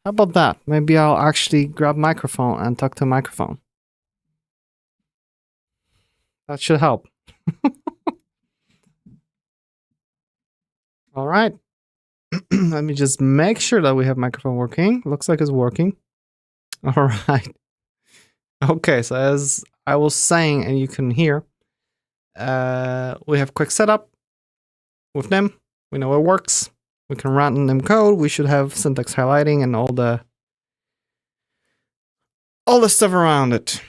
How about that? Maybe I'll actually grab microphone and talk to a microphone. That should help. All right. Let me just make sure that we have microphone working. Looks like it's working. All right. Okay, so as I was saying, and you can hear, we have quick setup with NIM. We know it works. We can run NIM code. We should have syntax highlighting and all the stuff around it.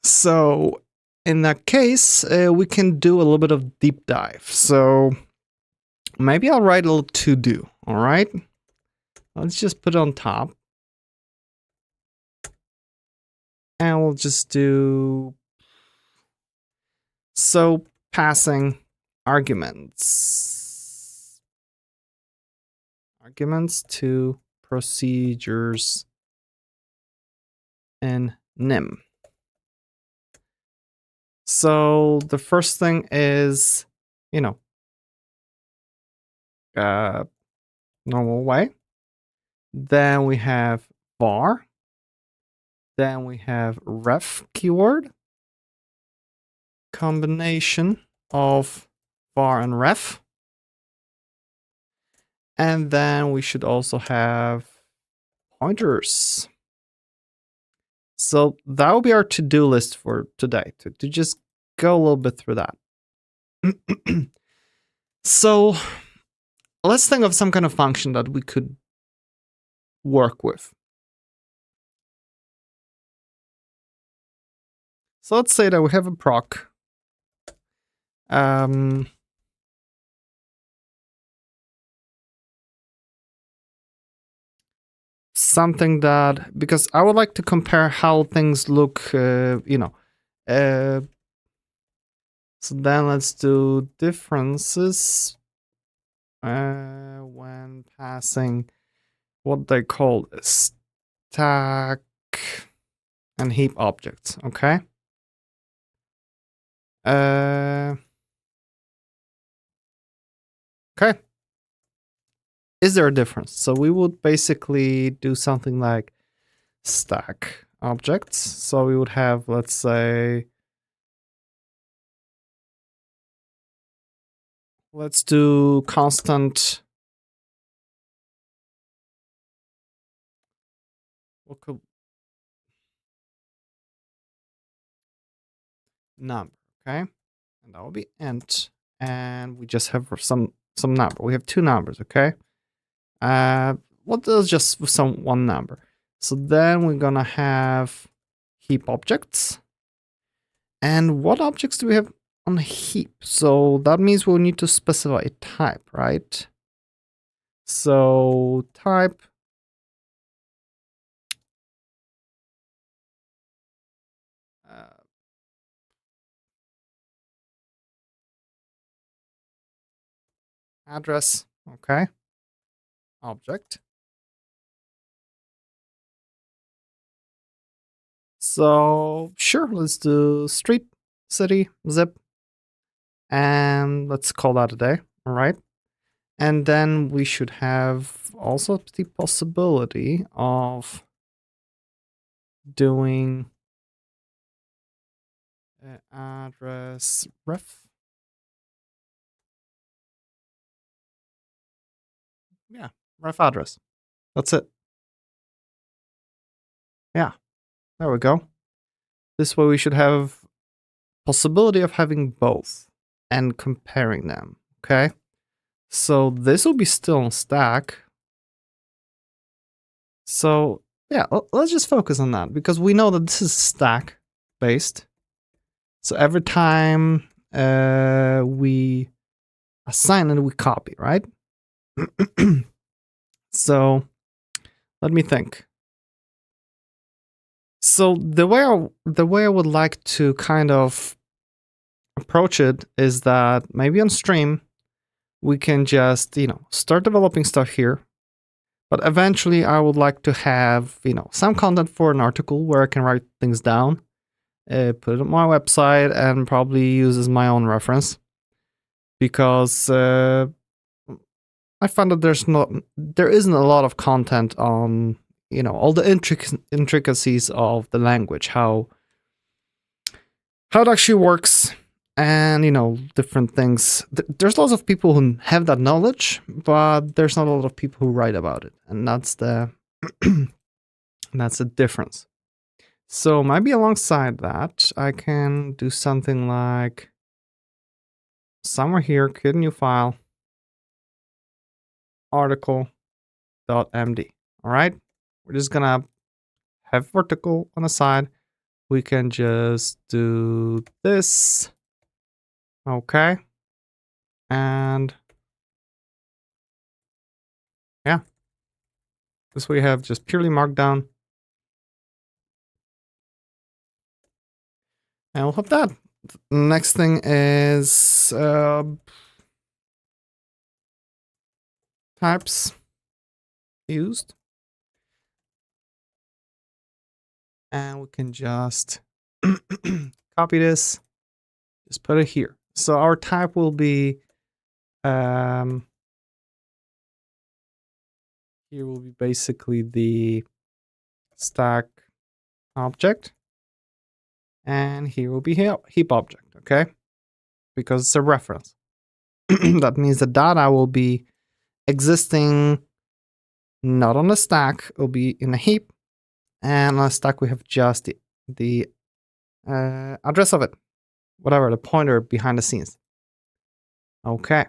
So in that case, we can do a little bit of deep dive. So maybe I'll write a little to do. All right. Let's just put it on top. And we'll just do, so passing arguments to procedures in NIM. So the first thing is, normal way. Then we have var. Then we have ref keyword. Combination of var and ref. And then we should also have pointers. So that will be our to-do list for today, to just go a little bit through that. So let's think of some kind of function that we could work with. So let's say that we have a proc. Something that, because I would like to compare how things look, so then let's do differences when passing what they call stack and heap objects, okay? Okay. Is there a difference? So we would basically do something like stack objects. So we would have, let's say, let's do constant. What could number, okay? And that will be int, and we just have some number. We have two numbers, okay? What does just one number? So then we're gonna have heap objects. And what objects do we have on a heap? So that means we'll need to specify a type, right? So type address, okay? Object. So sure, let's do street, city, zip, and let's call that a day, all right? And then we should have also the possibility of doing address ref. Yeah, ref address. That's it. Yeah, there we go. This way we should have possibility of having both and comparing them, okay? So this will be still on stack. So yeah, let's just focus on that because we know that this is stack based. So every time we assign it, we copy, right? So let me think. So the way I would like to kind of approach it is that maybe on stream we can just, start developing stuff here. But eventually I would like to have, some content for an article where I can write things down, put it on my website, and probably use as my own reference. Because I found that there isn't a lot of content on, all the intricacies of the language, how it actually works, and different things. There's lots of people who have that knowledge, but there's not a lot of people who write about it, and that's the that's the difference. So maybe alongside that, I can do something like somewhere here, create a new file, article.md. All right, we're just gonna have vertical on the side. We can just do this. Okay. And yeah, this we have just purely markdown. And we'll have that. Next thing is types used. And we can just copy this, just put it here. So our type will be here will be basically the stack object, and here will be heap object, okay? Because it's a reference. That means the data will be existing not on the stack, it will be in a heap, and on the stack we have just the address of it, whatever, the pointer behind the scenes. Okay.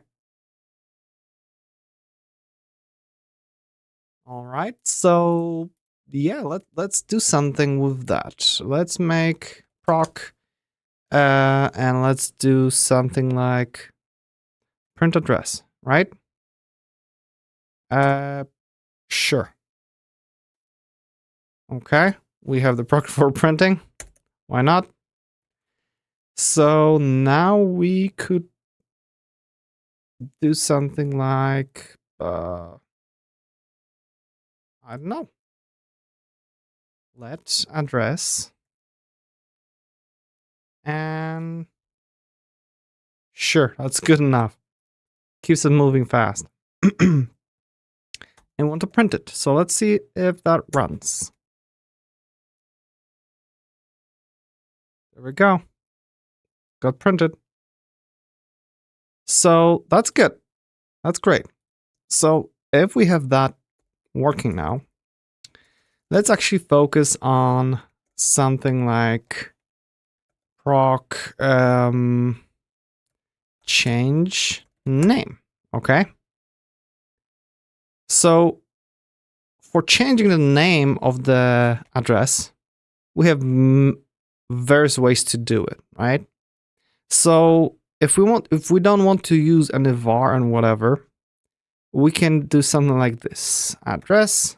All right, so yeah, let's do something with that. Let's make proc, and let's do something like print address, right? Sure. Okay, we have the proc for printing. Why not? So now we could do something like I don't know. Let address, and sure, that's good enough. Keeps it moving fast. And want to print it. So let's see if that runs. There we go. Got printed. So that's good. That's great. So if we have that working now, let's actually focus on something like proc change name. Okay. So for changing the name of the address, we have various ways to do it, right? So if we don't want to use any var and whatever, we can do something like this: address,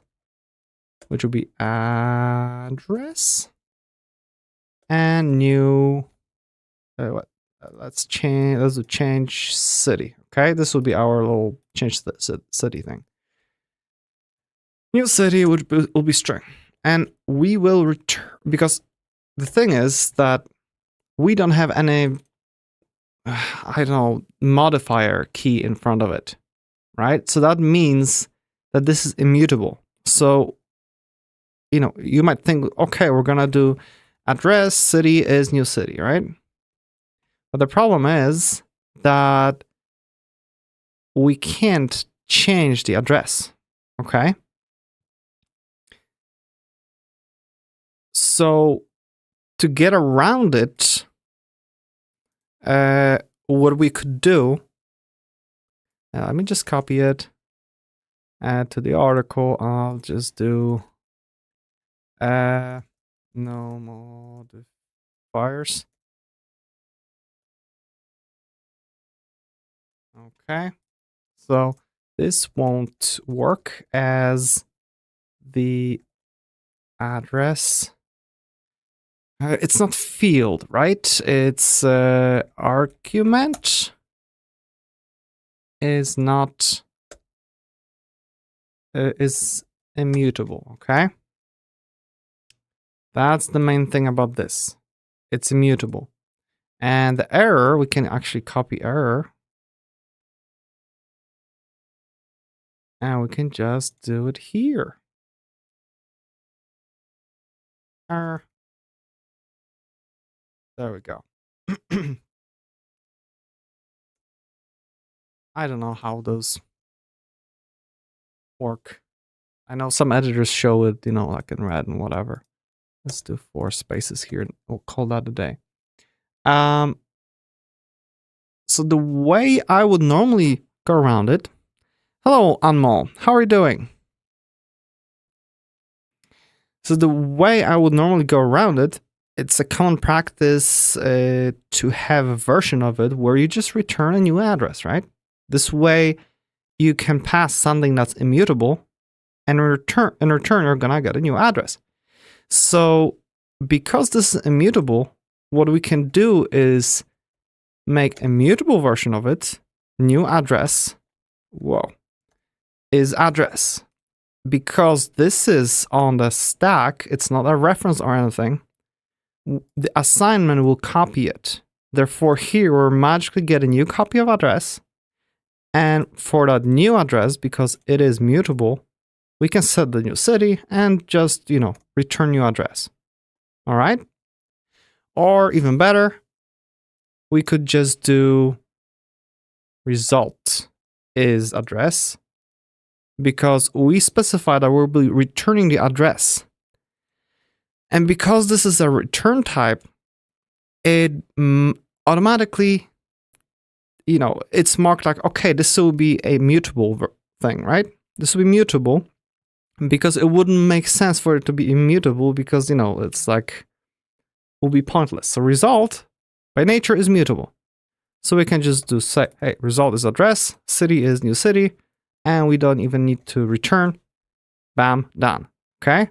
which will be address, and new. Let's change city. Okay, this will be our little change city thing. New city will be string, and we will return, because the thing is that we don't have any I don't know, modifier key in front of it, right? So that means that this is immutable. So you might think, okay, we're gonna do address city is new city, right? But the problem is that we can't change the address. Okay. So to get around it, what we could do, let me just copy it, add to the article. I'll just do no modifiers. Okay, so this won't work as the address. It's not field, right? It's argument is not is immutable. Okay, that's the main thing about this. It's immutable, and the error, we can actually copy error. And we can just do it here. There we go. I don't know how those work. I know some editors show it, like in red and whatever. Let's do 4 spaces here. We'll call that a day. So the way I would normally go around it. Hello, Anmol. How are you doing? So the way I would normally go around it, it's a common practice to have a version of it where you just return a new address, right? This way you can pass something that's immutable, and in return you're gonna get a new address. So because this is immutable, what we can do is make a mutable version of it, new address, is address. Because this is on the stack, it's not a reference or anything, the assignment will copy it. Therefore, here we'll magically get a new copy of address. And for that new address, because it is mutable, we can set the new city and just, return new address. All right? Or even better, we could just do result is address, because we specify that we'll be returning the address. And because this is a return type, it automatically, it's marked like, okay, this will be a mutable thing, right? This will be mutable because it wouldn't make sense for it to be immutable because, it's like, will be pointless. So result by nature is mutable. So we can just say, hey, result is address, city is new city, and we don't even need to return. Bam, done. Okay?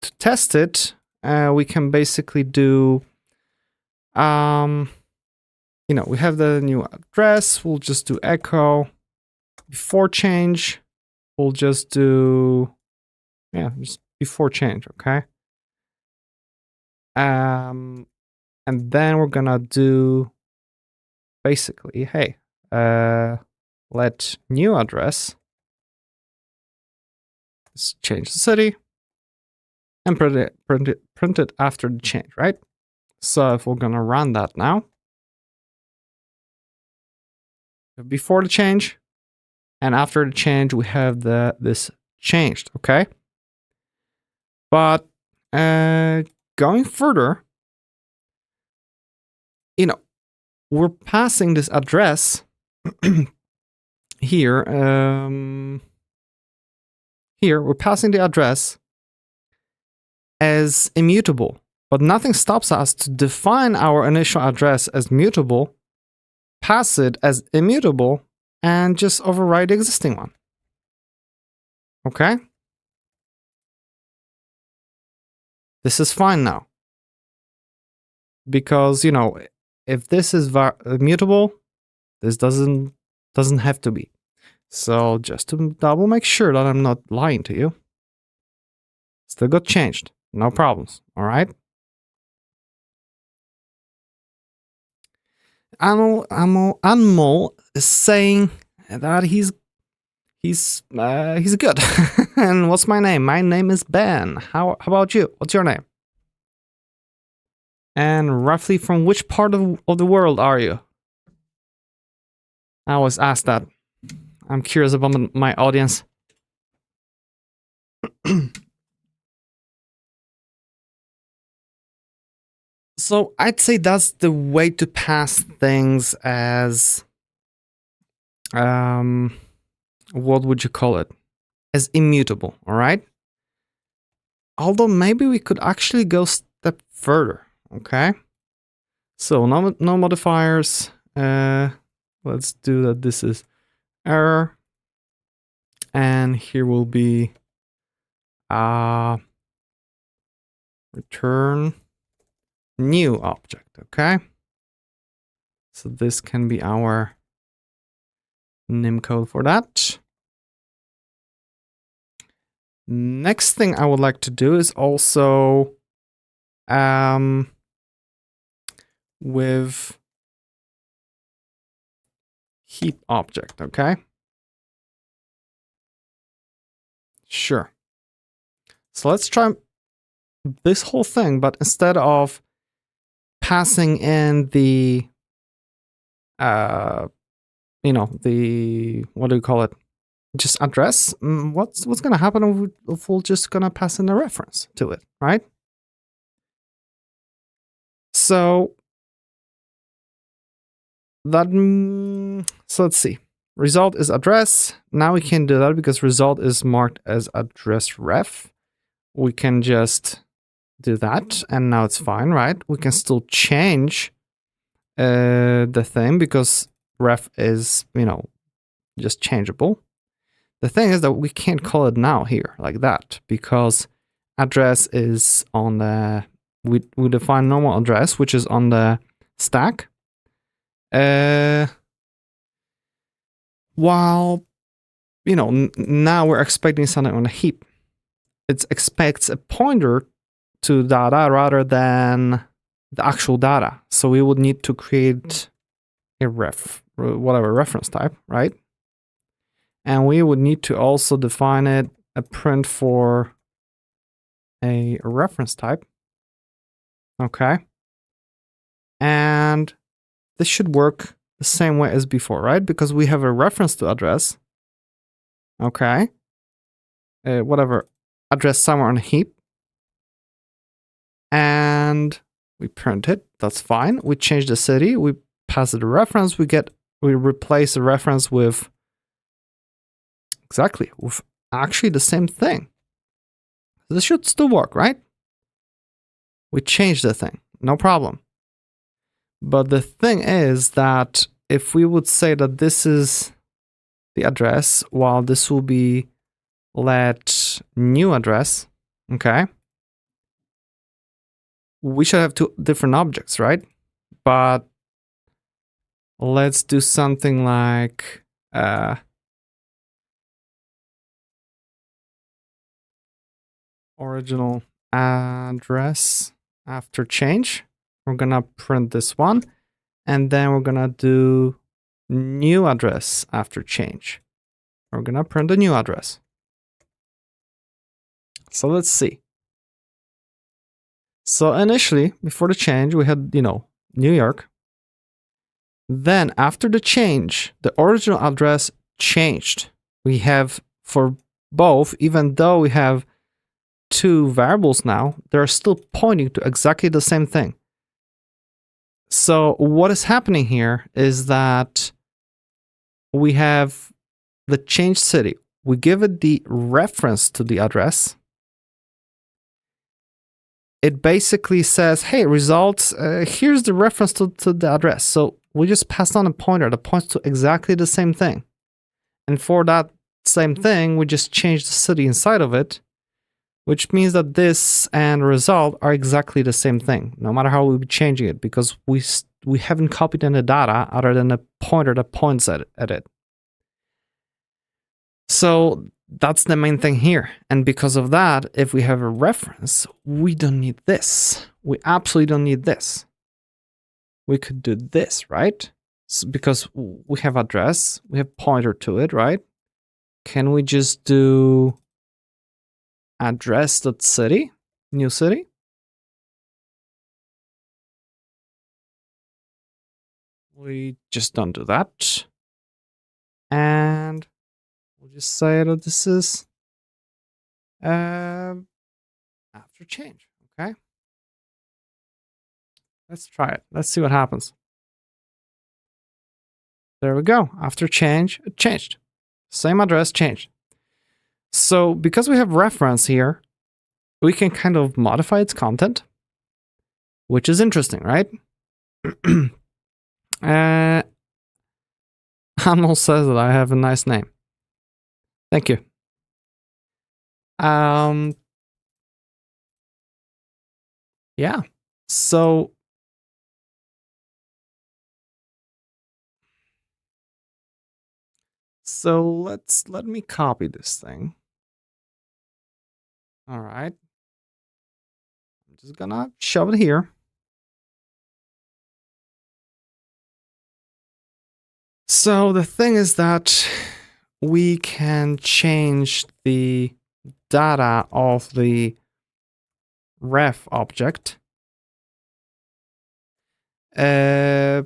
To test it, we can basically do, we have the new address. We'll just do echo. Before change, we'll just do, just before change, okay? And then we're gonna do basically, hey, let new address, let's change the city, and print it after the change, right? So if we're gonna run that now, before the change, and after the change, we have this changed, okay? But going further, we're passing this address here. Here, we're passing the address as immutable, but nothing stops us to define our initial address as mutable, pass it as immutable, and just override the existing one. Okay? This is fine now. Because, if this is mutable, this doesn't have to be. So just to double make sure that I'm not lying to you, still got changed. No problems. All right. Anmol is saying that he's good. And what's my name? My name is Ben. How about you? What's your name? And roughly from which part of the world are you? I always ask that. I'm curious about my audience. So I'd say that's the way to pass things as, what would you call it? As immutable, all right? Although maybe we could actually go a step further, okay? So no modifiers. Let's do that. This is error. And here will be return new object, okay? So this can be our nym code for that. Next thing I would like to do is also with heap object, okay? Sure. So let's try this whole thing, but instead of passing in the, the, what do you call it? Just address. What's going to happen if we're just going to pass in a reference to it, right? So that, so let's see. Result is address. Now we can do that because result is marked as address ref. We can just do that, and now it's fine, right? We can still change the thing because ref is, just changeable. The thing is that we can't call it now here like that because address is on the, we define normal address, which is on the stack. While, now we're expecting something on a heap. It expects a pointer to data rather than the actual data. So we would need to create a whatever reference type, right? And we would need to also define a print for a reference type. Okay. And this should work the same way as before, right? Because we have a reference to address. Okay. Whatever, address somewhere on a heap. And we print it. That's fine. We change the city. We pass it a reference. We replace the reference with actually the same thing. This should still work, right? We change the thing. No problem. But the thing is that if we would say that this is the address, while this will be let new address, okay? We should have two different objects, right? But let's do something like original address after change. We're gonna print this one, and then we're gonna do new address after change. We're gonna print the new address. So let's see. So initially, before the change, we had, New York. Then after the change, the original address changed. We have for both, even though we have two variables now, they're still pointing to exactly the same thing. So what is happening here is that we have the changed city. We give it the reference to the address. It basically says, hey, results, here's the reference to the address. So we just passed on a pointer that points to exactly the same thing. And for that same thing, we just changed the city inside of it, which means that this and result are exactly the same thing, no matter how we'll be changing it, because we haven't copied any data other than a pointer that points at it. So that's the main thing here. And because of that, if we have a reference, we don't need this. We absolutely don't need this. We could do this, right? So because we have address, we have pointer to it, right? Can we just do address.city, new city? We just don't do that. And we'll just say that this is after change, okay? Let's try it. Let's see what happens. There we go. After change, it changed. Same address changed. So because we have reference here, we can kind of modify its content, which is interesting, right? Amel says that I have a nice name. Thank you. Yeah. So let me copy this thing. All right. I'm just gonna shove it here. So the thing is that we can change the data of the ref object, yeah,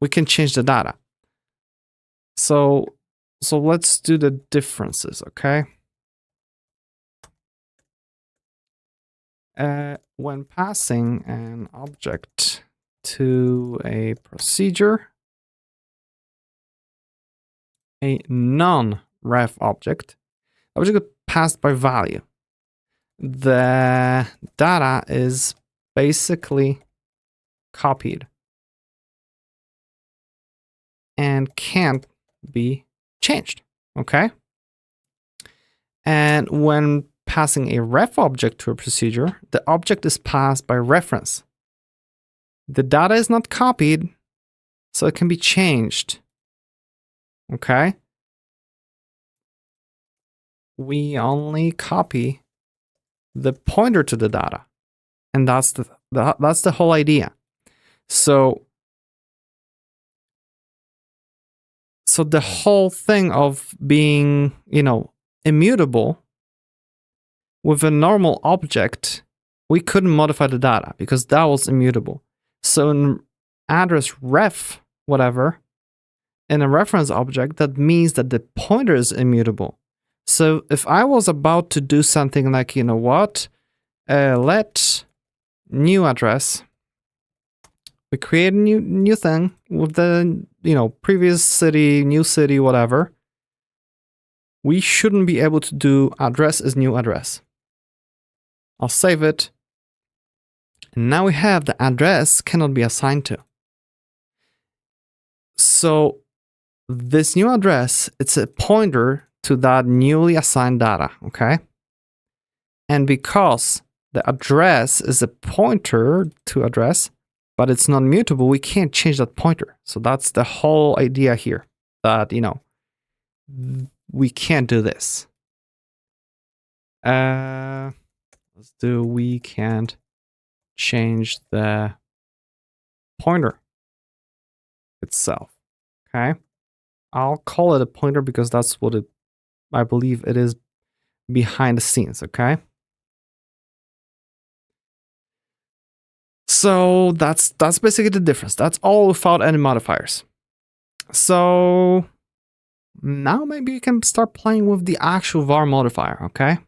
we can change the data. So let's do the differences, okay? When passing an object to a procedure, a non-ref object passed by value, the data is basically copied and can't be changed, okay? And when passing a ref object to a procedure, the object is passed by reference. The data is not copied, so it can be changed, okay? We only copy the pointer to the data, and that's the whole idea. So the whole thing of being, immutable with a normal object, we couldn't modify the data because that was immutable. So in address ref whatever, in a reference object, that means that the pointer is immutable. So if I was about to do something like, let new address, we create a new thing with the, previous city, new city, whatever, we shouldn't be able to do address is new address. I'll save it. And now we have the address cannot be assigned to. So this new address, it's a pointer to that newly assigned data, okay? And because the address is a pointer to address, but it's not mutable, we can't change that pointer. So that's the whole idea here, that, we can't do this. Let's do we can't change the pointer itself, okay? I'll call it a pointer because that's what I believe it is behind the scenes, okay? So that's basically the difference. That's all without any modifiers. So now maybe you can start playing with the actual var modifier, okay?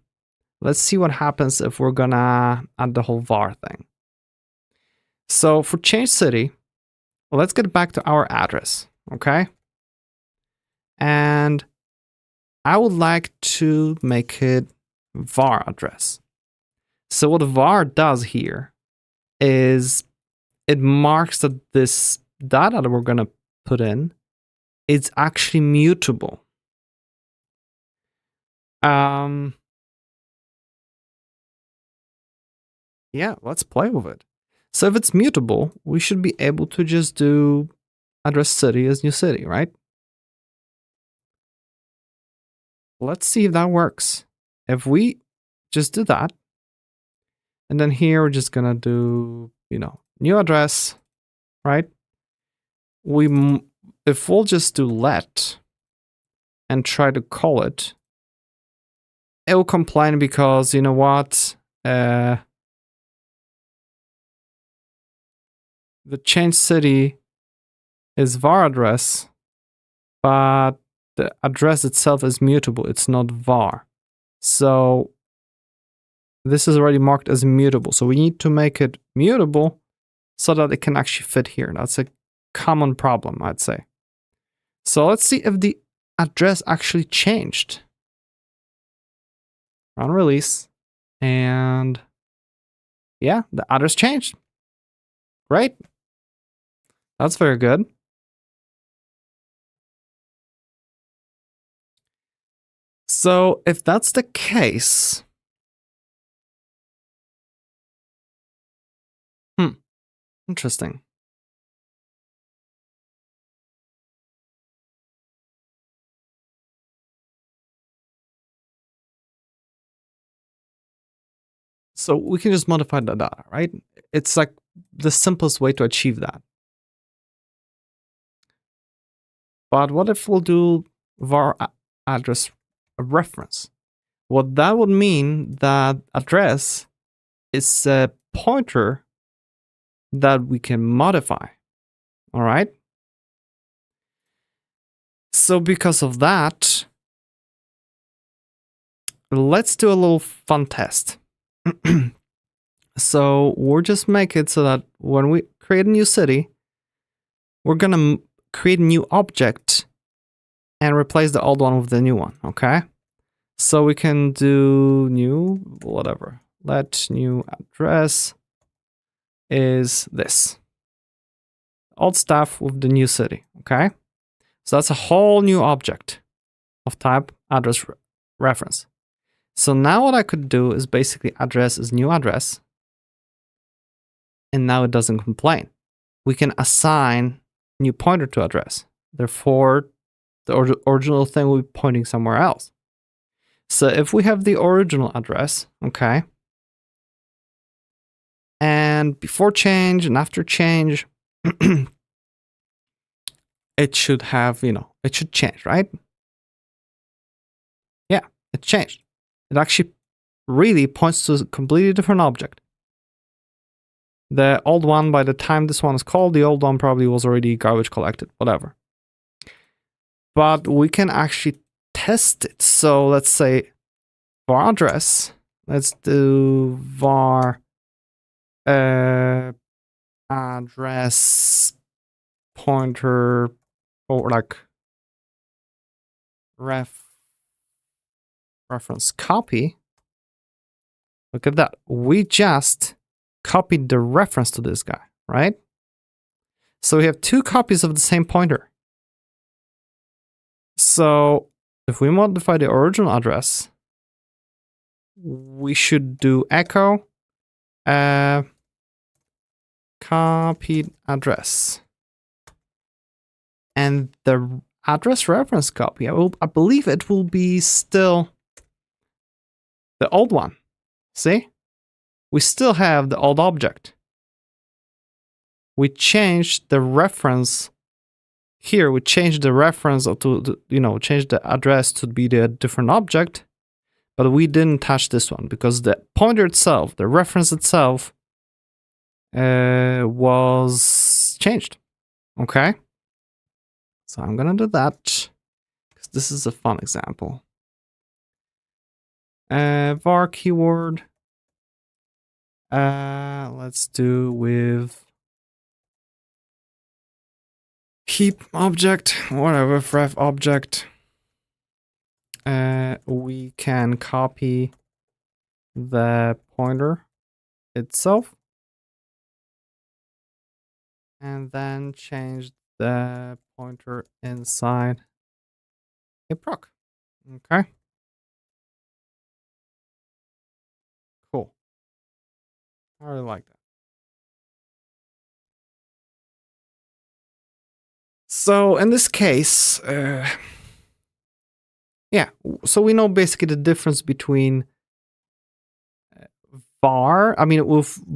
Let's see what happens if we're gonna add the whole var thing. So for change city, let's get back to our address, okay? And I would like to make it var address. So what var does here is it marks that this data that we're going to put in is actually mutable. Yeah, let's play with it. So if it's mutable, we should be able to just do address city as new city, right? Let's see if that works. If we just do that, and then here we're just gonna do, new address, right? If we'll just do let and try to call it, it will complain because, you know what? The change city is var address, but the address itself is mutable. It's not var. So this is already marked as mutable. So we need to make it mutable so that it can actually fit here. That's a common problem, I'd say. So let's see if the address actually changed. Run release. And yeah, the address changed. Great. That's very good. So if that's the case, interesting. So we can just modify the data, right? It's like the simplest way to achieve that. But what if we'll do var address reference. What that would mean that address is a pointer that we can modify. All right. So because of that, let's do a little fun test. So we'll just make it so that when we create a new city, we're gonna create a new object and replace the old one with the new one, okay? So we can do new, whatever. Let new address is this. Old stuff with the new city, okay? So that's a whole new object of type address reference. So now what I could do is basically address is new address. And now it doesn't complain. We can assign new pointer to address. Therefore, the original thing will be pointing somewhere else. So if we have the original address, okay, and before change and after change, it should have, it should change, right? Yeah, it changed. It actually really points to a completely different object. The old one, by the time this one is called, the old one probably was already garbage collected, whatever. But we can actually test it. So let's say var address. Let's do var address pointer or like reference copy. Look at that. We just copied the reference to this guy, right? So we have two copies of the same pointer. So if we modify the original address, we should do echo copied address. And the address reference copy, I believe it will be still the old one. See? We still have the old object. We changed the reference here. We changed the reference to, change the address to be the different object, but we didn't touch this one because the pointer itself, the reference itself, was changed. Okay. So I'm gonna do that because this is a fun example. Var keyword. Let's do with heap object, whatever, ref object. We can copy the pointer itself and then change the pointer inside a proc. Okay. Cool. I really like that. So in this case, yeah, so we know basically the difference between var,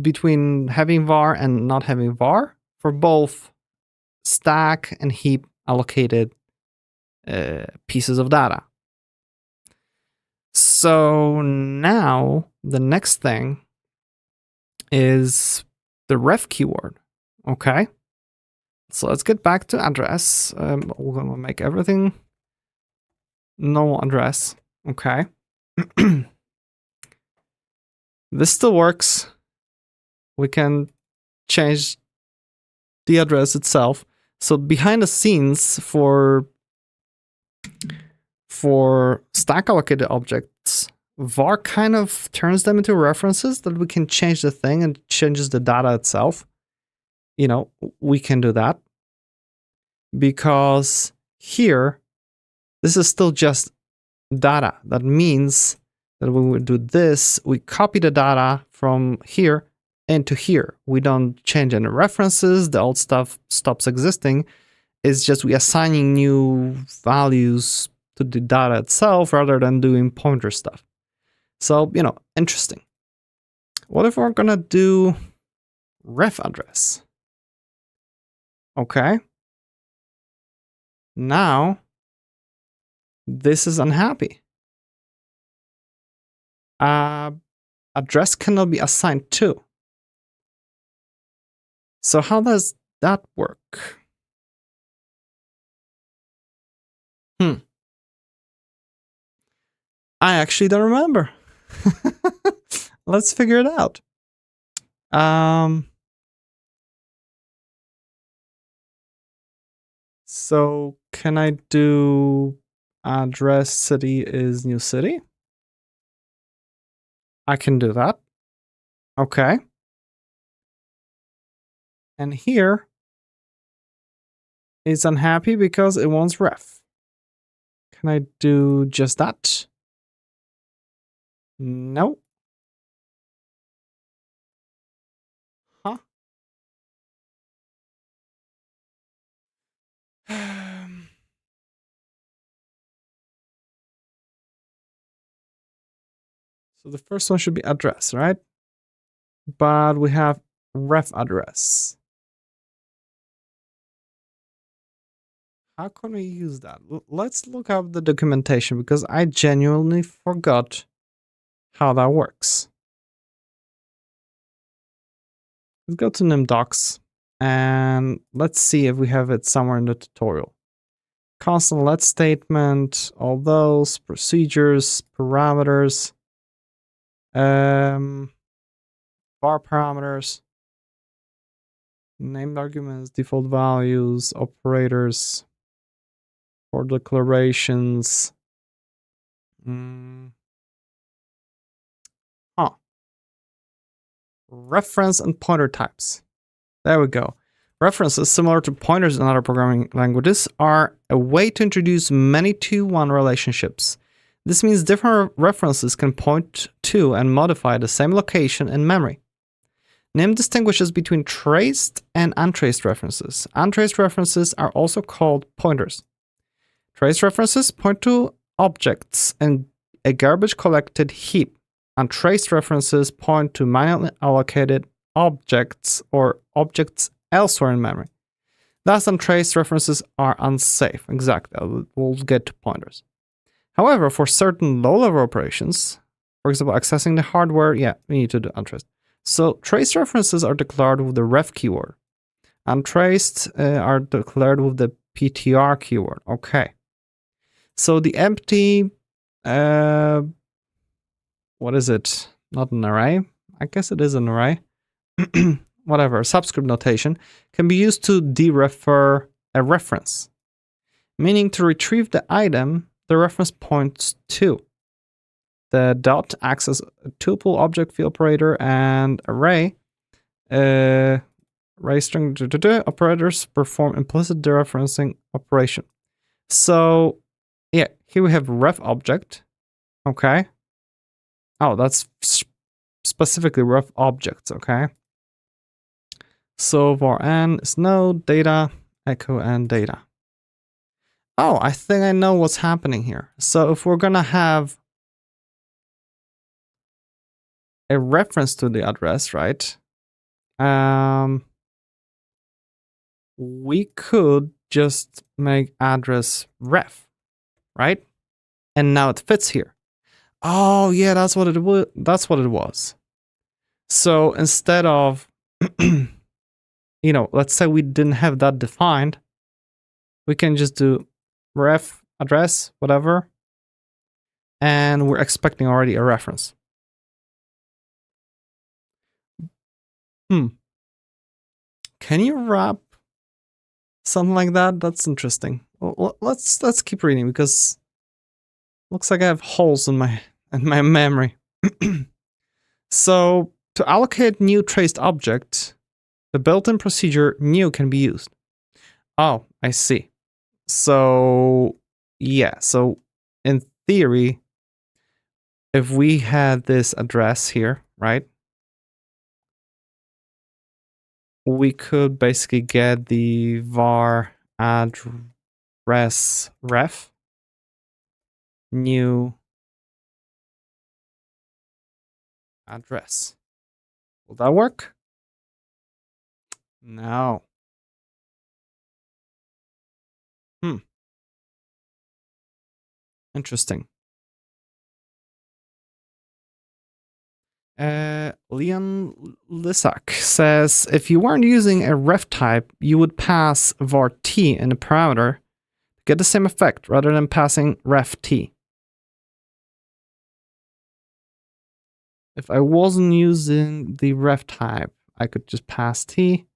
between having var and not having var for both stack and heap allocated pieces of data. So now the next thing is the ref keyword. Okay. So let's get back to address. We're gonna make everything normal address. Okay. This still works. We can change the address itself. So behind the scenes for stack allocated objects, var kind of turns them into references that we can change the thing and changes the data itself. We can do that because here, this is still just data. That means that when we do this, we copy the data from here into here. We don't change any references. The old stuff stops existing. It's just we assigning new values to the data itself rather than doing pointer stuff. So, interesting. What if we're gonna do ref address? Okay. Now, This is unhappy. Address cannot be assigned to. So how does that work? I actually don't remember. Let's figure it out. So can I do address city is new city? I can do that. Okay. And here is unhappy because it wants ref. Can I do just that? No. Huh? So the first one should be address, right? But we have ref address. How can we use that? Let's look up the documentation because I genuinely forgot how that works. Let's go to NimDocs and let's see if we have it somewhere in the tutorial. Constant let statement, all those, procedures, parameters, var parameters, named arguments, default values, operators, for declarations. Reference and pointer types. There we go. References, similar to pointers in other programming languages, are a way to introduce many to-one relationships. This means different references can point to and modify the same location in memory. Nim distinguishes between traced and untraced references. Untraced references are also called pointers. Traced references point to objects in a garbage collected heap. Untraced references point to manually allocated objects or objects elsewhere in memory. Thus, untraced references are unsafe. Exactly, we'll get to pointers. However, for certain low-level operations, for example, accessing the hardware, we need to do untraced. So, traced references are declared with the ref keyword. Untraced are declared with the PTR keyword. Okay. So, the empty, what is it? Not an array? I guess it is an array. Whatever, subscript notation can be used to derefer a reference, meaning to retrieve the item the reference points to. The dot acts as a tuple object field operator and array. Array string operators perform implicit dereferencing operation. So, here we have ref object. Okay. Oh, that's specifically ref objects. Okay. So var n is node, data, echo, and data. Oh, I think I know what's happening here. So if we're gonna have a reference to the address, right? We could just make address ref, right? And now it fits here. Oh yeah, that's what it was. So instead of let's say we didn't have that defined, we can just do ref address, whatever, and we're expecting already a reference. Can you wrap something like that? That's interesting. Well, let's keep reading because looks like I have holes in my memory. So to allocate new traced object, the built-in procedure new can be used. Oh, I see. So yeah, so in theory, if we had this address here, right? We could basically get the var address ref new address. Will that work? No. Interesting. Leon Lisak says, if you weren't using a ref type, you would pass var t in a parameter to get the same effect rather than passing ref t. If I wasn't using the ref type, I could just pass t.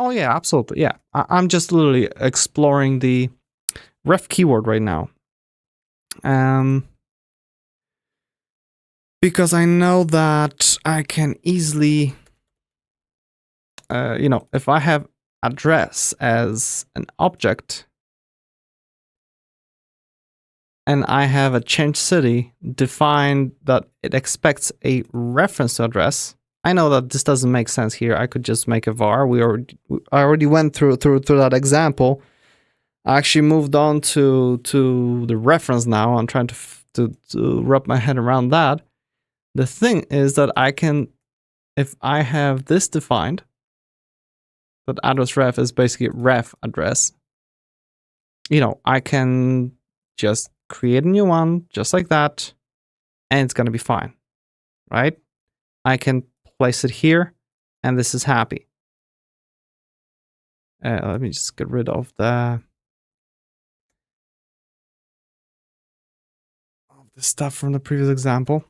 Oh yeah, absolutely. Yeah, I'm just literally exploring the ref keyword right now. Because I know that I can easily, if I have address as an object and I have a change city defined that it expects a reference to address, I know that this doesn't make sense here. I could just make a var. I already went through that example. I actually moved on to the reference now. I'm trying to wrap my head around that. The thing is that I can, if I have this defined, that address ref is basically ref address, I can just create a new one just like that, and it's going to be fine, right? I can place it here, and this is happy. Let me just get rid of the stuff from the previous example.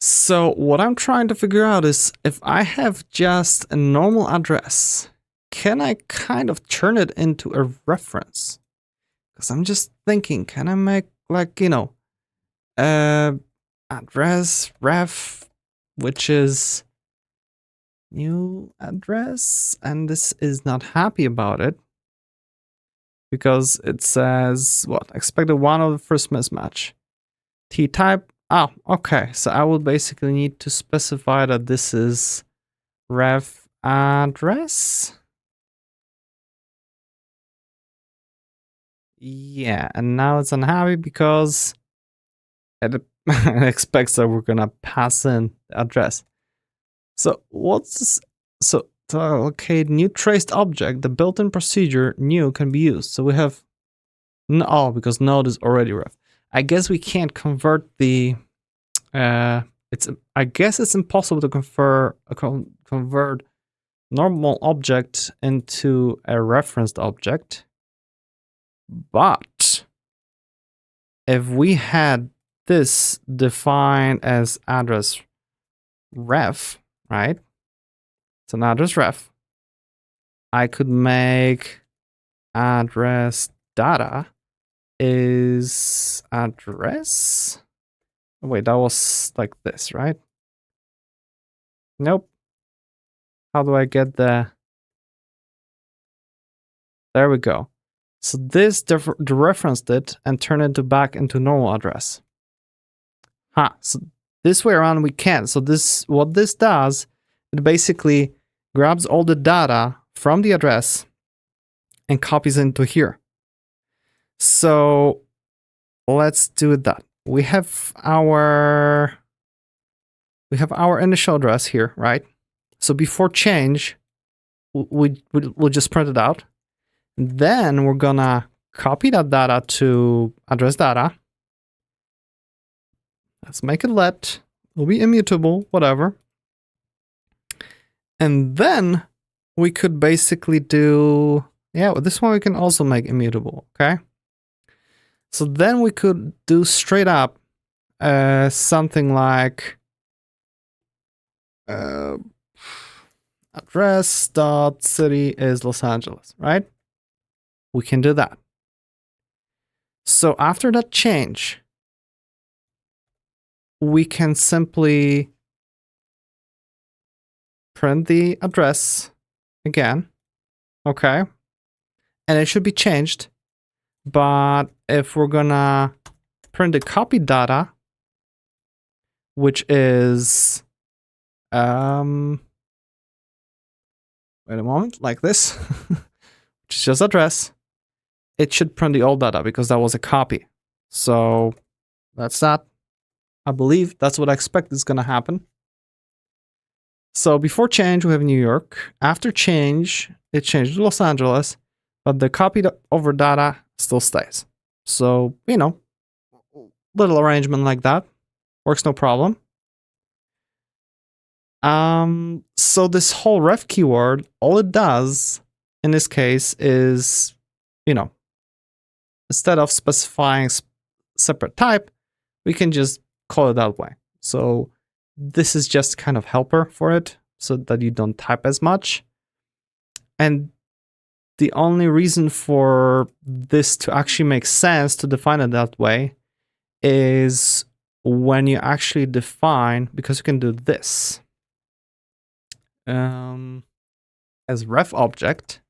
So what I'm trying to figure out is if I have just a normal address, can I kind of turn it into a reference? Because I'm just thinking, can I make like, address ref, which is new address, and this is not happy about it because it says what? Expected one of the first mismatch. T type. Oh, okay. So I will basically need to specify that this is ref address. Yeah, and now it's unhappy because it expects that we're gonna pass in the address. So what's this? So to allocate new traced object, the built-in procedure new can be used. So we have because node is already ref. I guess we can't convert the. I guess it's impossible to convert normal object into a referenced object. But if we had this defined as address ref, right? It's an address ref. I could make address data is address. Oh, wait, that was like this, right? Nope. How do I get the? There we go. So this dereferenced it and turned it back into normal address. So this way around we can't. So what this does, it basically grabs all the data from the address and copies into here. So let's do that. We have our initial address here, right? So before change, we'll just print it out. Then we're gonna copy that data to address data. Let's make it let. It'll be immutable, whatever. And then we could basically do, with this one we can also make immutable, okay? So then we could do straight up something like address.city is Los Angeles, right? We can do that. So after that change, we can simply print the address again, okay? And it should be changed. But if we're gonna print the copy data, which is, wait a moment, like this, which is just address, it should print the old data because that was a copy. So that's that. I believe that's what I expect is gonna happen. So before change, we have New York. After change, it changed to Los Angeles, but the copied over data still stays. So, you know, little arrangement like that works no problem. So this whole ref keyword, all it does in this case is, you know, instead of specifying separate type, we can just call it that way. So this is just kind of helper for it so that you don't type as much. And the only reason for this to actually make sense to define it that way is when you actually define, because you can do this as ref object.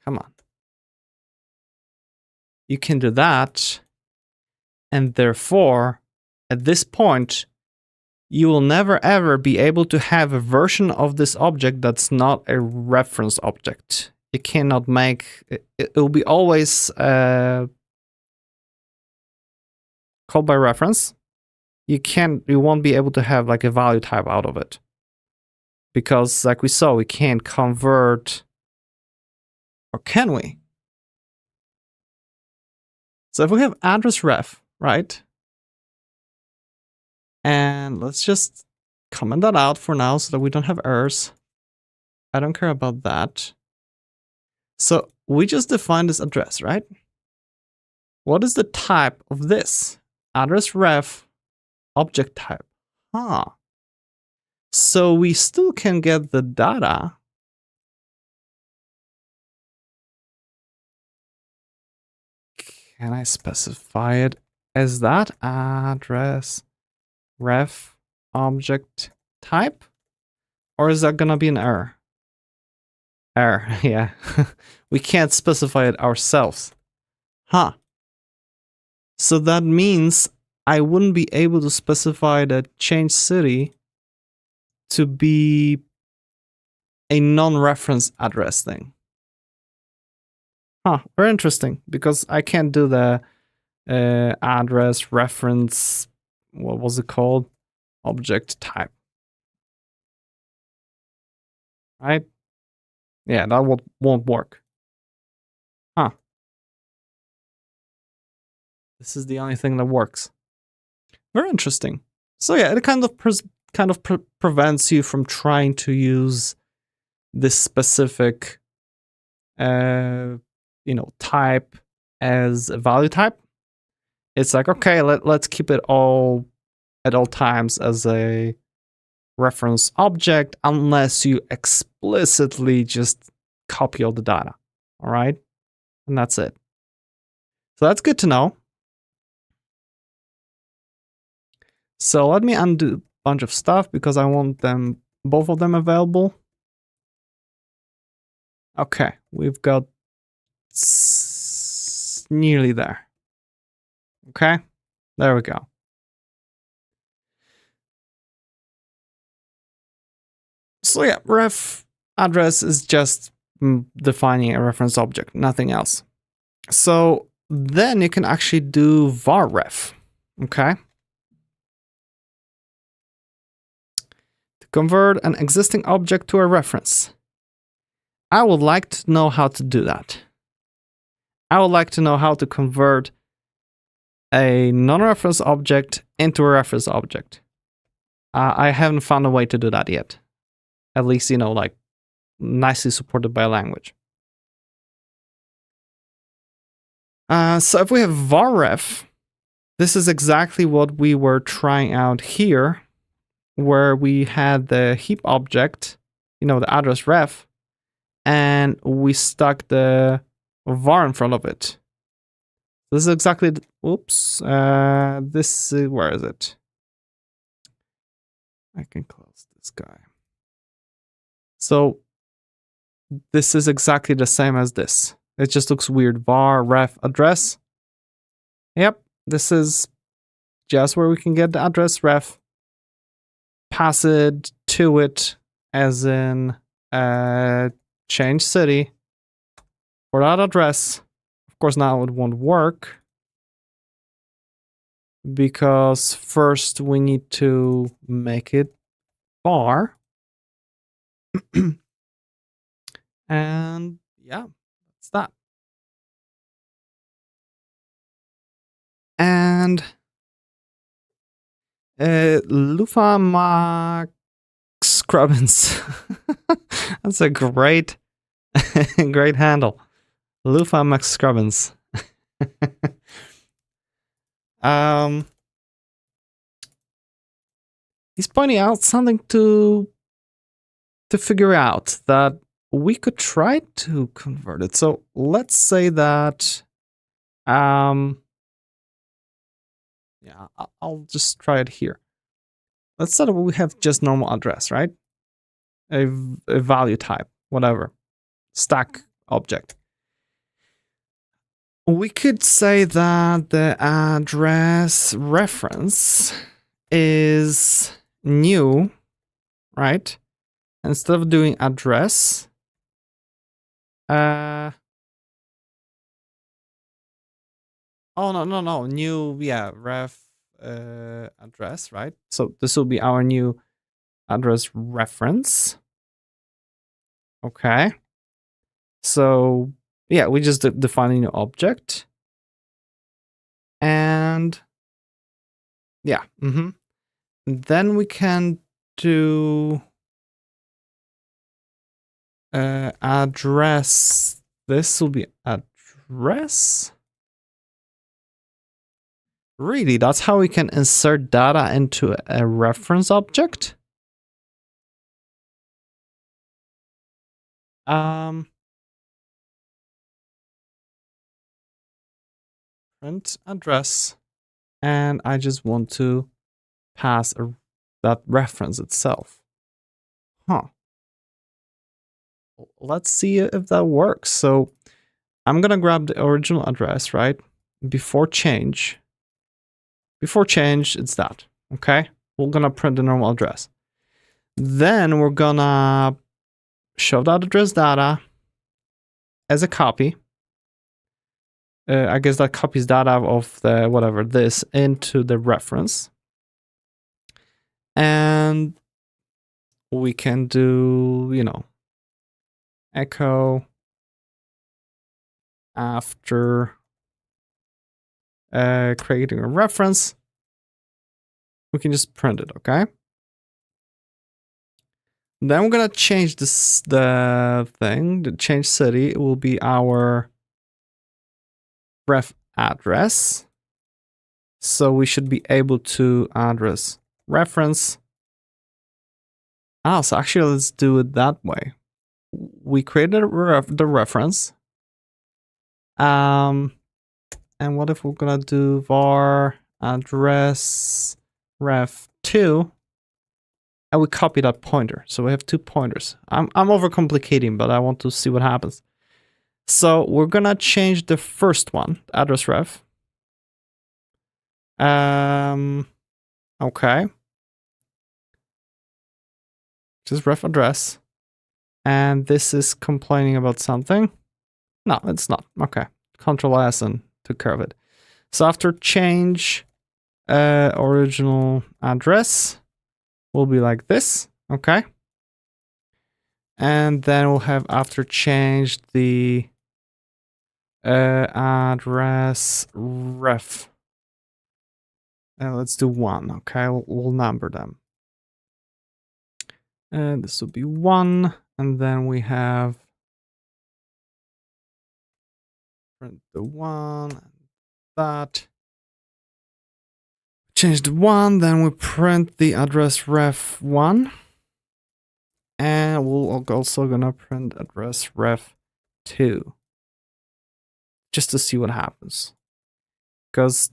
Come on. You can do that, and therefore, at this point, you will never ever be able to have a version of this object that's not a reference object. You cannot make it will be always called by reference. You won't be able to have like a value type out of it, because like we saw, we can't convert, or can we? So if we have address ref, right? And let's just comment that out for now so that we don't have errors. I don't care about that. So we just defined this address, right? What is the type of this? Address ref object type. So we still can get the data. Can I specify it as that? Address ref object type? Or is that gonna be an error? Error, yeah. We can't specify it ourselves. So that means I wouldn't be able to specify the change city to be a non-reference address thing. Very interesting, because I can't do the address reference, what was it called? Object type. Right? Yeah, that won't work. This is the only thing that works. Very interesting. So yeah, it kind of prevents you from trying to use this specific type as a value type. It's like, okay, let's keep it all at all times as a reference object, unless you explicitly just copy all the data. All right, and that's it. So that's good to know. So let me undo a bunch of stuff because I want both of them available. Okay, we've got nearly there. Okay, there we go. So yeah, ref address is just defining a reference object, nothing else. So then you can actually do var ref, okay? To convert an existing object to a reference. I would like to know how to do that. I would like to know how to convert a non-reference object into a reference object. I haven't found a way to do that yet. At least, like nicely supported by language. So if we have varref, this is exactly what we were trying out here, where we had the heap object, the address ref, and we stuck the var in front of it. This is exactly, where is it? I can close this guy. So this is exactly the same as this. It just looks weird. Var ref address. Yep, this is just where we can get the address ref. Pass it to it as in change city for that address. Of course, now it won't work because first we need to make it var. And yeah, that's that. And Lufa Max Scrubbins. That's a great great handle. Lufa Max Scrubbins. He's pointing out something to figure out, that we could try to convert it. So let's say that yeah, I'll just try it here. Let's say that we have just normal address, right? A value type, whatever, stack object. We could say that the address reference is new, right? Instead of doing address, oh no, new, yeah, ref address, right? So this will be our new address reference. Okay. So yeah, we just define a new object. And yeah, then we can do address. This will be address. Really, that's how we can insert data into a reference object? Print address, and I just want to pass that reference itself. Huh. Let's see if that works. So I'm gonna grab the original address, right? Before change, it's that, okay? We're gonna print the normal address. Then we're gonna show that address data as a copy. I guess that copies data of the whatever this into the reference. And we can do, you know, echo after creating a reference. We can just print it, okay? Then we're gonna change the change city. It will be our ref address. So we should be able to address reference. So actually let's do it that way. We created the reference. And what if we're gonna do var address ref2, and we copy that pointer. So we have two pointers. I'm overcomplicating, but I want to see what happens. So we're gonna change the first one, address ref. Okay. Just ref address. And this is complaining about something. No, it's not. Okay. Control S and took care of it. So after change original address will be like this. Okay. And then we'll have after change the address ref. And let's do 1. Okay, we'll number them. And this will be 1. And then we have print the 1 and that. Change the 1, then we print the address ref 1. And we're also gonna print address ref 2. Just to see what happens. Because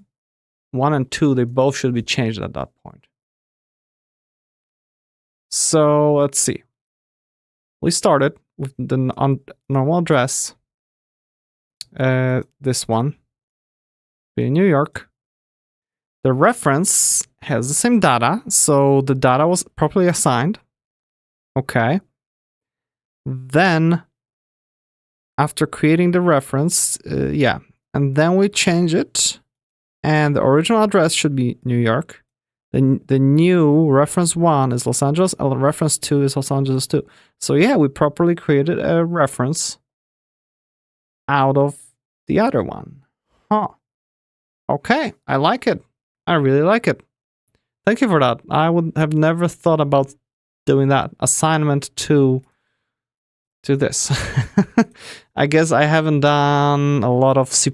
1 and 2, they both should be changed at that point. So let's see. We started with the normal address. This one, be in New York. The reference has the same data, so the data was properly assigned. Okay. Then, after creating the reference, and then we change it, and the original address should be New York. The new reference 1 is Los Angeles, and reference 2 is Los Angeles 2. So yeah, we properly created a reference out of the other one. Huh. Okay, I like it. I really like it. Thank you for that. I would have never thought about doing that. Assignment to this. I guess I haven't done a lot of C++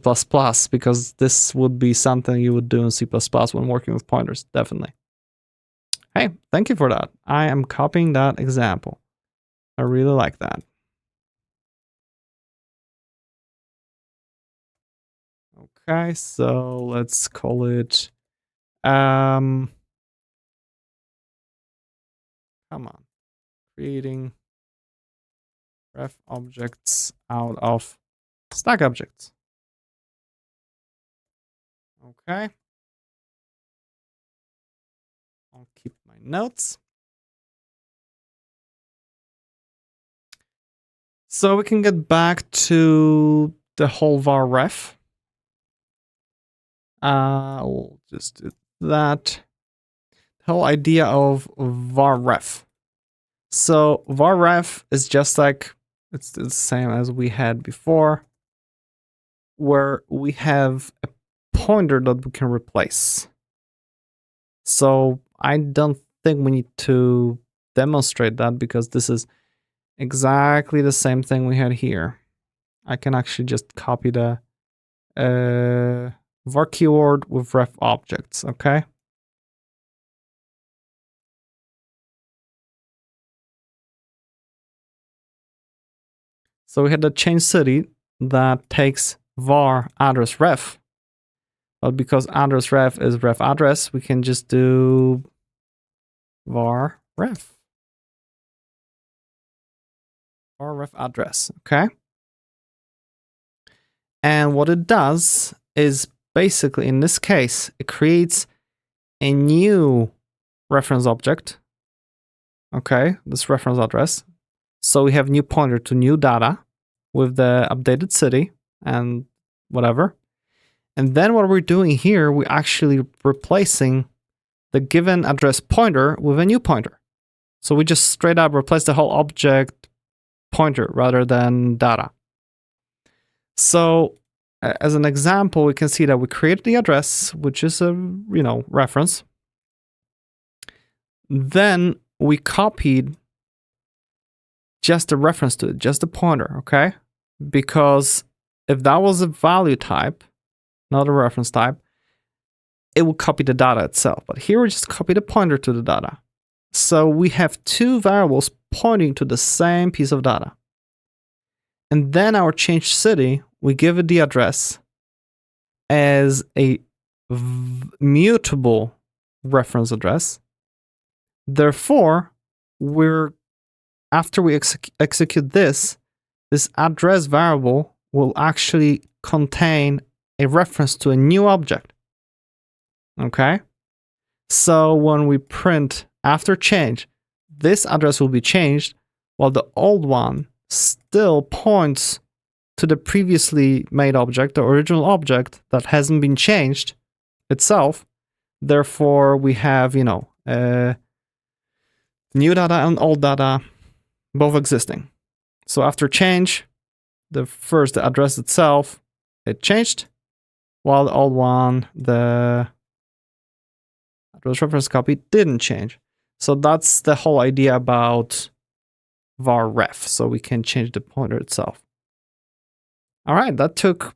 because this would be something you would do in C++ when working with pointers, definitely. Hey, thank you for that. I am copying that example. I really like that. Okay, so let's call it come on. Creating ref objects out of stack objects. Okay. I'll keep my notes. So we can get back to the whole var ref. We'll just do that. The whole idea of var ref. So var ref is just like, it's the same as we had before, where we have a pointer that we can replace. So I don't think we need to demonstrate that because this is exactly the same thing we had here. I can actually just copy the var keyword with ref objects, okay? So we had the change city that takes var address ref. But because address ref is ref address, we can just do var ref. Var ref address, okay? And what it does is basically, in this case, it creates a new reference object. Okay, this reference address. So we have new pointer to new data with the updated city and whatever. And then what we're doing here, we're actually replacing the given address pointer with a new pointer. So we just straight up replace the whole object pointer rather than data. So as an example, we can see that we create the address, which is a reference. Then we copied just a reference to it, just a pointer, okay? Because if that was a value type, not a reference type, it will copy the data itself. But here we just copy the pointer to the data. So we have two variables pointing to the same piece of data. And then our change city, we give it the address as a mutable reference address. Therefore, after we execute this address variable will actually contain a reference to a new object. Okay? So when we print after change, this address will be changed while the old one still points to the previously made object, the original object that hasn't been changed itself. Therefore, we have, new data and old data both existing. So after change, the address itself, it changed, while the old one, the address reference copy, didn't change. So that's the whole idea about var ref, so we can change the pointer itself. All right, that took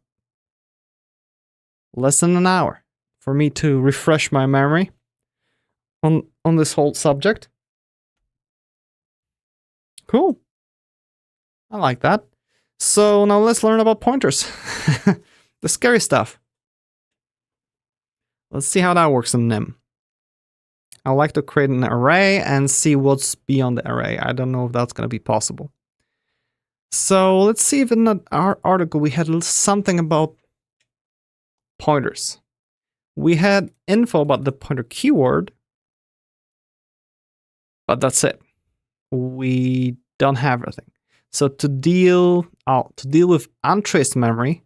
less than an hour for me to refresh my memory on this whole subject. Cool. I like that. So now let's learn about pointers. The scary stuff. Let's see how that works in NIM. I like to create an array and see what's beyond the array. I don't know if that's going to be possible. So let's see if in our article we had something about pointers. We had info about the pointer keyword, but that's it. We don't have everything. So to deal with untraced memory,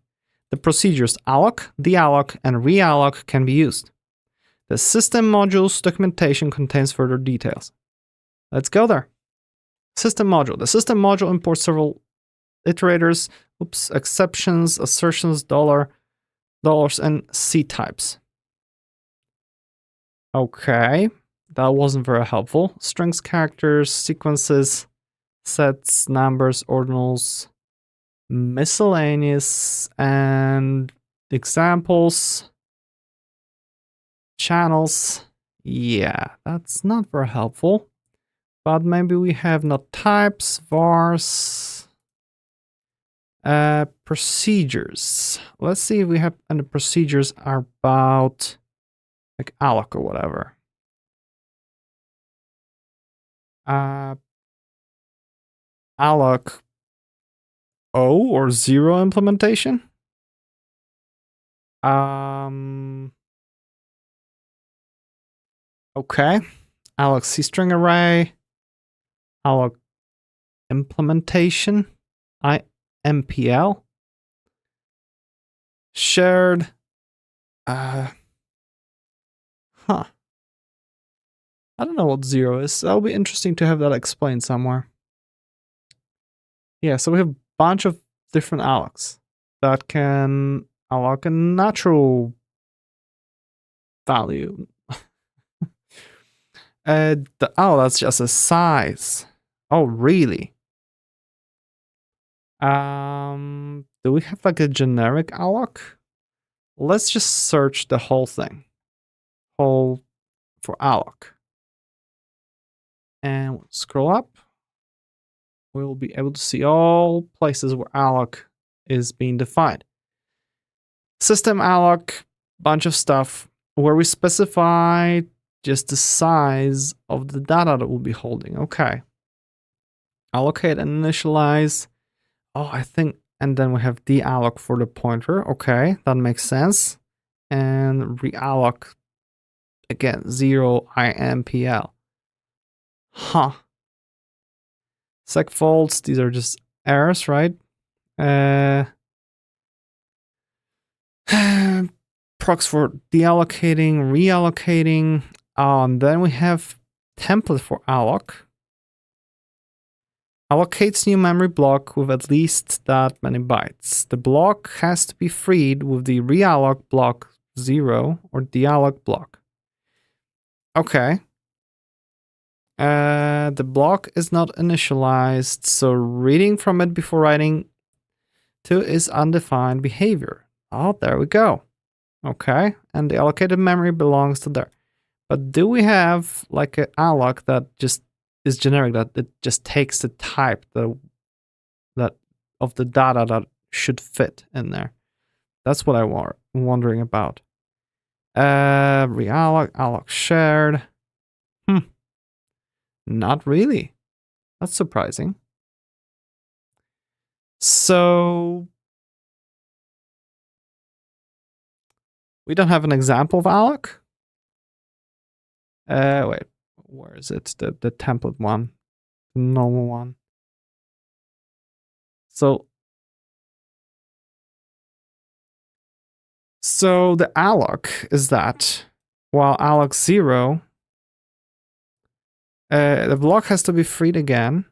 the procedures alloc, dealloc, and realloc can be used. The system module's documentation contains further details. Let's go there. System module. The system module imports several iterators, exceptions, assertions, dollars, and C types. Okay, that wasn't very helpful. Strings, characters, sequences, sets, numbers, ordinals, miscellaneous, and examples, channels. Yeah, that's not very helpful. But maybe we have not types, vars, procedures. Let's see if we have any procedures about like alloc or whatever. Alloc O or 0 implementation. Okay. Alloc C-string array. Alloc implementation. MPL. Shared. I don't know what 0 is. That'll be interesting to have that explained somewhere. Yeah, so we have a bunch of different allocs that can alloc a natural value. That's just a size. Oh, really? Do we have like a generic alloc? Let's just search the whole thing. Whole for alloc. And scroll up. We'll be able to see all places where alloc is being defined. System alloc, bunch of stuff where we specify just the size of the data that we'll be holding. Okay. Allocate and initialize. Oh, I think, and then we have dealloc for the pointer. Okay, that makes sense. And realloc, again, 0 IMPL. Huh. Segfolds, these are just errors, right? Procs for deallocating, reallocating. And then we have template for alloc. Allocates new memory block with at least that many bytes. The block has to be freed with the realloc block 0 or dealloc block. Okay. The block is not initialized, so reading from it before writing to is undefined behavior. Oh, there we go. Okay, and the allocated memory belongs to there. But do we have like an alloc that just is generic, that it just takes the type that of the data that should fit in there? That's what I'm wondering about. Realloc, alloc shared. Not really. That's surprising. So we don't have an example of alloc. Wait, where is it? The template one, the normal one. So the alloc is that, while alloc 0, the block has to be freed again.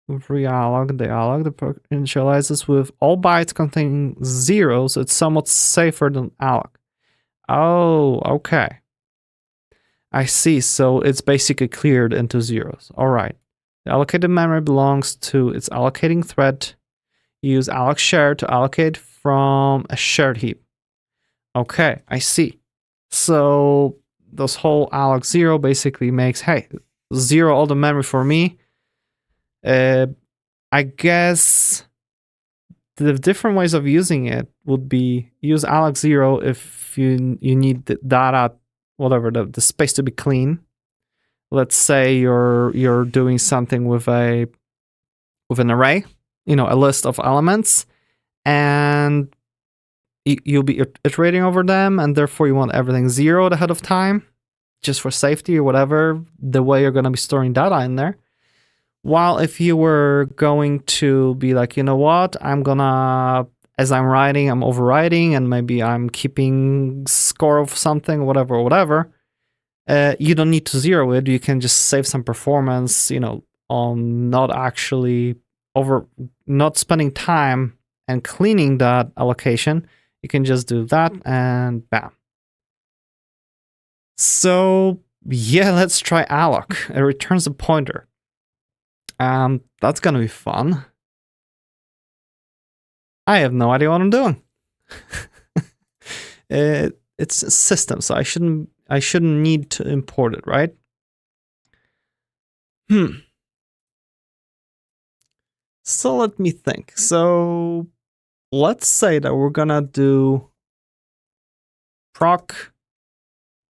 With realloc, the alloc, the initializes with all bytes containing 0, so it's somewhat safer than alloc. Oh, okay. I see, so it's basically cleared into zeros. All right. The allocated memory belongs to its allocating thread. Use alloc share to allocate from a shared heap. Okay, I see. So this whole alloc 0 basically makes, hey, 0 all the memory for me. I guess the different ways of using it would be use alloc 0 if you need the data, whatever, the space to be clean. Let's say you're doing something with an array, a list of elements, and you'll be iterating over them, and therefore you want everything 0 ahead of time, just for safety or whatever, the way you're going to be storing data in there. While if you were going to be like, you know what, I'm gonna, as I'm writing, I'm overwriting, and maybe I'm keeping score of something, whatever, You don't need to zero it. You can just save some performance, on not spending time and cleaning that allocation. You can just do that and bam. So yeah, let's try alloc. It returns a pointer. That's gonna be fun. I have no idea what I'm doing. It's a system, so I shouldn't need to import it, right? So let me think. So let's say that we're gonna do proc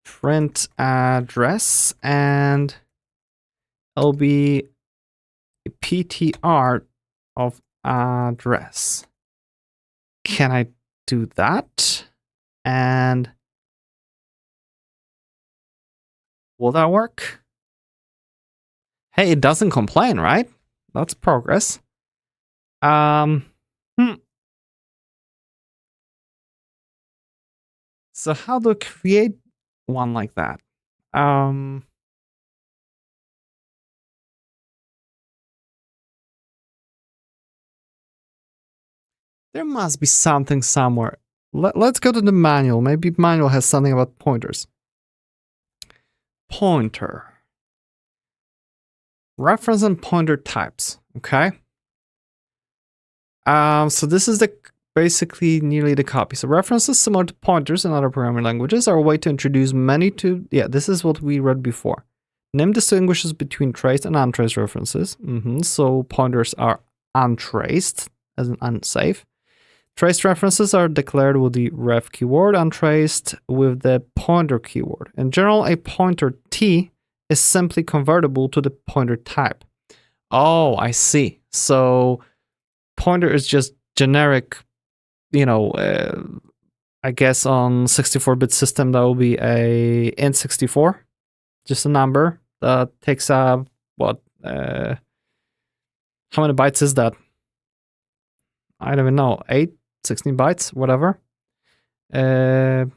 print address, and it'll be a PTR of address. Can I do that? And will that work? Hey, it doesn't complain, right? That's progress. So how do I create one like that? There must be something somewhere. Let's go to the manual. Maybe manual has something about pointers. Pointer. Reference and pointer types. Okay. So this is basically nearly the copy. So references similar to pointers in other programming languages are a way to introduce many to, this is what we read before. Nim distinguishes between traced and untraced references. So pointers are untraced, as in unsafe. Traced references are declared with the ref keyword, untraced with the pointer keyword. In general, a pointer T is simply convertible to the pointer type. Oh, I see. So pointer is just generic, I guess on 64-bit system that will be a int64, just a number that takes up how many bytes is that? I don't even know, 8, 16 bytes, whatever. Yeah,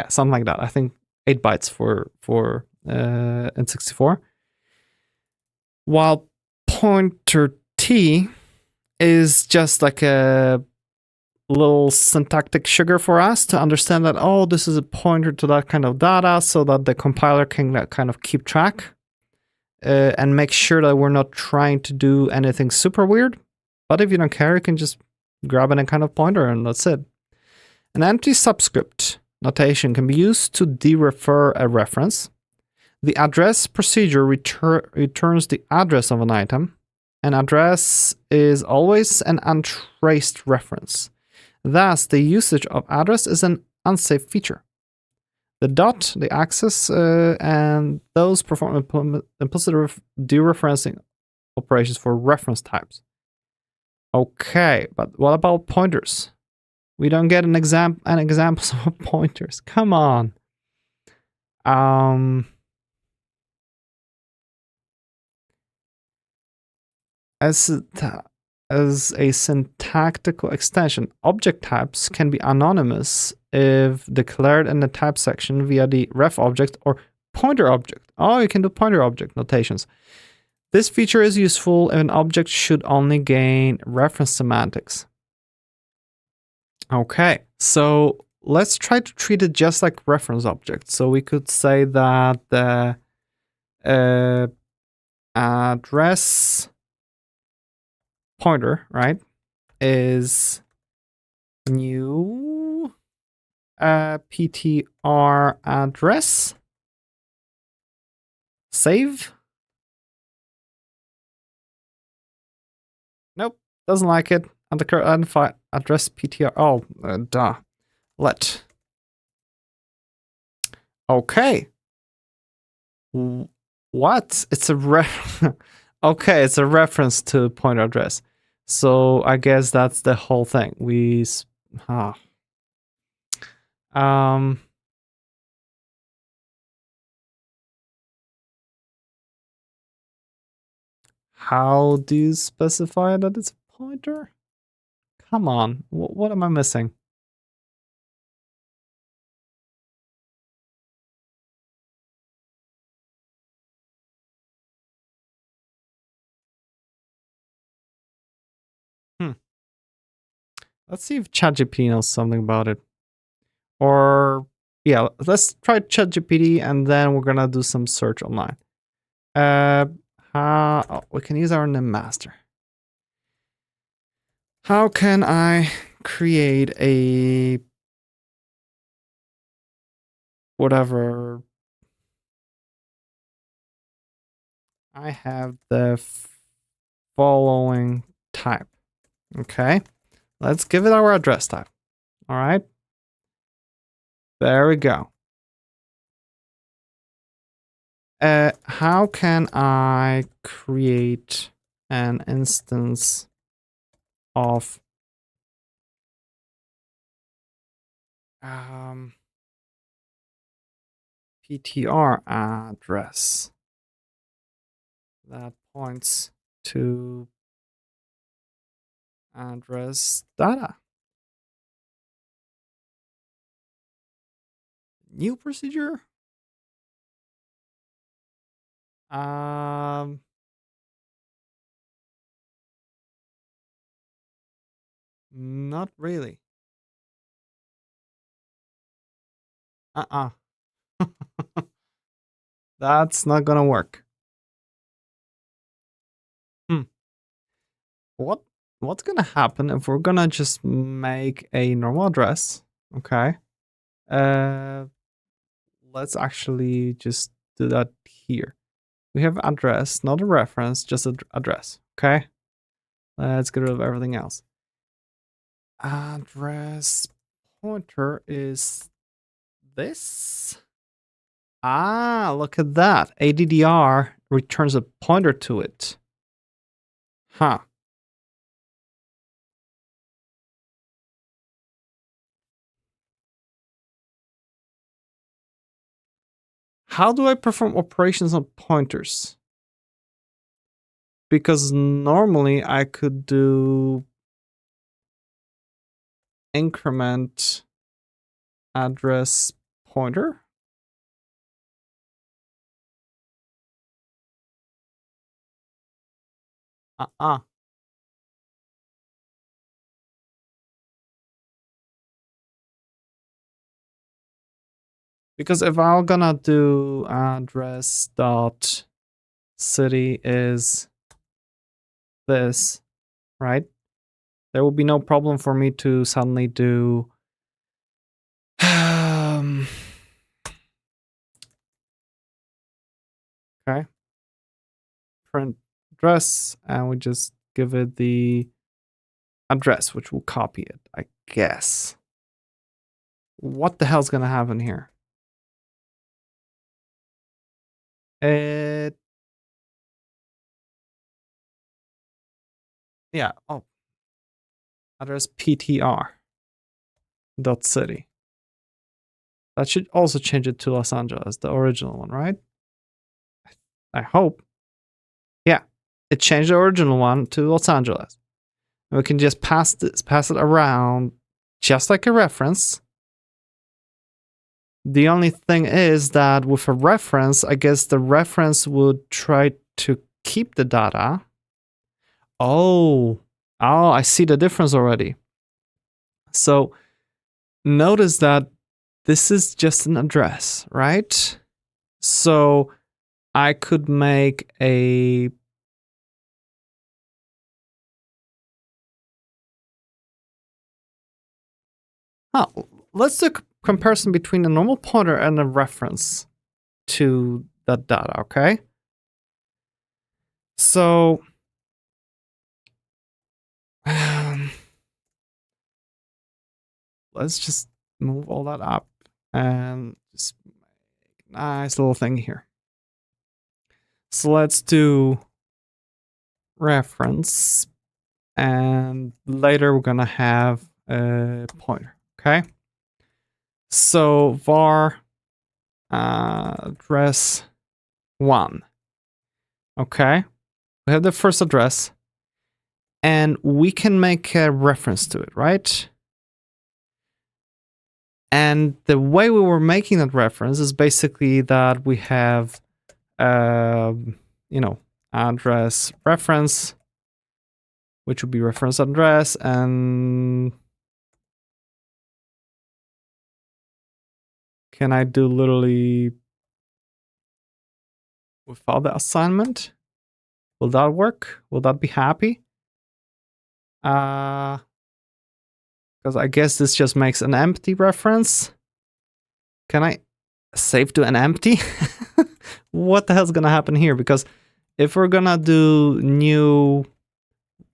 something like that. I think 8 bytes for int64. While pointer T is just like a little syntactic sugar for us to understand that, oh, this is a pointer to that kind of data, so that the compiler can kind of keep track and make sure that we're not trying to do anything super weird. But if you don't care, you can just grab any kind of pointer and that's it. An empty subscript notation can be used to derefer a reference. The address procedure returns the address of an item. An address is always an untraced reference. Thus, the usage of address is an unsafe feature. The dot, the access, and those perform implicit dereferencing operations for reference types. Okay, but what about pointers? We don't get an examples of pointers. Come on. As a syntactical extension, object types can be anonymous if declared in the type section via the ref object or pointer object. Oh, you can do pointer object notations. This feature is useful if an object should only gain reference semantics. Okay, so let's try to treat it just like reference objects. So we could say that the address pointer, right, is new PTR address. Save. Nope, doesn't like it. Identify address PTR. Oh, duh. Let. Okay. What? It's a okay, it's a reference to pointer address. So I guess that's the whole thing. How do you specify that it's a pointer? Come on, what am I missing? Let's see if ChatGPT knows something about it. Or yeah, let's try ChatGPT and then we're gonna do some search online. We can use our name master. How can I create a whatever? I have the following type. Okay, let's give it our address type. All right, there we go. How can I create an instance of PTR address that points to address data? New procedure? Not really. That's not gonna work. What's gonna happen if we're gonna just make a normal address? Okay. Let's actually just do that here. We have address, not a reference, just an address. Okay. Let's get rid of everything else. Address pointer is this. Ah, look at that. ADDR returns a pointer to it. Huh. How do I perform operations on pointers? Because normally I could do increment address pointer. Because if I'm gonna do address dot city is this, right? There will be no problem for me to suddenly do okay, print address, and we just give it the address, which will copy it, I guess. What the hell's gonna happen here? Yeah, oh. Address PTR dot city. That should also change it to Los Angeles, the original one, right? I hope. Yeah, it changed the original one to Los Angeles. And we can just pass it around just like a reference. The only thing is that with a reference, I guess the reference would try to keep the data. Oh, I see the difference already. So notice that this is just an address, right? So I could make a let's do a comparison between a normal pointer and a reference to that data, okay? So let's just move all that up and just make a nice little thing here. So let's do reference, and later we're gonna have a pointer, okay? So var address 1. Okay, we have the first address, and we can make a reference to it, right? And the way we were making that reference is basically that we have, address reference, which would be reference address, and Can I do literally without the assignment? Will that work? Will that be happy? Because I guess this just makes an empty reference. Can I save to an empty? What the hell's gonna happen here? Because if we're gonna do new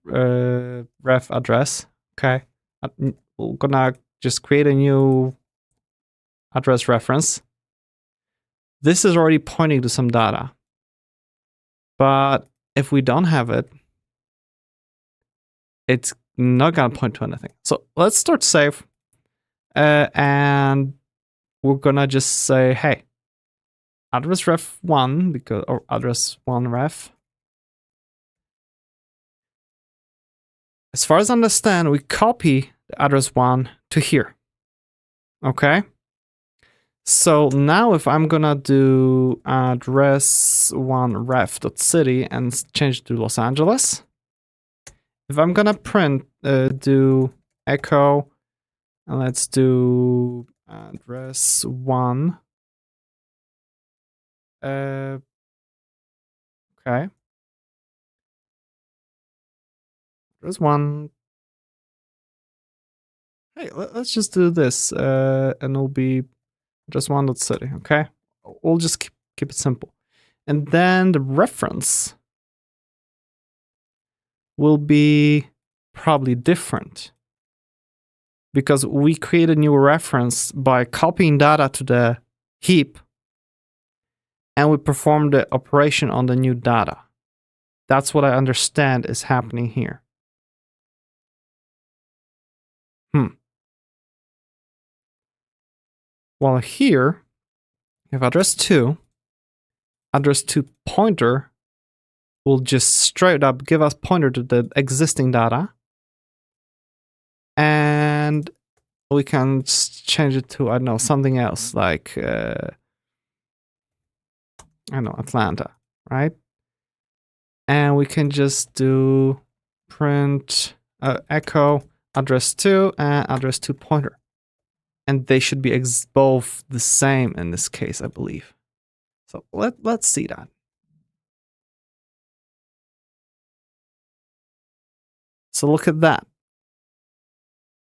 ref address, okay, we're gonna just create a new address reference. This is already pointing to some data. But if we don't have it, it's not gonna point to anything. So let's start save. And we're gonna just say, hey, address ref 1, because, or address 1 ref. As far as I understand, we copy the address 1 to here. Okay? So now if I'm gonna do address 1 ref.city and change it to Los Angeles, if I'm gonna print, do echo, and let's do address 1. Okay. Address 1. Hey, let's just do this, and it'll be address 1.city, okay? We'll just keep it simple. And then the reference will be probably different, because we create a new reference by copying data to the heap, and we perform the operation on the new data. That's what I understand is happening here. Well, here, we have address 2. Address 2 pointer will just straight up give us pointer to the existing data. And we can change it to, I don't know, something else, like, I don't know, Atlanta, right? And we can just do print echo address 2 and address 2 pointer. And they should be both the same in this case, I believe. So let's see that. So look at that.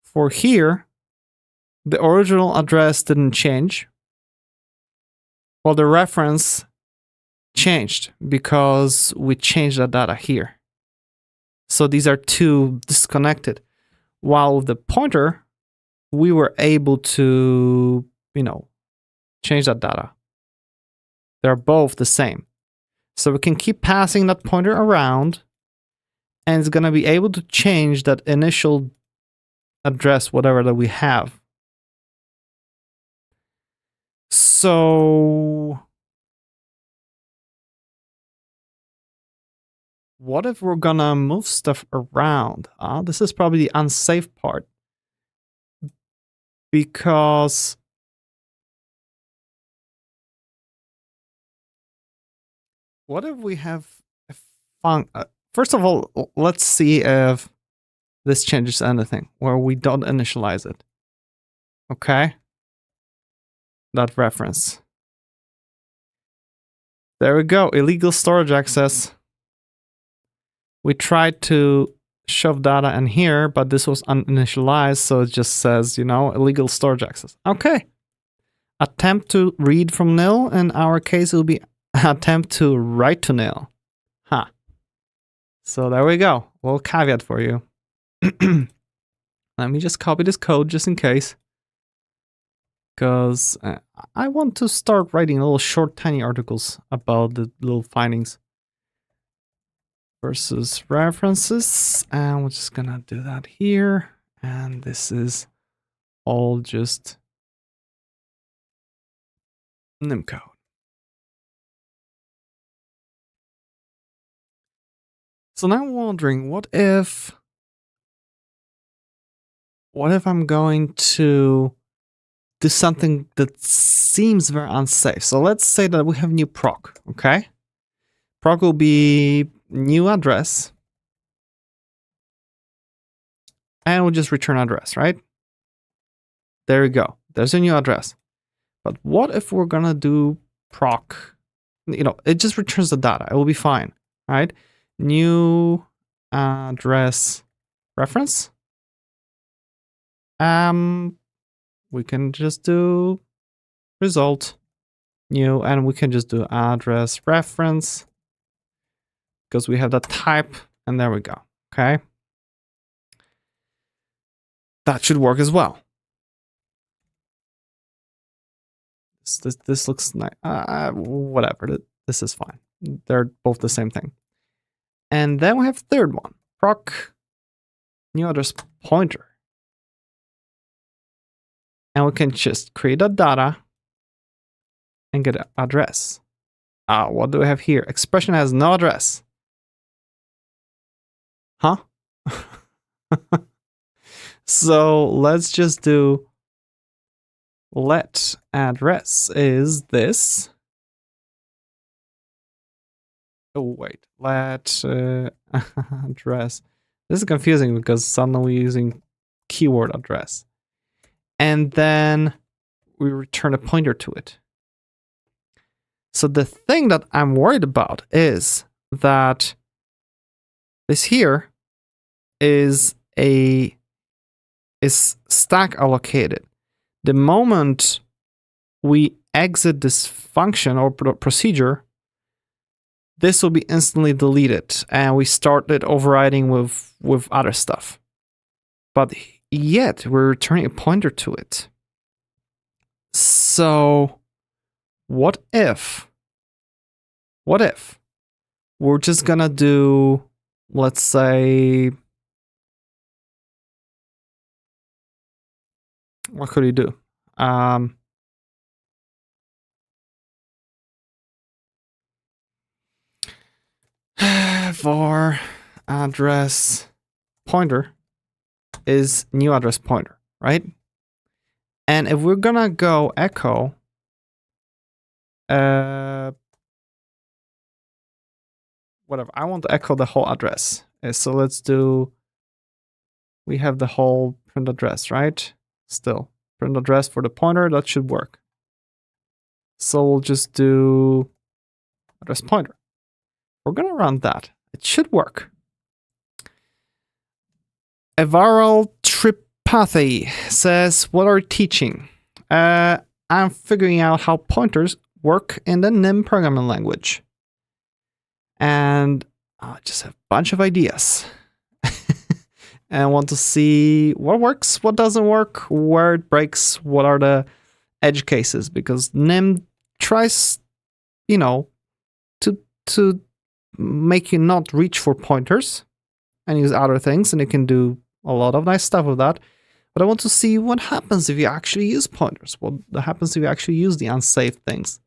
For here, the original address didn't change, while the reference changed because we changed the data here. So these are two disconnected. While with the pointer, we were able to, change that data. They're both the same. So we can keep passing that pointer around, and it's going to be able to change that initial address, whatever that we have. So what if we're going to move stuff around? This is probably the unsafe part. Because what if we have a first of all, let's see if this changes anything where we don't initialize it. Okay? That reference. There we go. Illegal storage access. We tried to shove data in here, but this was uninitialized, so it just says, illegal storage access. Okay. Attempt to read from nil. In our case, it will be attempt to write to nil. Huh. So there we go. A little caveat for you. Let me just copy this code just in case. Because I want to start writing little short, tiny articles about the little findings. Versus references, and we're just gonna do that here, and this is all just nym code. So now I'm wondering, what if I'm going to do something that seems very unsafe? So let's say that we have new proc, okay? Proc will be new address, and we'll just return address, right? There we go. There's a new address. But what if we're gonna do proc? It just returns the data. It will be fine, right? New address reference. We can just do result new, and we can just do address reference because we have the type, and there we go. Okay, that should work as well. This looks nice. Whatever. This is fine. They're both the same thing. And then we have third one, proc new address pointer. And we can just create a data and get an address. What do we have here? Expression has no address. Huh? So let's just do let address is this. Oh, wait. Let address. This is confusing because suddenly we're using keyword address. And then we return a pointer to it. So the thing that I'm worried about is that this here is stack allocated. The moment we exit this function or procedure, this will be instantly deleted and we start it overriding with other stuff. But yet we're returning a pointer to it. So what if we're just gonna do, let's say, what could we do? For address pointer is new address pointer, right? And if we're gonna go echo whatever, I want to echo the whole address. So let's do, we have the whole print address, right? Still, print address for the pointer, that should work. So we'll just do address pointer. We're gonna run that. It should work. Evaral Tripathi says, what are you teaching? I'm figuring out how pointers work in the NIM programming language. And I just have a bunch of ideas. And I want to see what works, what doesn't work, where it breaks, what are the edge cases. Because NIM tries, to make you not reach for pointers and use other things, and you can do a lot of nice stuff with that. But I want to see what happens if you actually use pointers. What happens if you actually use the unsafe things.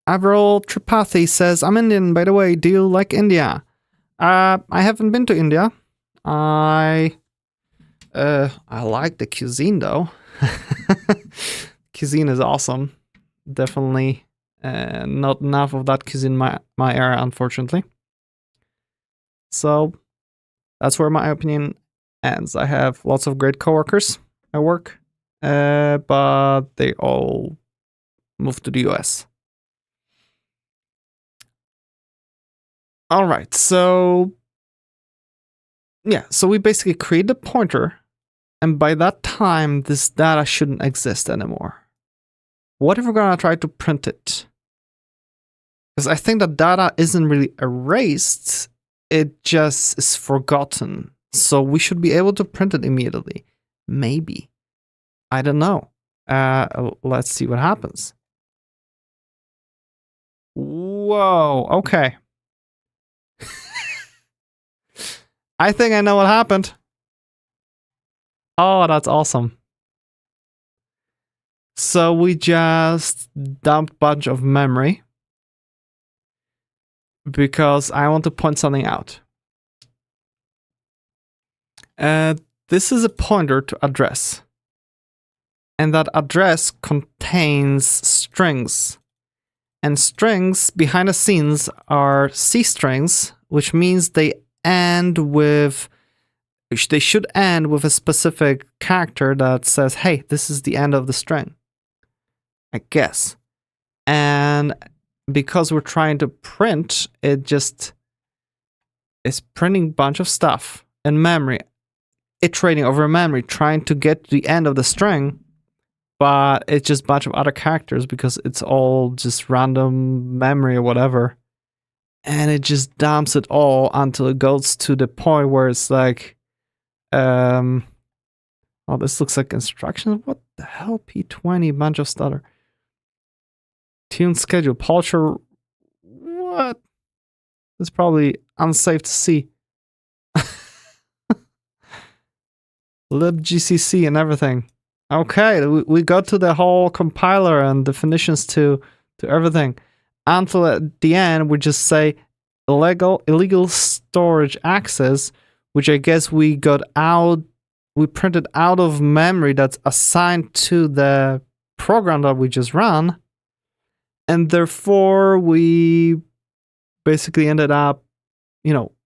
Avril Tripathi says, I'm Indian, by the way. Do you like India? I haven't been to India. I like the cuisine though. Cuisine is awesome. Definitely not enough of that cuisine my era, unfortunately. So that's where my opinion ends. I have lots of great coworkers at work, but they all moved to the US. All right, so yeah, so we basically create the pointer, and by that time, this data shouldn't exist anymore. What if we're gonna try to print it? Because I think the data isn't really erased, it just is forgotten. So we should be able to print it immediately. Maybe. I don't know. Let's see what happens. Whoa, okay. I think I know what happened. Oh, that's awesome. So we just dumped a bunch of memory because I want to point something out. This is a pointer to address. And that address contains strings. And strings behind the scenes are C strings, which means they end with they should end with a specific character that says, hey, this is the end of the string, I guess. And because we're trying to print, it just is printing a bunch of stuff in memory, iterating over memory, trying to get to the end of the string, but it's just a bunch of other characters because it's all just random memory or whatever. And it just dumps it all until it goes to the point where it's like, oh, this looks like instructions. What the hell? P20, bunch of stutter. Tune schedule, polisher. What? It's probably unsafe to see. libgcc and everything. Okay, we got to the whole compiler and definitions to everything. Until at the end, we just say illegal storage access, which I guess we printed out of memory that's assigned to the program that we just ran. And therefore, we basically ended up,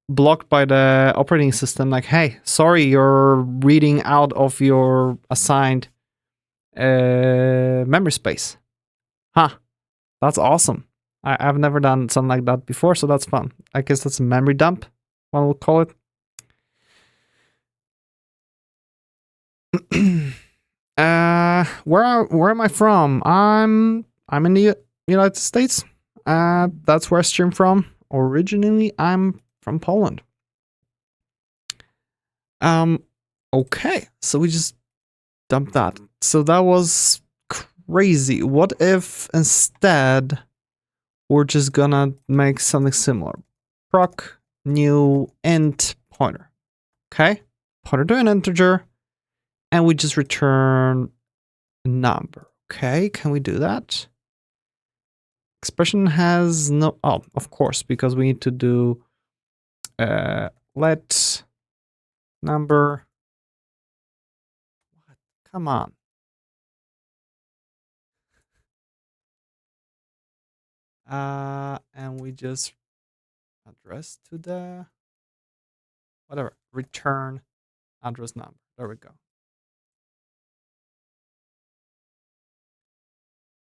blocked by the operating system. Like, hey, sorry, you're reading out of your assigned memory space. Huh. That's awesome. I've never done something like that before, so that's fun. I guess that's a memory dump, one will call it. Where am I from? I'm in the United States. That's where I stream from. Originally, I'm from Poland. Okay, so we just dumped that. So that was crazy. What if instead we're just gonna make something similar? Proc new int pointer. Okay, pointer to an integer, and we just return a number. Okay, can we do that? Expression has no, oh, of course, because we need to do let number, what? Come on. And we just address to the, whatever, return address number. There we go.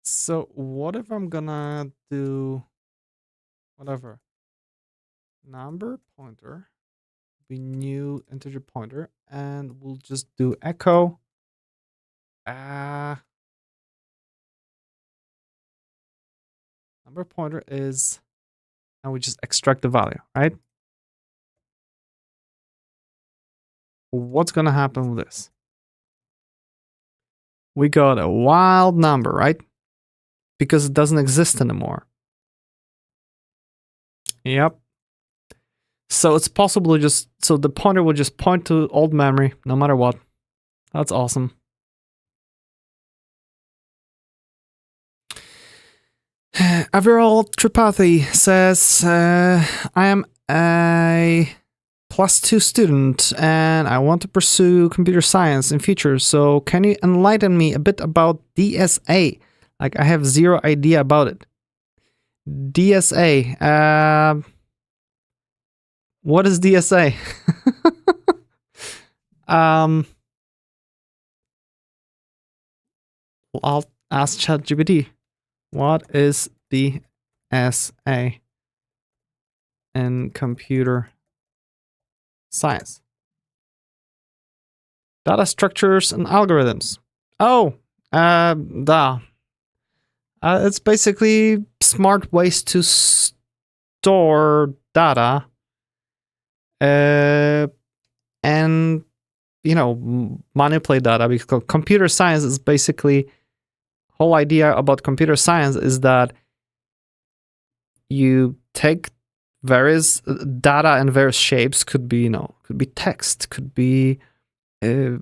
So what if I'm gonna do whatever number pointer, be new integer pointer, and we'll just do echo number pointer is, and we just extract the value, right? What's gonna happen with this? We got a wild number, right? Because it doesn't exist anymore. Yep. So it's possible to just, so the pointer will just point to old memory no matter what. That's awesome. Aviral Tripathi says, I am a +2 student and I want to pursue computer science in future. So can you enlighten me a bit about DSA? Like, I have zero idea about it. DSA. What is DSA? I'll ask ChatGPT. What is DSA in computer science? Data structures and algorithms. Oh, it's basically smart ways to store data, and manipulate data. Because computer science is basically, whole idea about computer science is that you take various data and various shapes. Could be could be text, could be a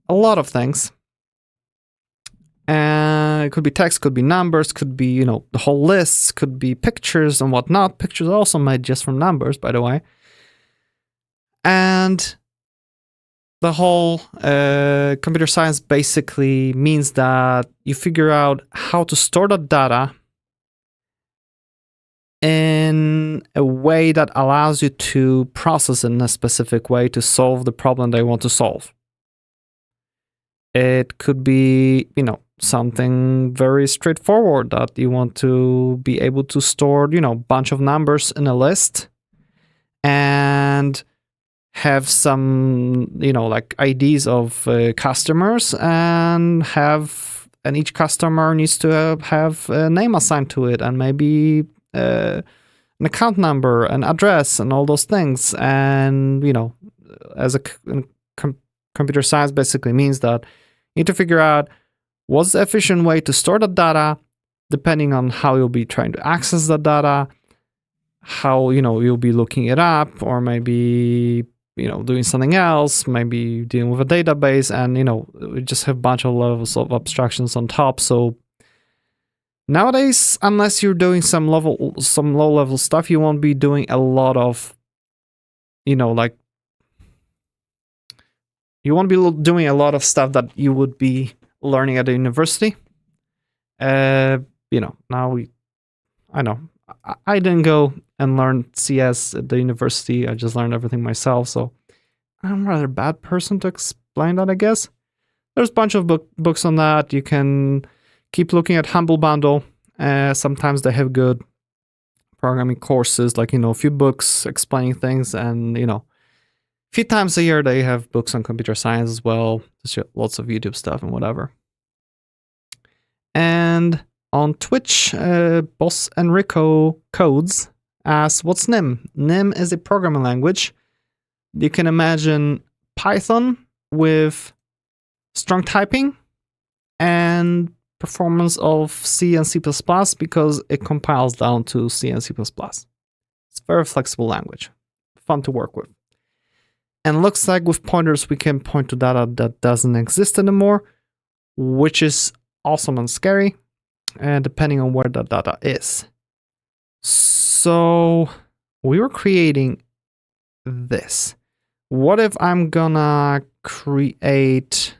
lot of things. And it could be text, could be numbers, could be, the whole lists, could be pictures and whatnot. Pictures are also made just from numbers, by the way. And the whole computer science basically means that you figure out how to store that data in a way that allows you to process in a specific way to solve the problem they want to solve. It could be, something very straightforward that you want to be able to store, a bunch of numbers in a list and have some, like IDs of customers and each customer needs to have a name assigned to it and maybe an account number, an address, and all those things. And, as a computer science basically means that you need to figure out what's the efficient way to store the data, depending on how you'll be trying to access the data, how, you'll be looking it up, or maybe, doing something else, maybe dealing with a database, and, we just have a bunch of levels of abstractions on top. So nowadays, unless you're doing some low-level stuff, you won't be doing a lot of, like, you won't be doing a lot of stuff that you would be learning at the university. Now I know I didn't go and learn CS at the university. I just learned everything myself. So I'm a rather bad person to explain that, I guess. There's a bunch of books on that. You can keep looking at Humble Bundle. Sometimes they have good programming courses, like, a few books explaining things, and, a few times a year they have books on computer science as well. There's lots of YouTube stuff and whatever. And on Twitch, Boss Enrico Codes asks, what's NIM? NIM is a programming language. You can imagine Python with strong typing and performance of C and C++ because it compiles down to C and C++. It's a very flexible language, fun to work with. And looks like with pointers, we can point to data that doesn't exist anymore, which is awesome and scary, and depending on where that data is. So we were creating this. What if I'm gonna create,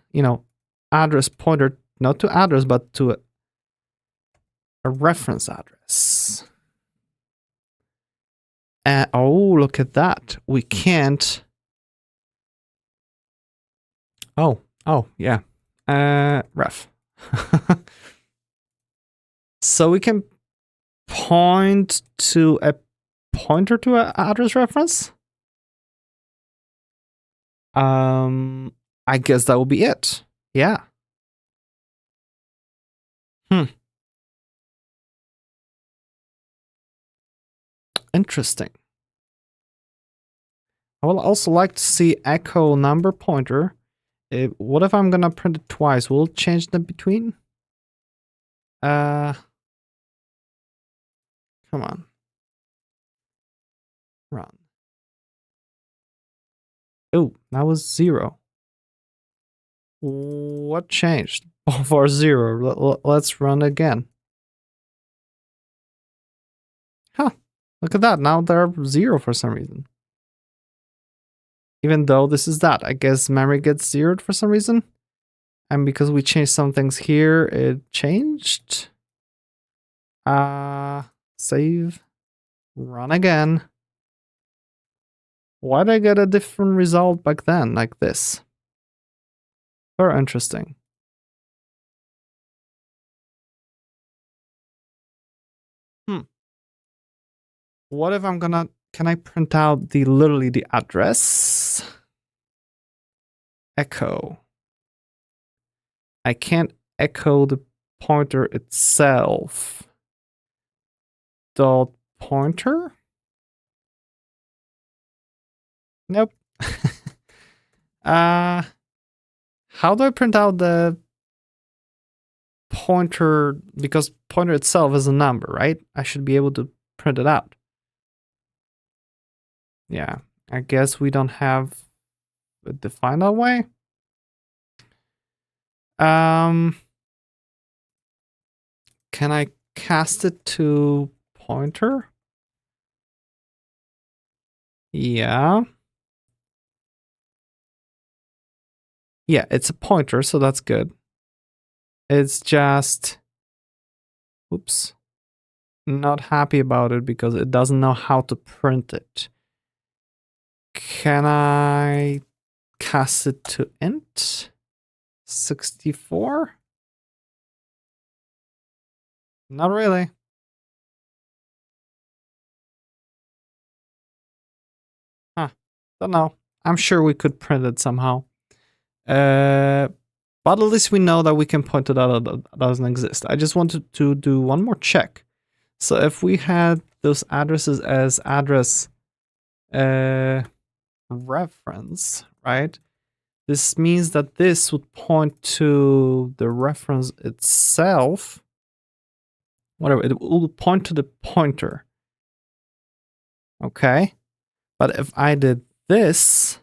address pointer, not to address, but to a reference address? Oh, look at that. We can't. Oh, yeah. Ref. So we can point to a pointer to an address reference? I guess that will be it. Yeah. Interesting. I would also like to see echo number pointer. What if I'm gonna print it twice? Will it change the between? Come on. Run. Oh, that was 0. What changed? For 0. Let's run again. Huh. Look at that. Now they're 0 for some reason. Even though this is that. I guess memory gets zeroed for some reason. And because we changed some things here, it changed. Save. Run again. Why did I get a different result back then, like this? Very interesting. What if I'm gonna, can I print out literally the address? Echo. I can't echo the pointer itself. Dot pointer? Nope. How do I print out the pointer? Because pointer itself is a number, right? I should be able to print it out. Yeah, I guess we don't have it defined that way. Can I cast it to pointer? Yeah. Yeah, it's a pointer, so that's good. It's just, oops. not happy about it because it doesn't know how to print it. Can I cast it to int 64? Not really. Huh. Don't know. I'm sure we could print it somehow. But at least we know that we can point to that doesn't exist. I just wanted to do one more check. So if we had those addresses as address reference, right? This means that this would point to the reference itself. Whatever, it will point to the pointer. Okay. But if I did this,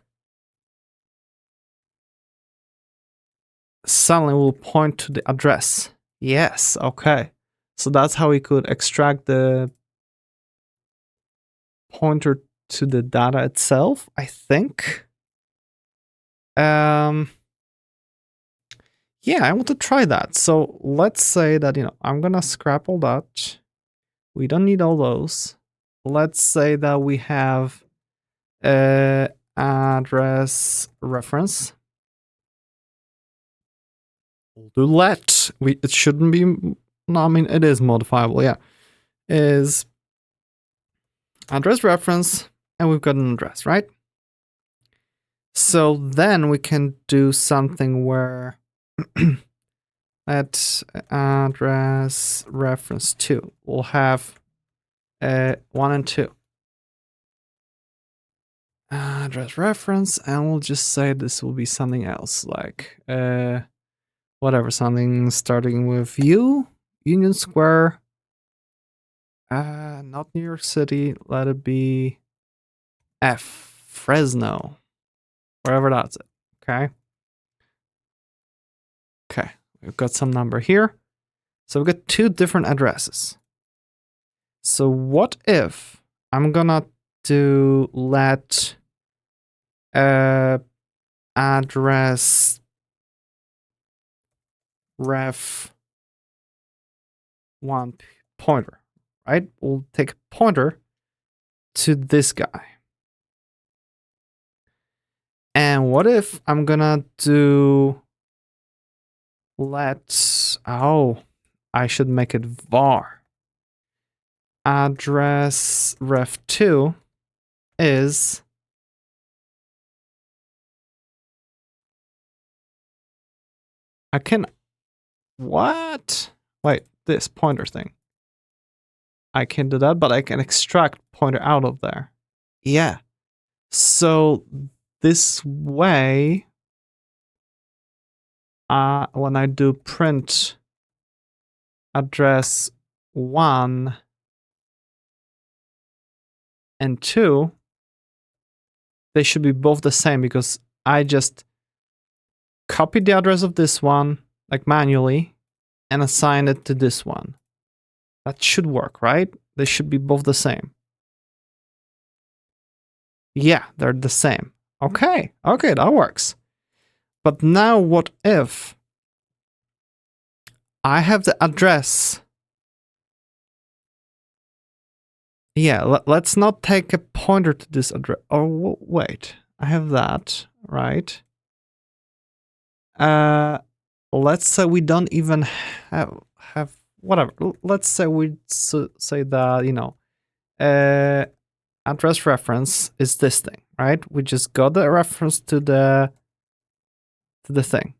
suddenly will point to the address. Yes, okay. So that's how we could extract the pointer to the data itself, I think. Yeah, I want to try that. So let's say that, I'm gonna scrap all that. We don't need all those. Let's say that we have address reference. We'll do let. It shouldn't be. No, I mean it is modifiable. Yeah, is address reference, and we've got an address, right? So then we can do something where at address reference 2 we'll have 1 and 2 address reference, and we'll just say this will be something else, like whatever, something starting with U, Union Square, not New York City, let it be F, Fresno, wherever that's it. Okay, we've got some number here. So we've got 2 different addresses. So what if I'm gonna do let address ref 1 pointer, right? We'll take a pointer to this guy. And what if I'm gonna do I should make it var. Address ref 2 is what? Wait, this pointer thing. I can do that, but I can extract pointer out of there. Yeah. So this way, when I do print address 1 and 2, they should be both the same because I just copied the address of this one, like manually, and assigned it to this one. That should work, right? They should be both the same. Yeah, they're the same. Okay, that works. But now what if I have the address? Yeah, let's not take a pointer to this address. Oh, wait, I have that, right? Let's say we don't even have whatever. Let's say we say that, address reference is this thing, right? We just got the reference to the thing.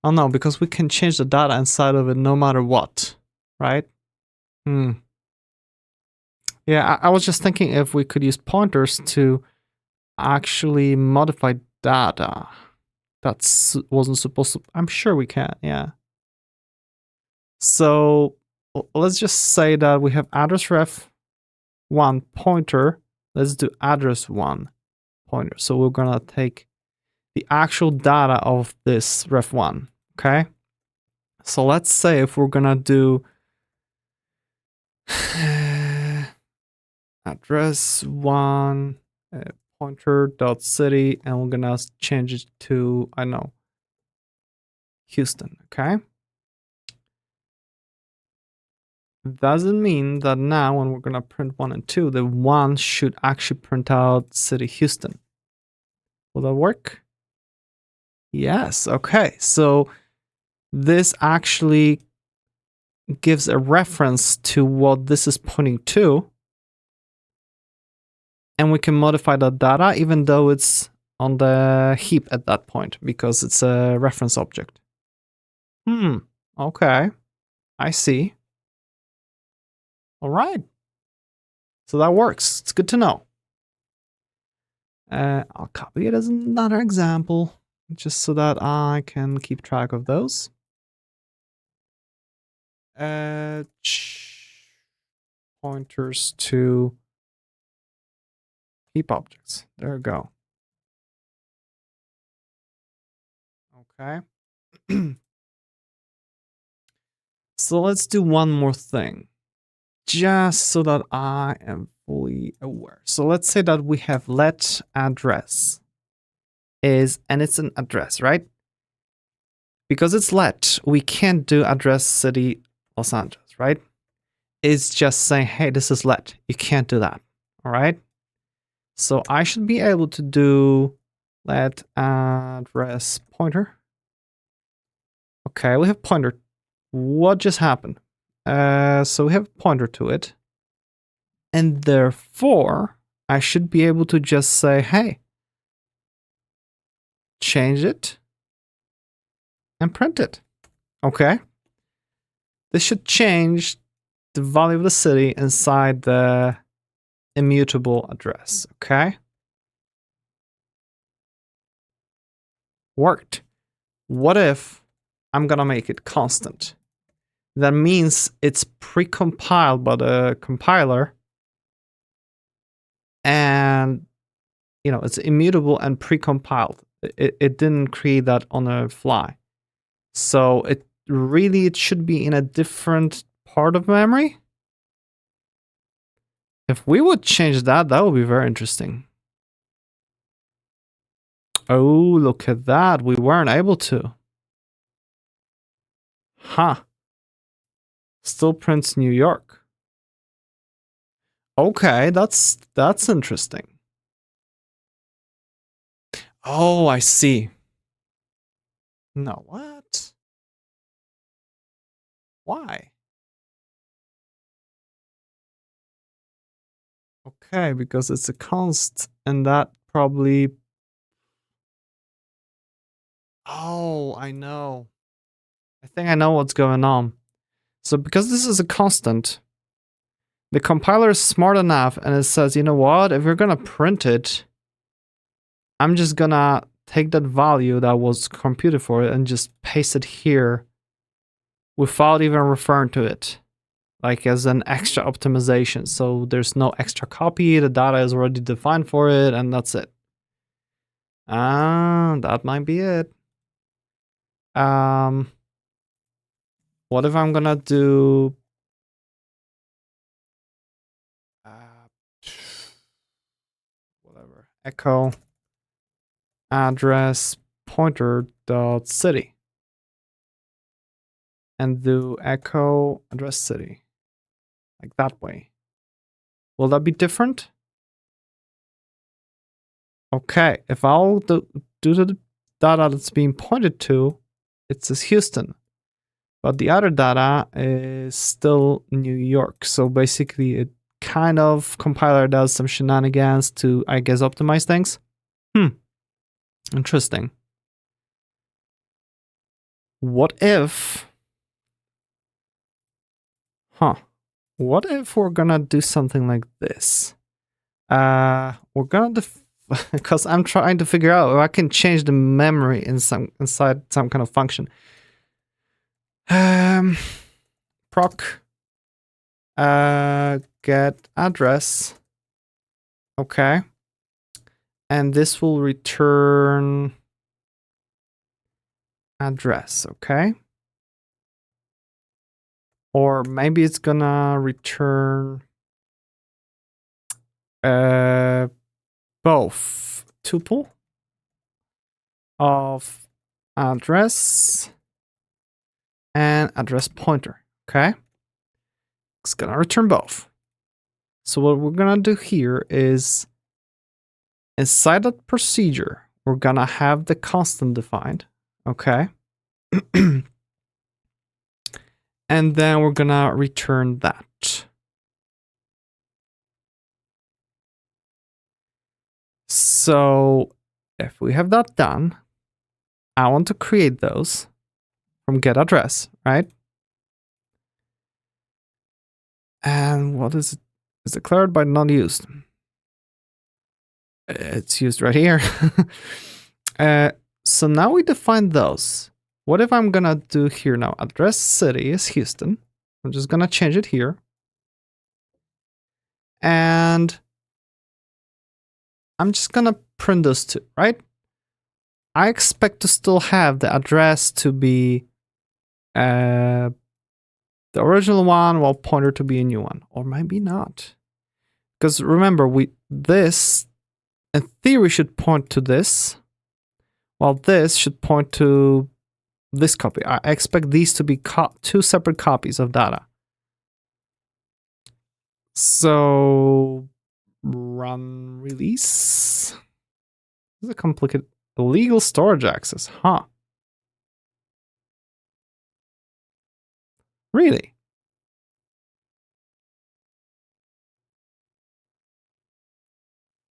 Oh no, because we can change the data inside of it no matter what, right? Yeah, I was just thinking if we could use pointers to actually modify data. That wasn't supposed to. I'm sure we can, yeah. So let's just say that we have address ref 1 pointer. Let's do address 1 pointer. So we're gonna take the actual data of this ref 1, okay? So let's say if we're gonna do address 1 pointer.city, and we're gonna change it to, I don't know, Houston, okay? doesn't mean that now when we're gonna print 1 and 2, the 1 should actually print out city Houston. Will that work? Yes, okay. So this actually gives a reference to what this is pointing to. And we can modify that data even though it's on the heap at that point because it's a reference object. Okay. I see. All right. So that works. It's good to know. I'll copy it as another example just so that I can keep track of those. Pointers to heap objects. There we go. Okay. So let's do one more thing, just so that I am fully aware. So let's say that we have let address is, and it's an address, right? Because it's let, we can't do address city Los Angeles, right? It's just saying, hey, this is let. You can't do that, all right? So I should be able to do let address pointer. Okay, we have pointer. What just happened? So we have pointer to it. And therefore, I should be able to just say, hey, change it and print it. Okay. This should change the value of the city inside the immutable address. Okay. Worked. What if I'm gonna make it constant? That means it's pre-compiled by the compiler and it's immutable and pre-compiled. It didn't create that on the fly. So it should be in a different part of memory. If we would change that, that would be very interesting. Oh, look at that. We weren't able to. Huh. Still prints New York. Okay, that's interesting. Oh, I see. No, what? Why? Okay, because it's a const, and that probably... Oh, I know. I think I know what's going on. So because this is a constant, the compiler is smart enough and it says, you know what, if you're gonna print it, I'm just gonna take that value that was computed for it and just paste it here without even referring to it, like as an extra optimization. So there's no extra copy, the data is already defined for it, and that's it. That might be it. What if I'm gonna do whatever, echo address pointer dot city and do echo address city like that way? Will that be different? Okay, if I'll do the data that's being pointed to, it says Houston, but the other data is still New York. So basically it kind of compiler does some shenanigans to, I guess, optimize things. Interesting. What if... What if we're gonna do something like this? We're gonna because I'm trying to figure out if I can change the memory inside some kind of function. Proc get address. Okay. And this will return address, okay? Or maybe it's gonna return both tuple of address and address pointer, okay? it's gonna return both. So what we're gonna do here is inside that procedure, we're gonna have the constant defined, okay? And then we're gonna return that. So if we have that done, I want to create those from get address, right? And what is it? Is declared but not used. It's used right here. So now we define those. What if I'm gonna do here now? Address city is Houston. I'm just gonna change it here. And I'm just gonna print those two, right? I expect to still have the address to be the original one while pointer to be a new one. Or maybe not. Because remember, this in theory should point to this, while this should point to this copy. I expect these to be two separate copies of data. So run release. This is a complicated illegal storage access, huh? Really?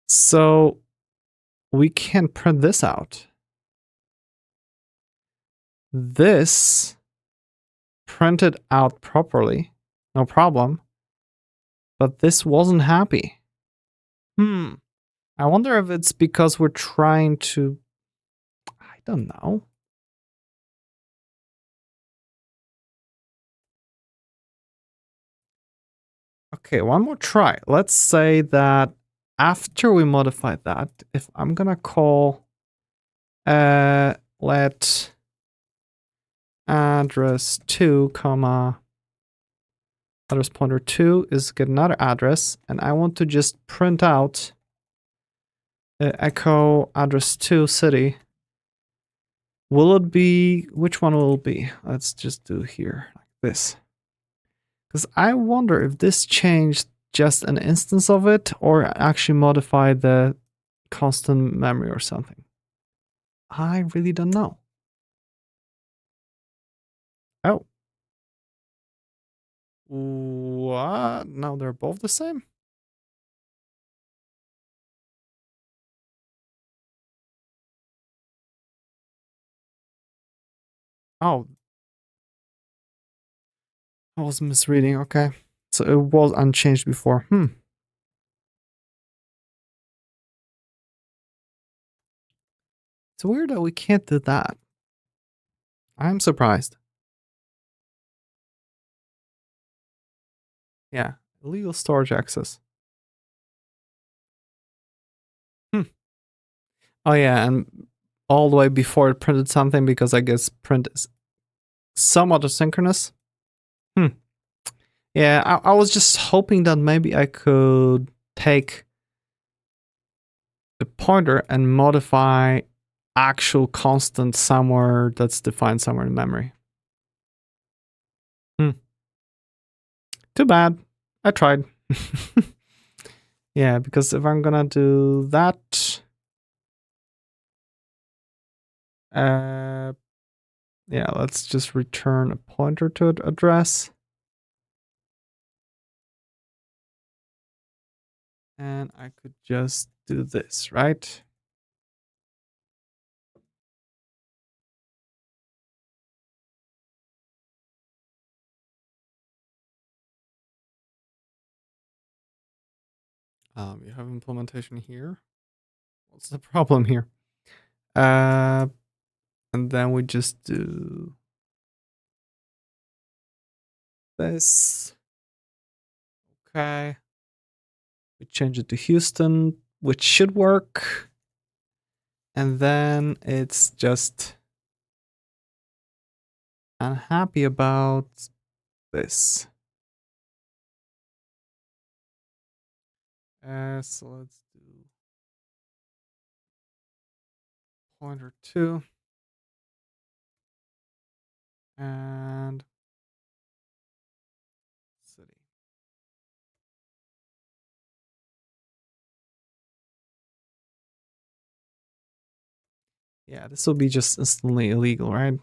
So we can print this out. This printed out properly, no problem. But this wasn't happy. I wonder if it's because we're trying to... I don't know. Okay, one more try. Let's say that after we modify that, if I'm gonna call let address 2, comma address pointer 2 is get another address, and I want to just print out echo address 2 city. Will it be, which one will it be? Let's just do here like this. Because I wonder if this changed just an instance of it or actually modified the constant memory or something. I really don't know. Oh. What? No, they're both the same? Oh. I was misreading, okay. So it was unchanged before. It's weird that we can't do that. I'm surprised. Yeah, illegal storage access. Oh yeah, and all the way before it printed something because I guess print is somewhat asynchronous. Yeah, I was just hoping that maybe I could take the pointer and modify actual constant somewhere that's defined somewhere in memory. Too bad. I tried. Yeah, because if I'm gonna do that, yeah, let's just return a pointer to an address. And I could just do this, right? You have implementation here. What's the problem here? And then we just do this. Okay. We change it to Houston, which should work. And then it's just unhappy about this. So let's do pointer 2 and city. Yeah, this will be just instantly illegal, right?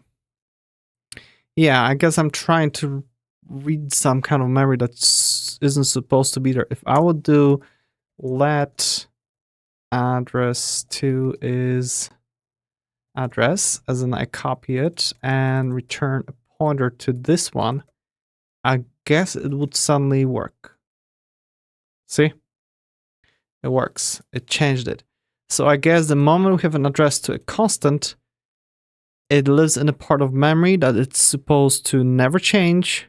Yeah, I guess I'm trying to read some kind of memory that isn't supposed to be there. If I would do let address to is address, as in I copy it and return a pointer to this one, I guess it would suddenly work. See? It works. It changed it. So I guess the moment we have an address to a constant, it lives in a part of memory that it's supposed to never change.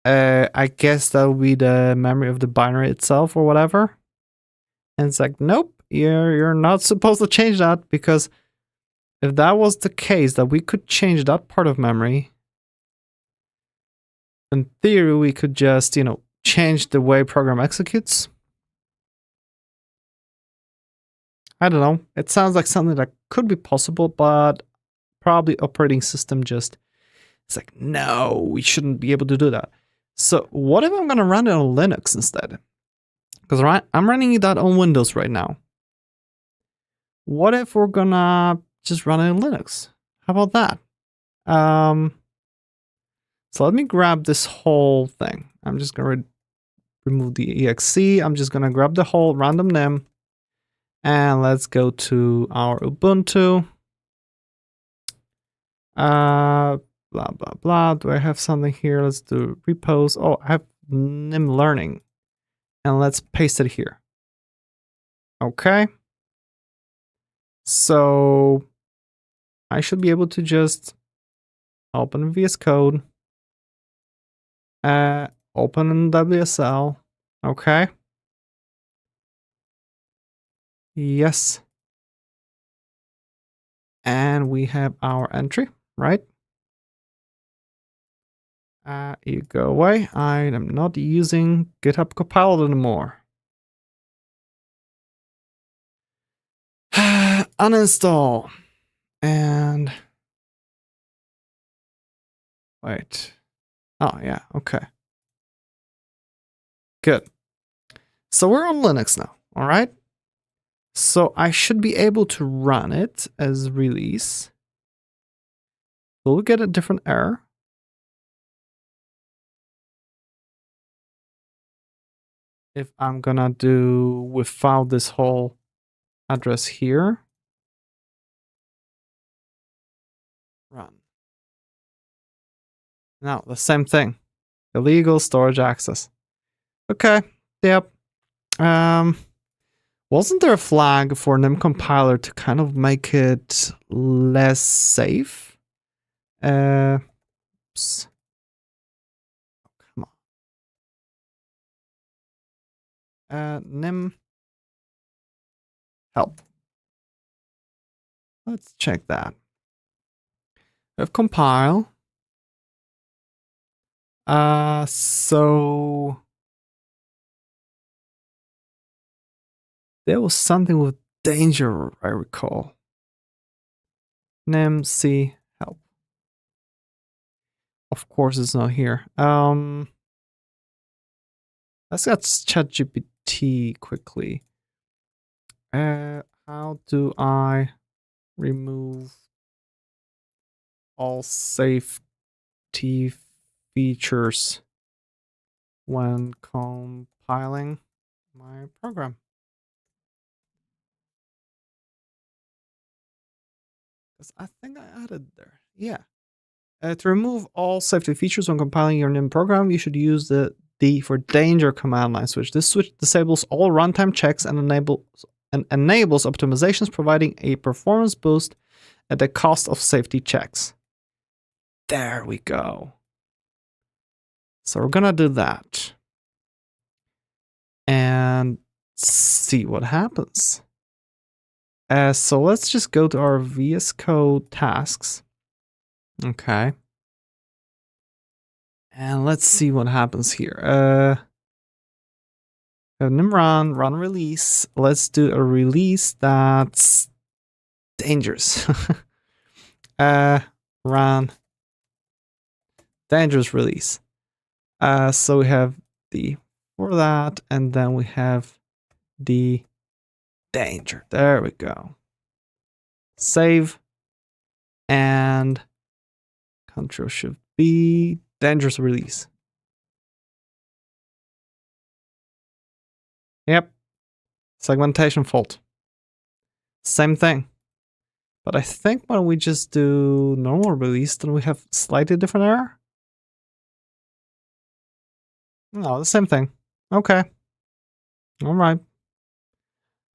I guess that will be the memory of the binary itself or whatever. And it's like, nope, you're not supposed to change that, because if that was the case, that we could change that part of memory, in theory, we could just, change the way program executes. I don't know. It sounds like something that could be possible, but probably operating system just, it's like, no, we shouldn't be able to do that. So what if I'm going to run it on Linux instead? Because I'm running that on Windows right now. What if we're going to just run it on Linux? How about that? So let me grab this whole thing. I'm just going to remove the exe. I'm just going to grab the whole random name. And let's go to our Ubuntu. Blah, blah, blah. Do I have something here? Let's do repos. Oh, I have nim learning. And let's paste it here. Okay. So I should be able to just open VS Code. Open WSL. Okay. Yes. And we have our entry, right? You go away. I am not using GitHub Copilot anymore. Uninstall. And wait. Oh, yeah. Okay. Good. So we're on Linux now. All right. So I should be able to run it as release. We'll get a different error. If I'm gonna do without this whole address here. Run. Now the same thing. Illegal storage access. Okay. Yep. Wasn't there a flag for nim compiler to kind of make it less safe? Oops. Oh, come on. Nim help. Let's check that. We have compile. So there was something with danger, I recall. Nim C help. Of course, it's not here. Let's get ChatGPT quickly. How do I remove all safety features when compiling my program? Because I think I added there. Yeah. To remove all safety features when compiling your nim program, you should use the D for danger command line switch. This switch disables all runtime checks and enables optimizations, providing a performance boost at the cost of safety checks. There we go. So we're gonna do that and see what happens. So let's just go to our VS Code tasks. Okay. And let's see what happens here. Nim run release. Let's do a release that's dangerous. Run dangerous release. So we have the for that, and then we have the danger. There we go. Save. And Control Shift B, dangerous release. Yep. Segmentation fault. Same thing. But I think when we just do normal release, then we have slightly different error. No, the same thing. Okay. All right.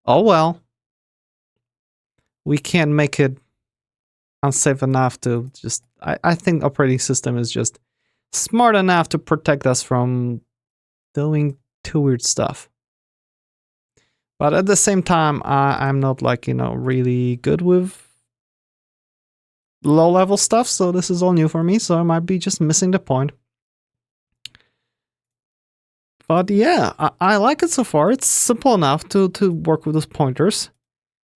Oh well. We can't make it unsafe enough to just... I think operating system is just smart enough to protect us from doing too weird stuff. But at the same time, I'm not like, really good with low level stuff. So this is all new for me. So I might be just missing the point. But yeah, I like it so far. It's simple enough to work with those pointers.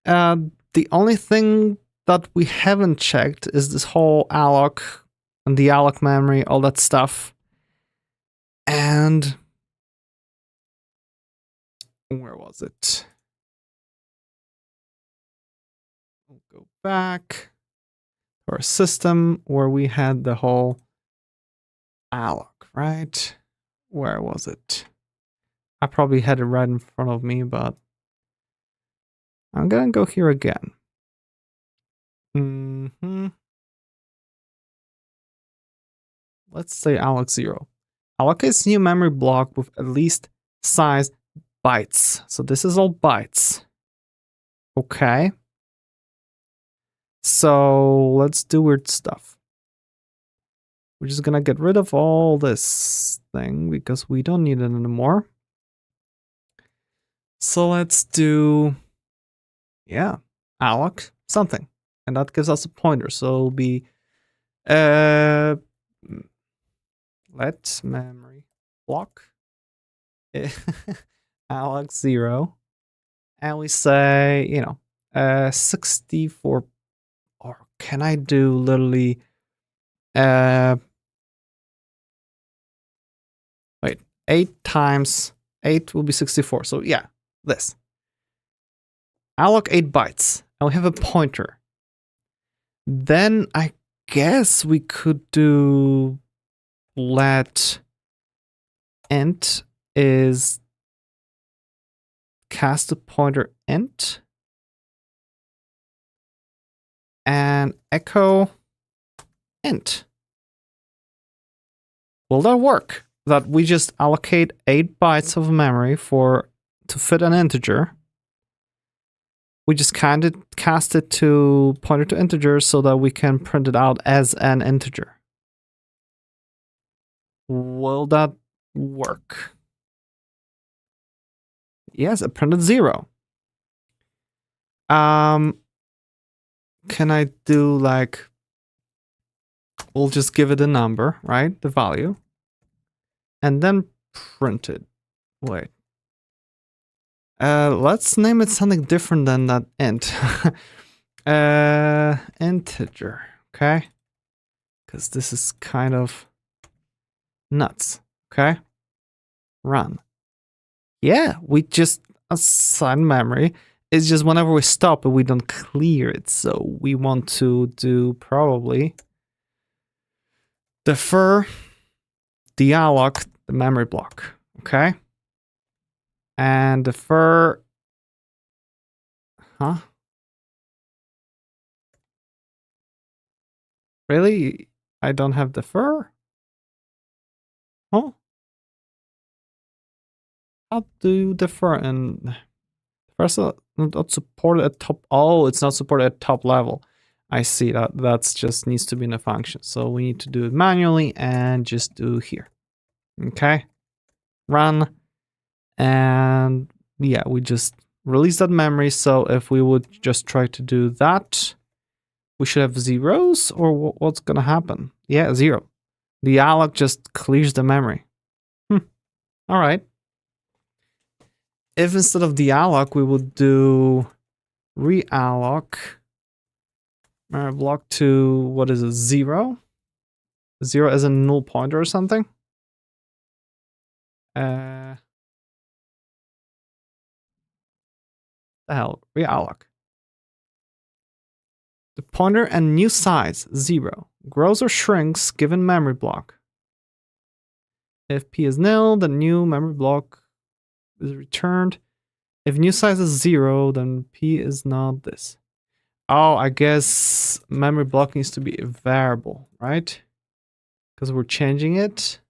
The only thing that we haven't checked is this whole alloc and the alloc memory, all that stuff. And where was it? We'll go back to our system where we had the whole alloc, right? Where was it? I probably had it right in front of me, but I'm gonna go here again. Let's say alloc 0. Allocates new memory block with at least size bytes. So this is all bytes. Okay. So let's do weird stuff. We're just gonna get rid of all this thing because we don't need it anymore. So let's do, yeah, alloc something. And that gives us a pointer. So it'll be let memory block alloc 0. And we say, 64, or can I do literally wait, 8 times 8 will be 64. So yeah, this. Alloc 8 bytes. And we have a pointer. Then I guess we could do let int is cast a pointer int and echo int. Will that work? That we just allocate 8 bytes of memory to fit an integer. We just cast it to pointer to integer so that we can print it out as an integer. Will that work? Yes, it printed 0. Can I do like, we'll just give it a number, right? The value. And then print it. Wait. Let's name it something different than that int. Integer, okay? Because this is kind of nuts, okay? Run. Yeah, we just assign memory. It's just whenever we stop it, we don't clear it. So we want to do probably defer the alloc, the memory block, okay? And defer, Really? I don't have defer? Huh? How do you defer? And first not supported at top. Oh, it's not supported at top level. I see that. That's just needs to be in a function. So we need to do it manually and just do here. Okay. Run. And yeah, we just release that memory. So if we would just try to do that, we should have zeros, or what's gonna happen? Yeah, 0. The alloc just clears the memory. All right. If instead of the alloc, we would do realloc block to, what is it, 0? 0 as a null pointer or something? The hell, realloc. The pointer and new size, 0. Grows or shrinks given memory block. If p is nil, the new memory block is returned. If new size is 0, then p is not this. Oh, I guess memory block needs to be a variable, right? Because we're changing it.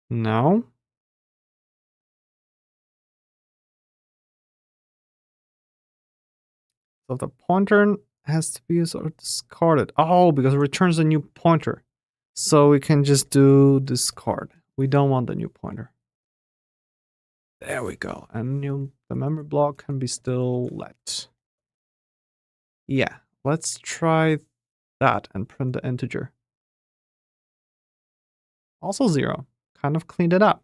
No. So the pointer has to be sort of discarded. Oh, because it returns a new pointer. So we can just do discard. We don't want the new pointer. There we go. And the memory block can be still let. Yeah, let's try that and print the integer. Also 0. Kind of cleaned it up.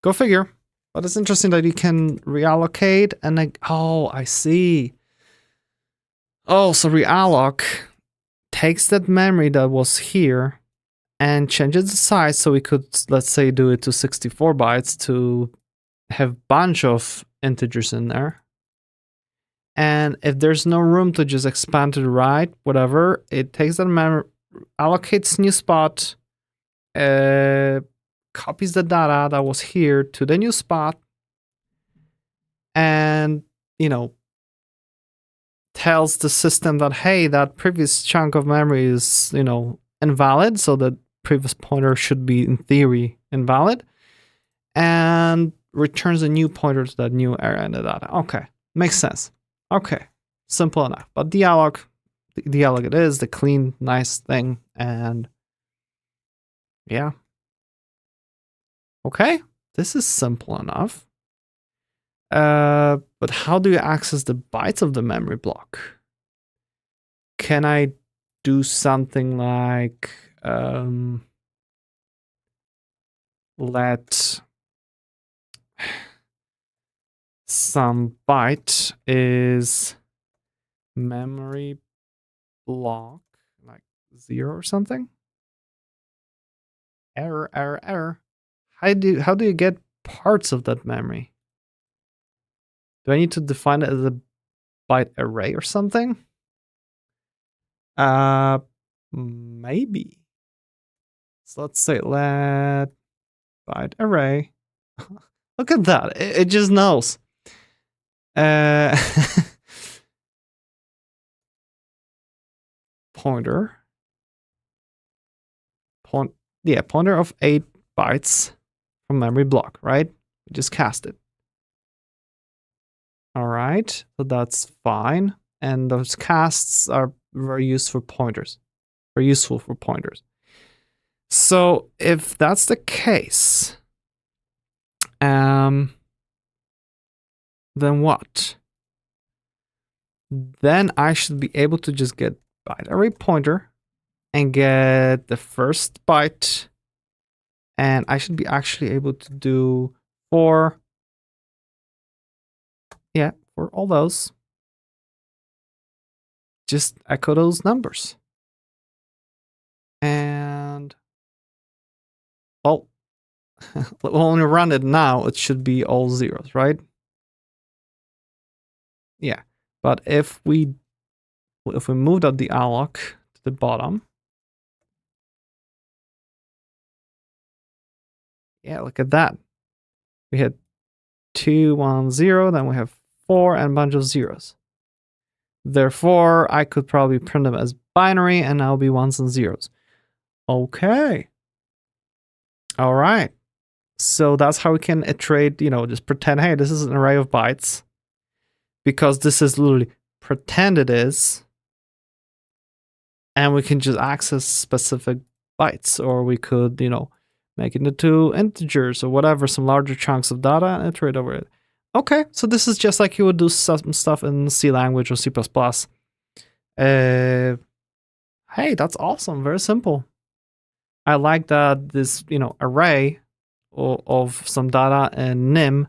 Go figure. But it's interesting that you can reallocate and like, oh, I see. Oh, so realloc takes that memory that was here and changes the size so we could, let's say, do it to 64 bytes to have a bunch of integers in there. And if there's no room to just expand to the right, whatever, it takes that memory, allocates new spot, copies the data that was here to the new spot, and, tells the system that, hey, that previous chunk of memory is, invalid, so the previous pointer should be, in theory, invalid, and returns a new pointer to that new area in the data. Okay, makes sense. Okay, simple enough. But dealloc it is, the clean, nice thing, and yeah. Okay, this is simple enough. But how do you access the bytes of the memory block? Can I do something like let some byte is memory block like 0 or something? Error. How do you get parts of that memory? Do I need to define it as a byte array or something? Maybe. So let's say let byte array. Look at that. It just knows. Pointer. Pointer of 8 bytes from memory block, right? We just cast it. All right, so that's fine. And those casts are very useful for pointers. So if that's the case, then what? Then I should be able to just get byte array pointer and get the first byte, and I should be actually able to do for all those. Just echo those numbers. And well, when we run it now, it should be all zeros, right? Yeah. But if we moved up the alloc to the bottom, yeah, look at that. We had 2, 1, 0, then we have 4 and a bunch of zeros. Therefore, I could probably print them as binary and now be ones and zeros. Okay. All right. So that's how we can iterate, just pretend, hey, this is an array of bytes. Because this is literally pretend it is. And we can just access specific bytes. Or we could, make it into integers or whatever, some larger chunks of data and iterate over it. Okay, so this is just like you would do some stuff in C language or C++. Hey, that's awesome. Very simple. I like that this, array of some data in NIM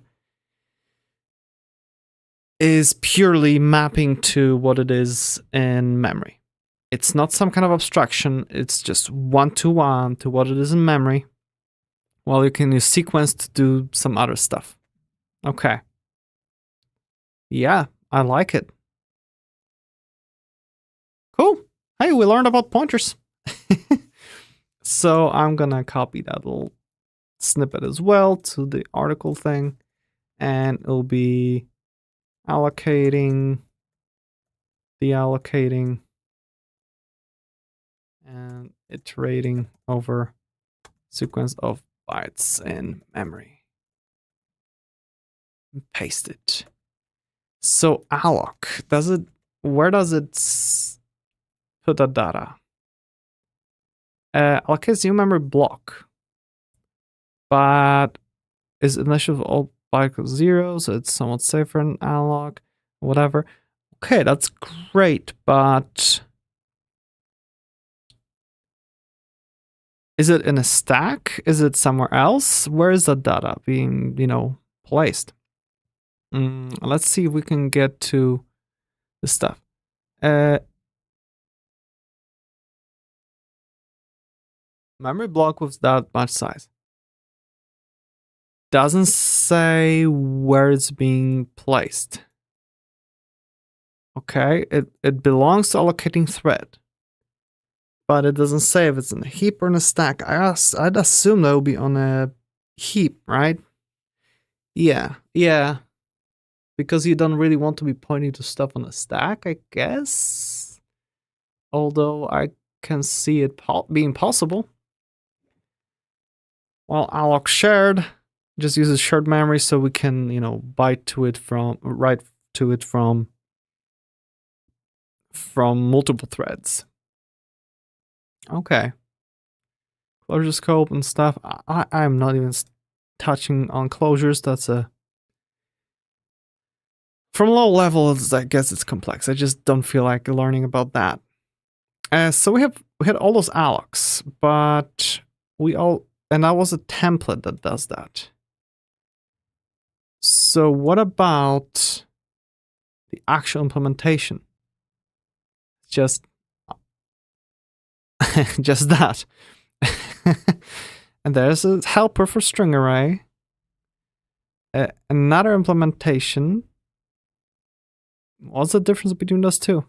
is purely mapping to what it is in memory. It's not some kind of abstraction. It's just one-to-one to what it is in memory. Well, you can use sequence to do some other stuff. Okay. Yeah, I like it. Cool. Hey, we learned about pointers. So I'm gonna copy that little snippet as well to the article thing, and it'll be allocating, deallocating, and iterating over sequence of bytes in memory. Paste it. So alloc, where does it put the data? Allocates new memory block, but is initial of all byte 0, so it's somewhat safer than alloc, whatever. Okay, that's great, but is it in a stack? Is it somewhere else? Where is the data being, placed? Let's see if we can get to the stuff. Memory block with that much size. Doesn't say where it's being placed. Okay, it belongs to allocating thread. But it doesn't say if it's in a heap or in a stack. I'd assume that would be on a heap, right? Yeah. Because you don't really want to be pointing to stuff on a stack, I guess. Although I can see it being possible. Well, alloc shared just uses shared memory, so we can, write to it from multiple threads. Okay. Closure scope and stuff. I'm not even touching on closures. That's from low levels, I guess it's complex. I just don't feel like learning about that. So we had all those allocs, but and that was a template that does that. So what about the actual implementation? Just that. And there's a helper for string array. Another implementation. What's the difference between those two?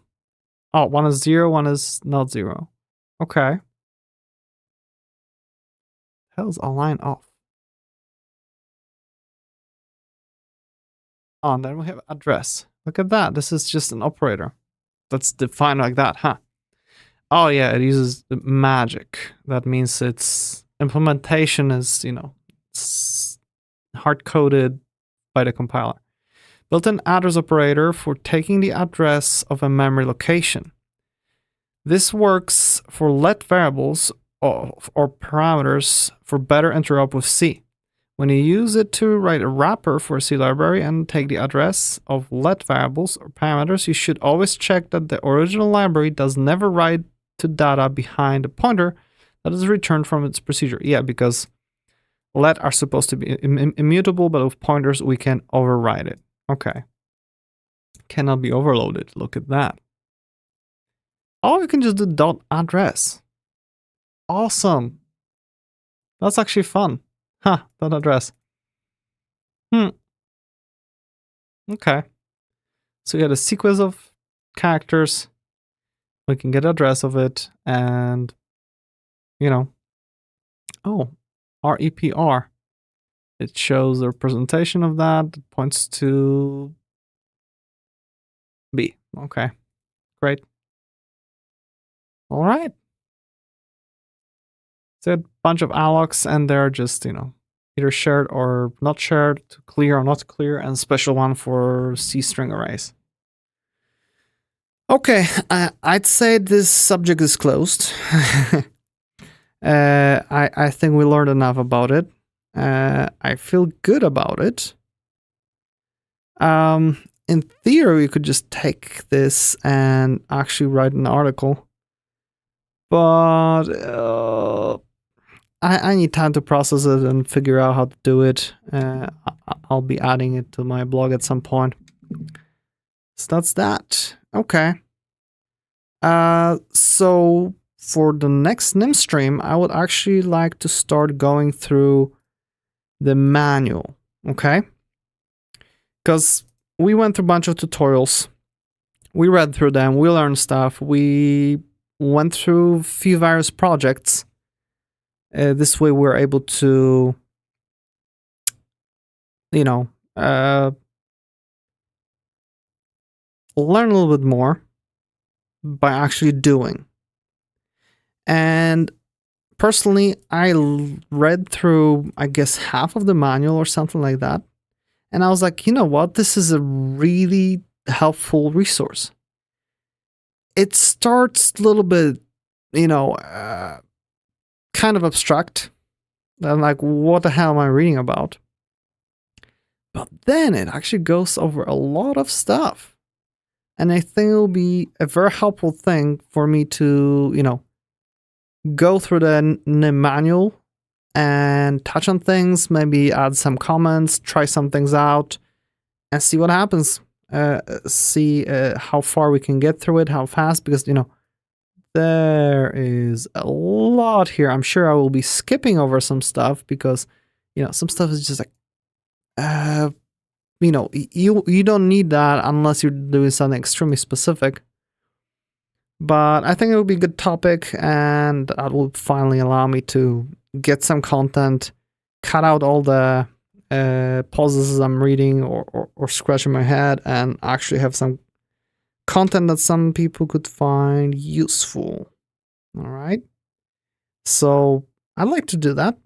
Oh, one is 0, one is not 0. Okay. Hell's a line off. Oh, and then we have address. Look at that. This is just an operator that's defined like that, huh? Oh yeah, it uses magic. That means its implementation is, hard-coded by the compiler. Built-in address operator for taking the address of a memory location. This works for let variables or parameters for better interop with C. When you use it to write a wrapper for a C library and take the address of let variables or parameters, you should always check that the original library does never write to data behind a pointer that is returned from its procedure. Yeah, because let are supposed to be immutable, but with pointers we can override it. Okay. Cannot be overloaded. Look at that. Oh, you can just do dot address. Awesome. That's actually fun. Huh, dot address. Okay. So you had a sequence of characters. We can get address of it and, oh, REPR. It shows the representation of that. It points to B. Okay, great. All right. So a bunch of allocs, and they're just, either shared or not shared, to clear or not clear, and special one for C string arrays. Okay, I'd say this subject is closed. I think we learned enough about it. I feel good about it. In theory, we could just take this and actually write an article. But I need time to process it and figure out how to do it. I'll be adding it to my blog at some point. So that's that. Okay. So for the next NIM stream, I would actually like to start going through the manual, okay? Because we went through a bunch of tutorials. we read through them, we learned stuff, we went through a few various projects. This way we're able to, you know, learn a little bit more by actually doing. And personally, I read through, I guess, half of the manual or something like that. And I was like, you know what? This is a really helpful resource. It starts a little bit, kind of abstract. I'm like, what the hell am I reading about? But then it actually goes over a lot of stuff. And I think it'll be a very helpful thing for me to, go through the manual and touch on things, maybe add some comments, try some things out, and see what happens. See how far we can get through it, how fast, because, there is a lot here. I'm sure I will be skipping over some stuff because, some stuff is just like, you don't need that unless you're doing something extremely specific. But I think it will be a good topic, and that will finally allow me to get some content, cut out all the pauses I'm reading or scratching my head, and actually have some content that some people could find useful. All right. So I'd like to do that.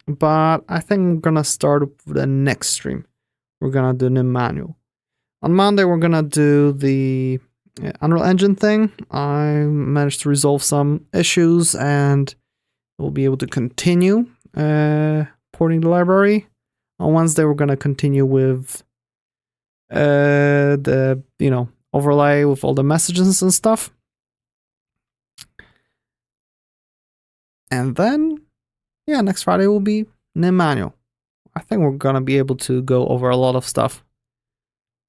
But I think I'm going to start with the next stream. We're going to do the manual. On Monday, we're going to do the Unreal Engine thing. I managed to resolve some issues and we'll be able to continue porting the library. On Wednesday, we're going to continue with the, overlay with all the messages and stuff. And then, next Friday will be NIM manual. I think we're going to be able to go over a lot of stuff.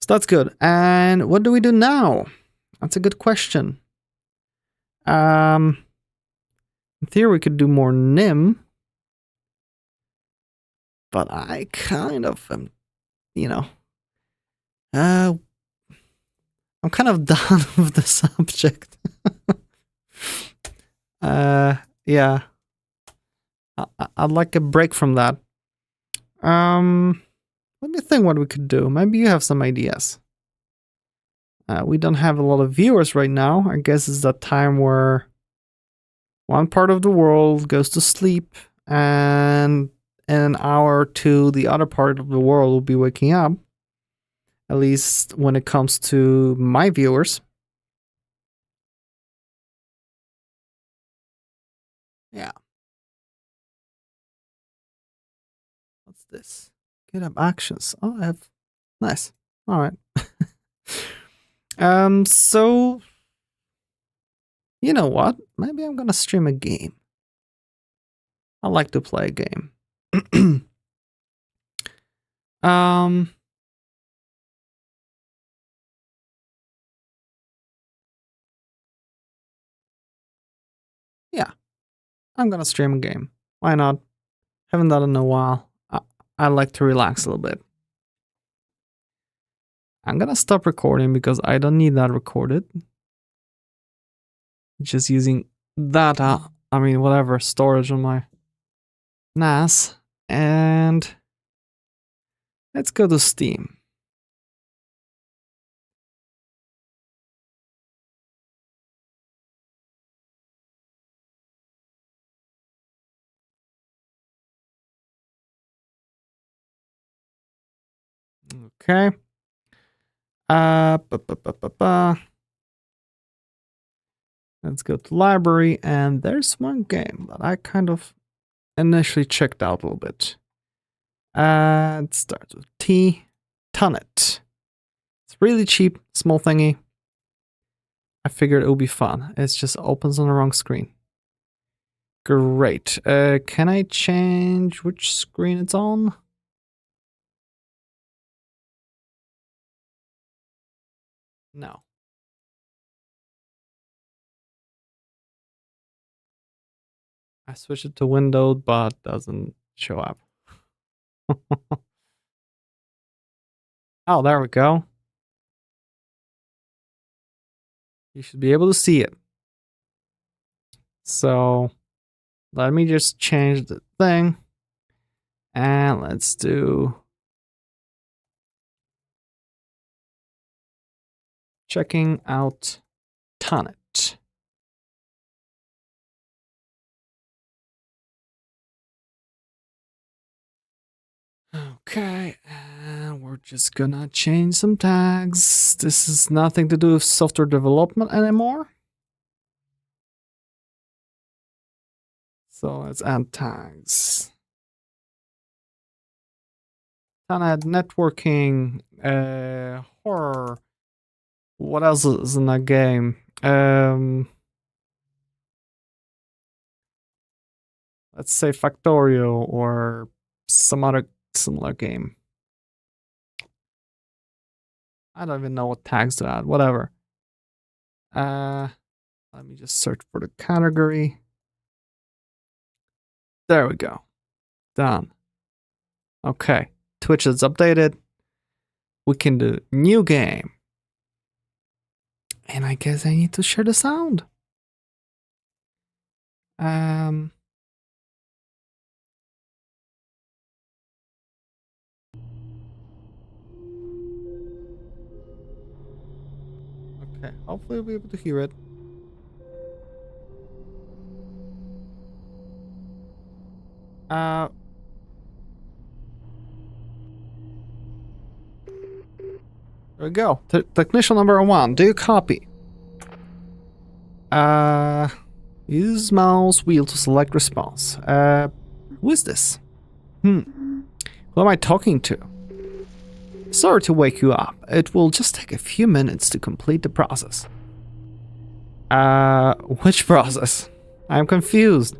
So that's good. And what do we do now? That's a good question. In theory, we could do more NIM. But I kind of am, I'm kind of done with the subject. Yeah. I'd like a break from that. Let me think what we could do. Maybe you have some ideas. We don't have a lot of viewers right now. I guess it's that time where one part of the world goes to sleep and in an hour or two, the other part of the world will be waking up. At least when it comes to my viewers. Yeah. What's this? Get up actions. Oh, I have. Nice. All right. So you know what? Maybe I'm gonna stream a game. I like to play a game. Yeah. I'm gonna stream a game. Why not? Haven't done it in a while. I like to relax a little bit. I'm gonna stop recording because I don't need that recorded. Just using data, whatever, storage on my NAS. And let's go to Steam. Okay. Let's go to library, and there's one game that I kind of initially checked out a little bit. It starts with T. Tunnet. It's really cheap, small thingy. I figured it would be fun. It just opens on the wrong screen. Great. Can I change which screen it's on? No. I switch it to Windows, but doesn't show up. Oh, there we go. You should be able to see it. So let me just change the thing. And let's do checking out Tonnet. Okay, and we're just gonna change some tags. This is nothing to do with software development anymore. So let's add tags. Tonnet, networking, horror. What else is in that game? Let's say Factorio or some other similar game. I don't even know what tags to add. Whatever. Let me just search for the category. There we go. Done. Okay. Twitch is updated. We can do new game. And I guess I need to share the sound. Okay, hopefully we'll be able to hear it. There we go. Technician number 1. Do you copy? Use mouse wheel to select response. Who is this? Who am I talking to? Sorry to wake you up. It will just take a few minutes to complete the process. Which process? I'm confused.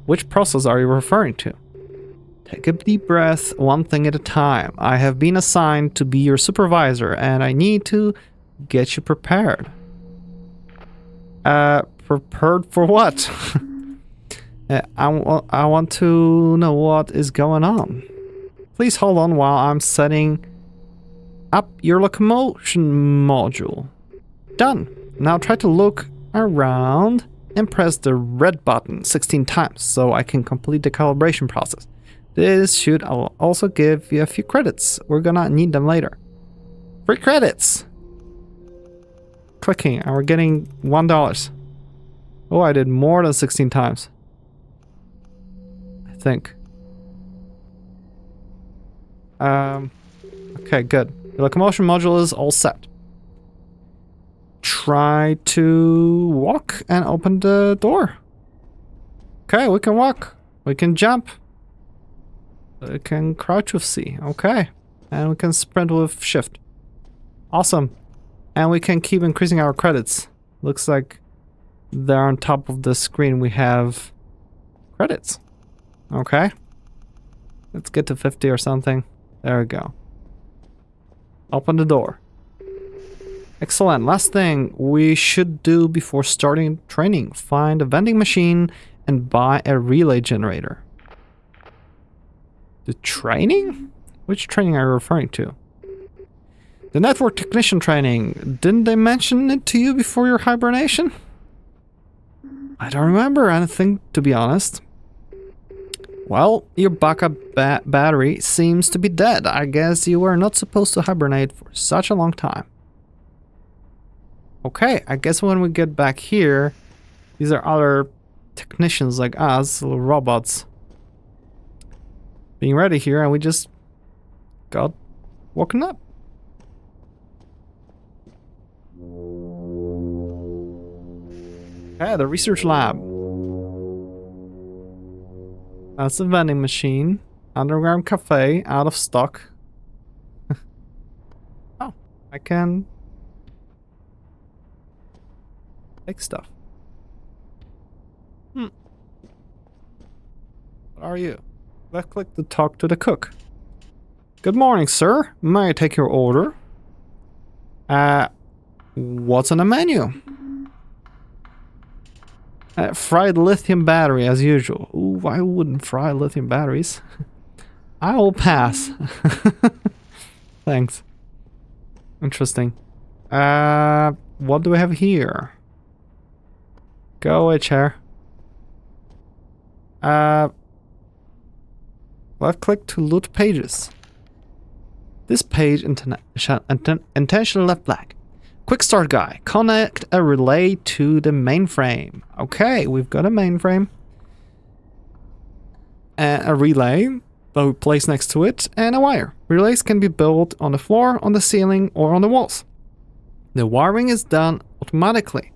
Which process are you referring to? Take a deep breath, one thing at a time. I have been assigned to be your supervisor, and I need to get you prepared. Prepared for what? I want to know what is going on. Please hold on while I'm setting up your locomotion module. Done. Now try to look around and press the red button 16 times so I can complete the calibration process. This should also give you a few credits. We're gonna need them later. Free credits! Clicking, and we're getting $1. Oh, I did more than 16 times. I think. Okay, good. The locomotion module is all set. Try to walk and open the door. Okay, we can walk. We can jump. We can crouch with C. Okay. And we can sprint with shift. Awesome. And we can keep increasing our credits. Looks like there on top of the screen we have credits. Okay. Let's get to 50 or something. There we go. Open the door. Excellent. Last thing we should do before starting training. Find a vending machine and buy a relay generator. The training? Which training are you referring to? The network technician training. Didn't they mention it to you before your hibernation? I don't remember anything, to be honest. Well, your backup battery seems to be dead. I guess you were not supposed to hibernate for such a long time. Okay, I guess when we get back here, these are other technicians like us, little robots, being ready here, and we just got woken up. Okay, the research lab. That's a vending machine. Underground cafe, out of stock. Oh, I can take stuff. What are you? Left click to talk to the cook. Good morning, sir. May I take your order? What's on the menu? Fried lithium battery as usual. Ooh, I wouldn't fry lithium batteries. I will pass. Thanks. Interesting. what do we have here? Go away, chair. Left click to loot pages. This page intentionally left blank. Quick start guide. Connect a relay to the mainframe. Okay, we've got a mainframe. And a relay that we place next to it, and a wire. Relays can be built on the floor, on the ceiling, or on the walls. The wiring is done automatically.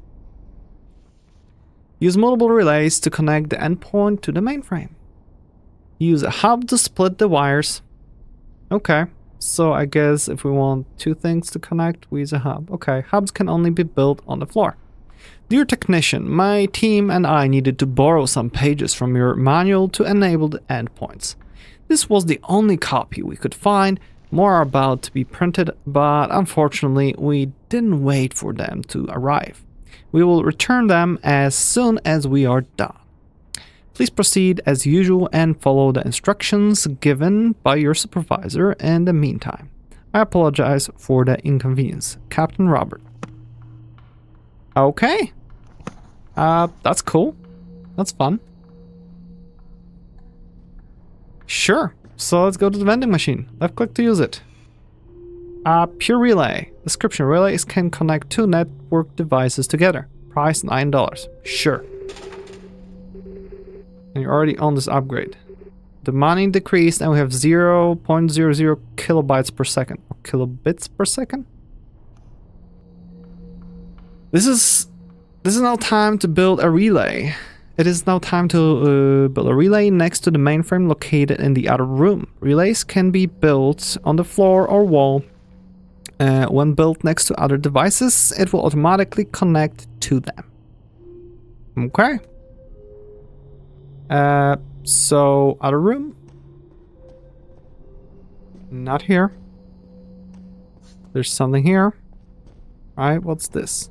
Use multiple relays to connect the endpoint to the mainframe. Use a hub to split the wires. Okay, so I guess if we want two things to connect, we use a hub. Okay, hubs can only be built on the floor. Dear technician, my team and I needed to borrow some pages from your manual to enable the endpoints. This was the only copy we could find. More are about to be printed, but unfortunately we didn't wait for them to arrive. We will return them as soon as we are done. Please proceed as usual and follow the instructions given by your supervisor in the meantime. I apologize for the inconvenience. Captain Robert. Okay. That's cool. That's fun. Sure. So let's go to the vending machine. Left click to use it. Pure relay. Description: relays can connect two network devices together. Price $9. Sure. And you're already on this upgrade. The money decreased and we have 0.00 kilobytes per second. Or kilobits per second? This is now time to build a relay. It is now time to build a relay next to the mainframe located in the other room. Relays can be built on the floor or wall. When built next to other devices, it will automatically connect to them. Okay. So other room? Not here. There's something here. Alright, what's this?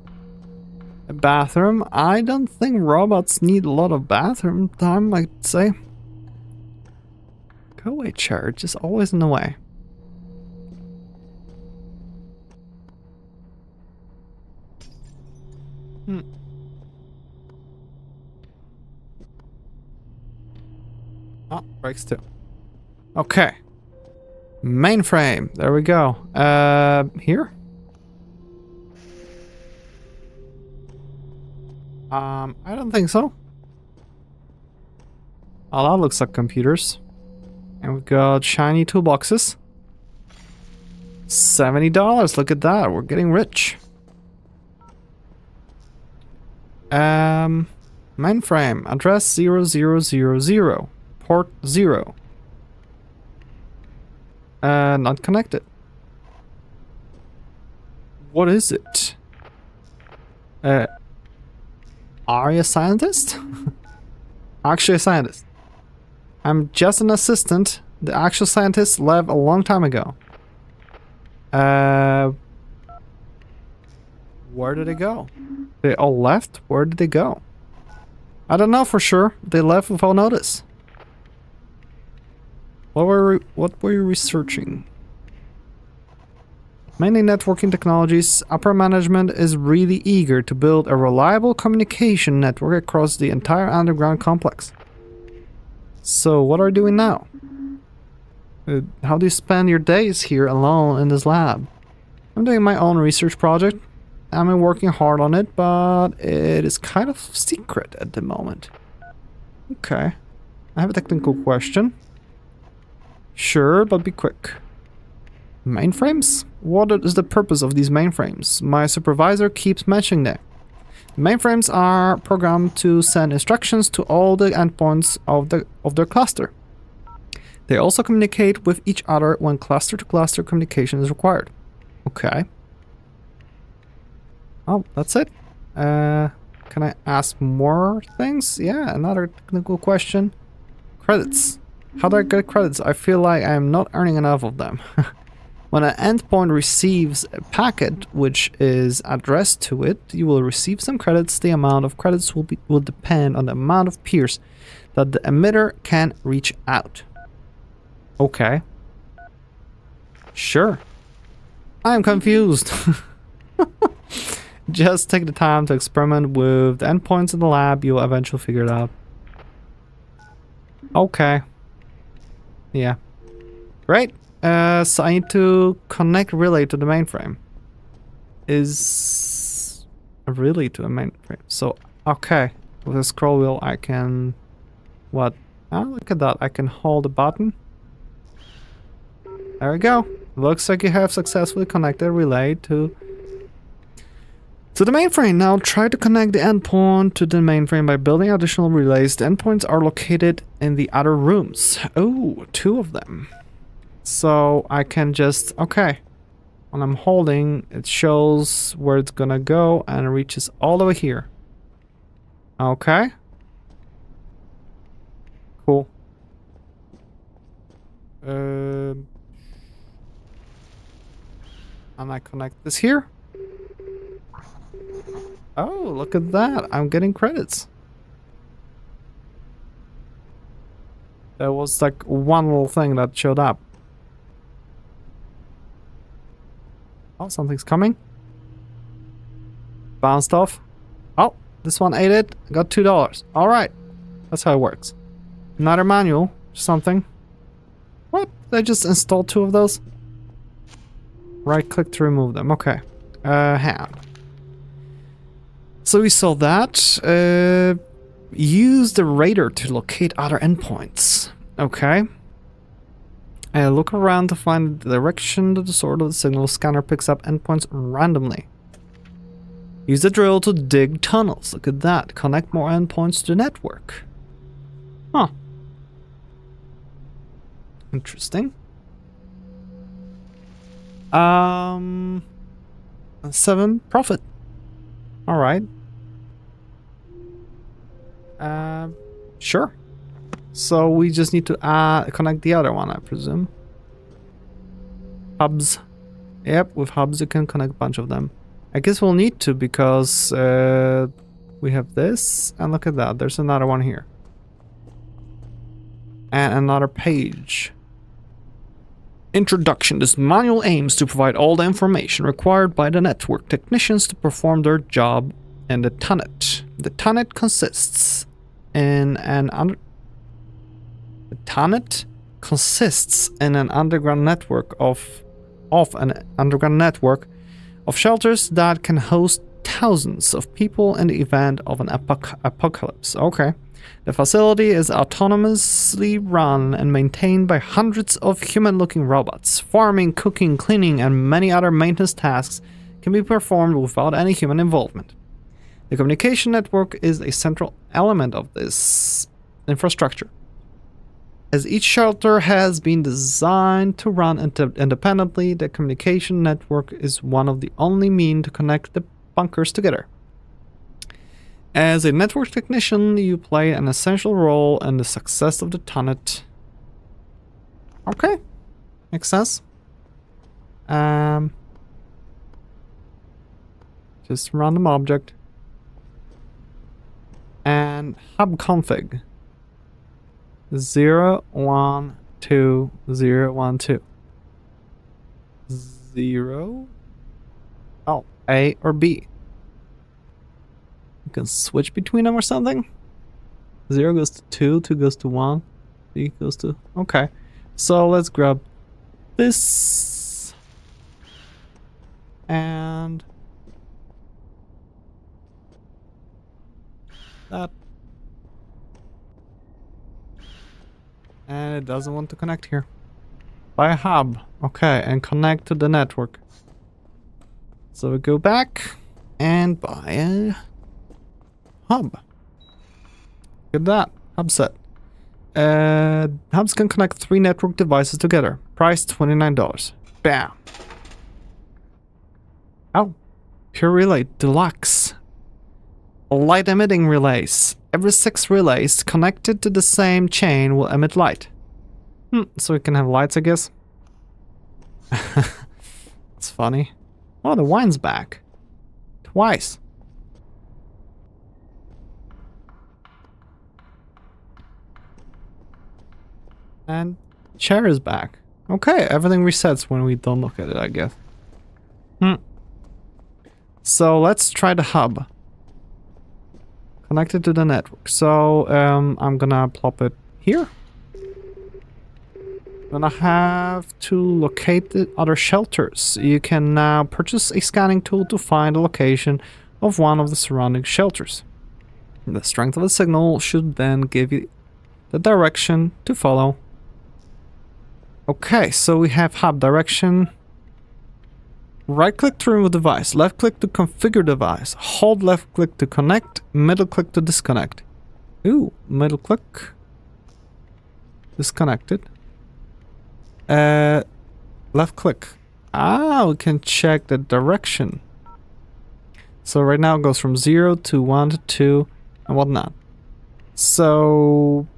A bathroom. I don't think robots need a lot of bathroom time, I'd say. Go away, chair. Just always in the way. Oh, breaks too. Okay. Mainframe. There we go. Here? I don't think so. Oh, that looks like computers. And we've got shiny toolboxes. $70. Look at that. We're getting rich. Mainframe. Address 0000. Port 0. Not connected. What is it? Are you a scientist? Actually a scientist. I'm just an assistant. The actual scientists left a long time ago. Where did they go? They all left? Where did they go? I don't know for sure. They left without notice. What were you researching? Mainly networking technologies. Upper management is really eager to build a reliable communication network across the entire underground complex. So what are you doing now? How do you spend your days here alone in this lab? I'm doing my own research project. I'm working hard on it, but it is kind of secret at the moment. Okay. I have a technical question. Sure, but be quick. Mainframes? What is the purpose of these mainframes? My supervisor keeps mentioning them. Mainframes are programmed to send instructions to all the endpoints of their cluster. They also communicate with each other when cluster-to-cluster communication is required. Okay. Oh, that's it? Can I ask more things? Yeah, another technical question. Credits. How do I get credits? I feel like I'm not earning enough of them. When an endpoint receives a packet which is addressed to it, you will receive some credits. The amount of credits will depend on the amount of peers that the emitter can reach out. Okay. Sure. I am confused. Just take the time to experiment with the endpoints in the lab. You'll eventually figure it out. Okay. Yeah. Great. So I need to connect relay to the mainframe. Is a relay to a mainframe. So, okay. With a scroll wheel, I can... What? Oh, look at that. I can hold the button. There we go. Looks like you have successfully connected a relay to the mainframe. Now try to connect the endpoint to the mainframe by building additional relays. The endpoints are located in the other rooms. Oh, 2 of them. So I can just... Okay. When I'm holding, it shows where it's gonna go and it reaches all the way here. Okay. Cool. And I connect this here. Oh, look at that. I'm getting credits. There was like one little thing that showed up. Oh, something's coming. Bounced off. Oh, this one ate it. I got $2. Alright. That's how it works. Another manual. Something. What? Did I just install 2 of those? Right click to remove them. Okay. Hand. So we saw that. Use the radar to locate other endpoints. Okay. Look around to find the direction that the source of the signal scanner picks up endpoints randomly. Use the drill to dig tunnels. Look at that. Connect more endpoints to the network. Huh. Interesting. 7 profit. Alright. Sure. So we just need to connect the other one, I presume. Hubs. Yep, with hubs you can connect a bunch of them. I guess we'll need to because we have this, and look at that, there's another one here. And another page. Introduction. This manual aims to provide all the information required by the network technicians to perform their job in the TANET. The TANET consists in an underground network of shelters that can host thousands of people in the event of an apocalypse. Okay. The facility is autonomously run and maintained by hundreds of human-looking robots. Farming, cooking, cleaning, and many other maintenance tasks can be performed without any human involvement. The communication network is a central element of this infrastructure. As each shelter has been designed to run independently, the communication network is one of the only means to connect the bunkers together. As a network technician, you play an essential role in the success of the TANET. Okay, makes sense. Just random object. And hub config. 012 0. Oh, A or B. You can switch between them or something. 0 goes to 2, 2 goes to 1, B goes to... Okay. So let's grab this. And... that. And it doesn't want to connect here. Buy a hub. Okay, and connect to the network. So we go back and buy a hub. Look at that. Hub set. Hubs can connect 3 network devices together. Price $29. Bam. Oh. Pure Relay Deluxe. Light emitting relays. Every 6 relays connected to the same chain will emit light. So we can have lights, I guess. It's funny. Oh, the wine's back. Twice. And chair is back. Okay, everything resets when we don't look at it, I guess. So let's try the hub. Connected to the network. So I'm gonna plop it here. Gonna have to locate the other shelters. You can now purchase a scanning tool to find the location of one of the surrounding shelters. The strength of the signal should then give you the direction to follow. Okay, so we have hub direction. Right click to remove device, left click to configure device, hold left click to connect, middle click to disconnect. Ooh, middle click. Disconnected. Left click. Ah, we can check the direction. So right now it goes from 0 to 1 to 2 and whatnot. So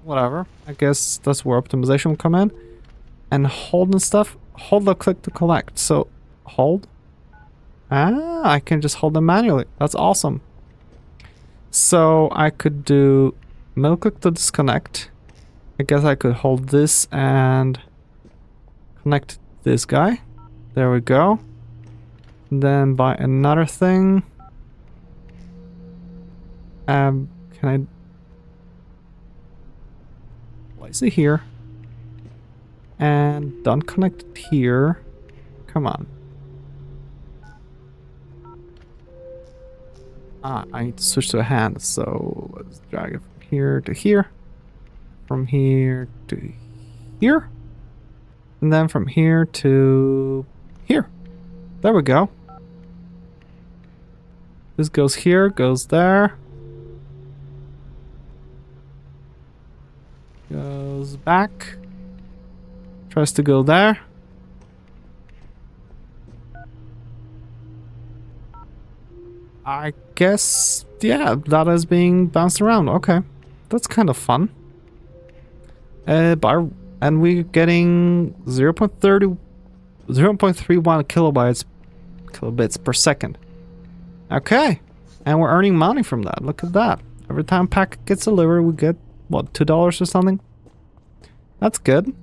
whatever. I guess that's where optimization will come in. And hold and stuff. Hold left click to collect. So hold. Ah, I can just hold them manually. That's awesome. So I could do middle click to disconnect. I guess I could hold this and connect this guy. There we go. Then buy another thing. Can I place it here? And don't connect it here. Come on. I need to switch to a hand, so let's drag it from here to here. From here to here. And then from here to here. There we go. This goes here, goes there. Goes back. Tries to go there. I guess, yeah, that is being bounced around. Okay, that's kind of fun. And we're getting 0.31 kilobits per second. Okay, and we're earning money from that. Look at that. Every time packet gets delivered, we get, what, $2 or something? That's good.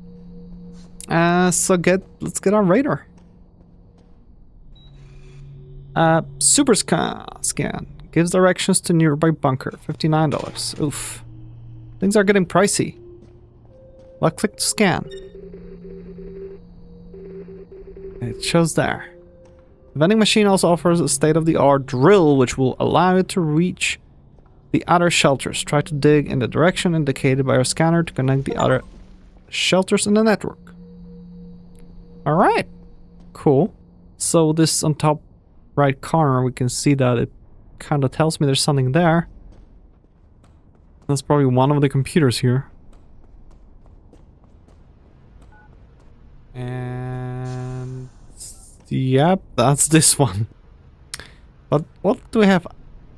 So let's get our radar. Super scan gives directions to nearby bunker. $59. Oof. Things are getting pricey. Left click to scan. It shows there. The vending machine also offers a state-of-the-art drill which will allow you to reach the other shelters. Try to dig in the direction indicated by your scanner to connect the other shelters in the network. Alright. Cool. So this on top right corner, we can see that it kind of tells me there's something there. That's probably one of the computers here. And yep, that's this one. But what do we have